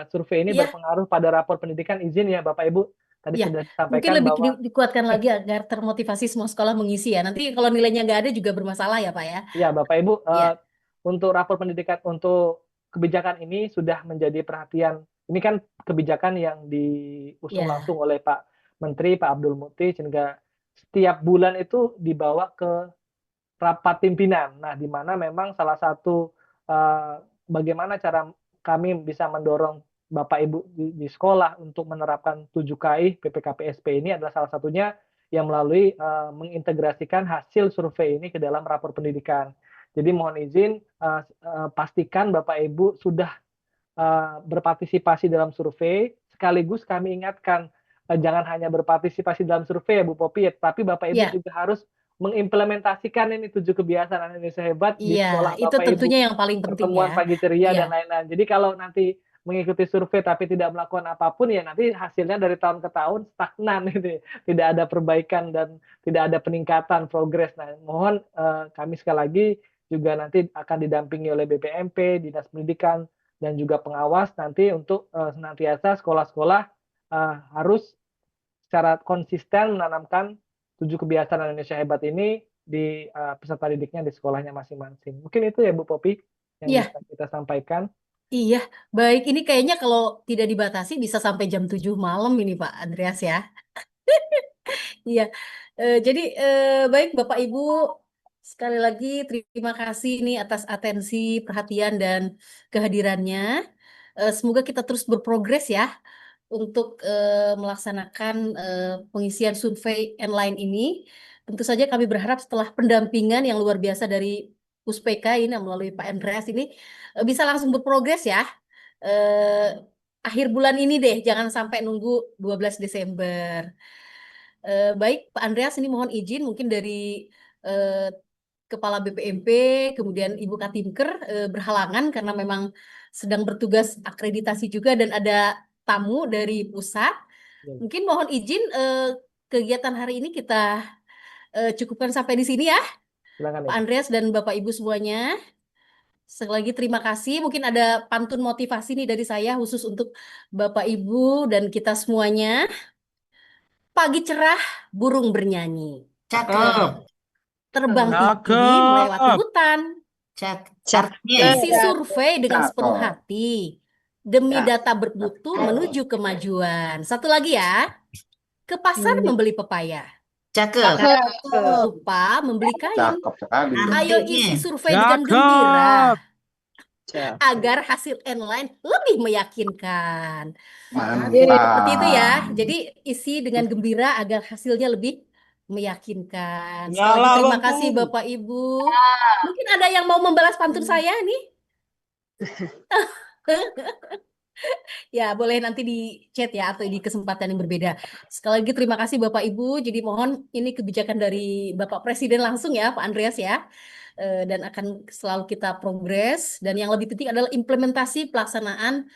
survei ini Iya. berpengaruh pada rapor pendidikan, izin ya Bapak Ibu. Tadi Iya. sudah Mungkin disampaikan lebih bahwa dikuatkan lagi agar termotivasi semua sekolah mengisi ya. Nanti kalau nilainya nggak ada juga bermasalah ya Pak ya. ya Bapak Ibu Iya. untuk rapor pendidikan untuk kebijakan ini sudah menjadi perhatian. Ini kan kebijakan yang diusung Iya. langsung oleh Pak Menteri Pak Abdul Muti, sehingga setiap bulan itu dibawa ke rapat pimpinan. Nah, di mana memang salah satu bagaimana cara kami bisa mendorong Bapak Ibu di sekolah untuk menerapkan 7KI PPK PSP ini adalah salah satunya yang melalui mengintegrasikan hasil survei ini ke dalam rapor pendidikan. Jadi mohon izin pastikan Bapak Ibu sudah berpartisipasi dalam survei, sekaligus kami ingatkan jangan hanya berpartisipasi dalam survei ya Bu Popi, tapi Bapak Ibu Iya. juga harus mengimplementasikan ini 7 kebiasaan Indonesia hebat di Iya, sekolah itu Bapak Ibu. tentunya yang paling penting Pertemuan ya. pagi ceria Iya. dan lain-lain. Jadi kalau nanti mengikuti survei tapi tidak melakukan apapun ya nanti hasilnya dari tahun ke tahun stagnan gitu. Tidak ada perbaikan dan tidak ada peningkatan progres. Nah, mohon kami sekali lagi juga nanti akan didampingi oleh BPMP, Dinas Pendidikan dan juga pengawas nanti untuk senantiasa sekolah-sekolah harus secara konsisten menanamkan 7 kebiasaan Indonesia hebat ini di peserta didiknya di sekolahnya masing-masing. Mungkin itu ya Bu Popi yang Iya. bisa kita sampaikan. Iya, baik. Ini kayaknya kalau tidak dibatasi bisa sampai jam 7 malam ini Pak Andreas ya. Iya. Jadi baik Bapak Ibu, sekali lagi terima kasih nih atas atensi, perhatian dan kehadirannya. Semoga kita terus berprogres ya untuk melaksanakan pengisian survei online ini. Tentu saja kami berharap setelah pendampingan yang luar biasa dari Puspeka ini melalui Pak Andreas ini bisa langsung berprogres ya. Akhir bulan ini deh, jangan sampai nunggu 12 Desember. Baik Pak Andreas, ini mohon izin mungkin dari Kepala BPMP, kemudian Ibu Katimker berhalangan karena memang sedang bertugas akreditasi juga dan ada tamu dari pusat. Mungkin mohon izin kegiatan hari ini kita cukupkan sampai di sini ya. Silakan Pak ya. Andreas dan Bapak Ibu semuanya. Sekali lagi terima kasih. Mungkin ada pantun motivasi nih dari saya khusus untuk Bapak Ibu dan kita semuanya. Pagi cerah, burung bernyanyi. Cakep. terbang tinggi melewati hutan. Isi survei dengan sepenuh hati demi data bermutu menuju kemajuan. Satu lagi ya, ke pasar membeli pepaya. Lupa membeli kain. Ayo isi survei dengan gembira agar hasil online lebih meyakinkan. Seperti itu ya. Jadi isi dengan gembira agar hasilnya lebih meyakinkan. Sekali lagi terima kasih Bapak Ibu. Mungkin ada yang mau membalas pantun saya nih? Ya, boleh nanti di chat ya atau di kesempatan yang berbeda. Sekali lagi terima kasih Bapak Ibu. Jadi mohon ini kebijakan dari Bapak Presiden langsung ya, Pak Andreas ya. Dan akan selalu kita progres. Dan yang lebih penting adalah implementasi pelaksanaan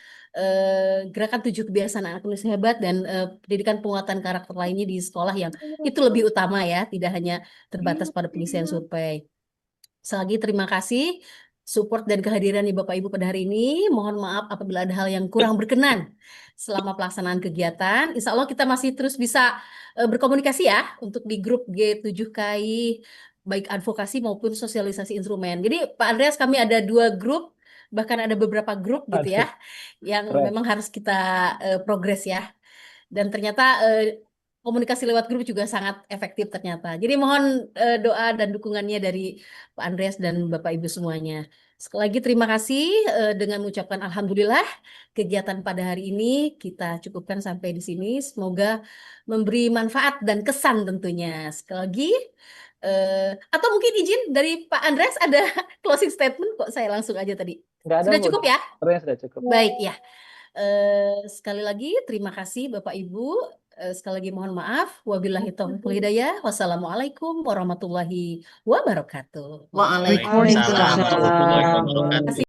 gerakan 7 kebiasaan anak Indonesia hebat dan pendidikan penguatan karakter lainnya di sekolah yang itu lebih utama ya, tidak hanya terbatas pada pengisian survei. Sekali lagi terima kasih support dan kehadiran Bapak Ibu pada hari ini. Mohon maaf apabila ada hal yang kurang berkenan selama pelaksanaan kegiatan. Insya Allah kita masih terus bisa berkomunikasi ya untuk di grup G7KI, baik advokasi maupun sosialisasi instrumen. Jadi Pak Andreas, kami ada 2 grup, bahkan ada beberapa grup gitu ya, yang memang harus kita progres ya. Dan ternyata komunikasi lewat grup juga sangat efektif ternyata. Jadi mohon doa dan dukungannya dari Pak Andreas dan Bapak Ibu semuanya. Sekali lagi terima kasih dengan mengucapkan alhamdulillah kegiatan pada hari ini kita cukupkan sampai di sini. Semoga memberi manfaat dan kesan tentunya. Sekali lagi atau mungkin izin dari Pak Andreas ada closing statement kok saya langsung aja tadi. Nggak ada, Sudah Bu. cukup ya? Sudah cukup. Baik ya. Sekali lagi terima kasih Bapak Ibu. Sekali lagi mohon maaf. Wabillahi taufiq wal hidayah. Wassalamualaikum warahmatullahi wabarakatuh. Waalaikumsalam warahmatullahi wabarakatuh.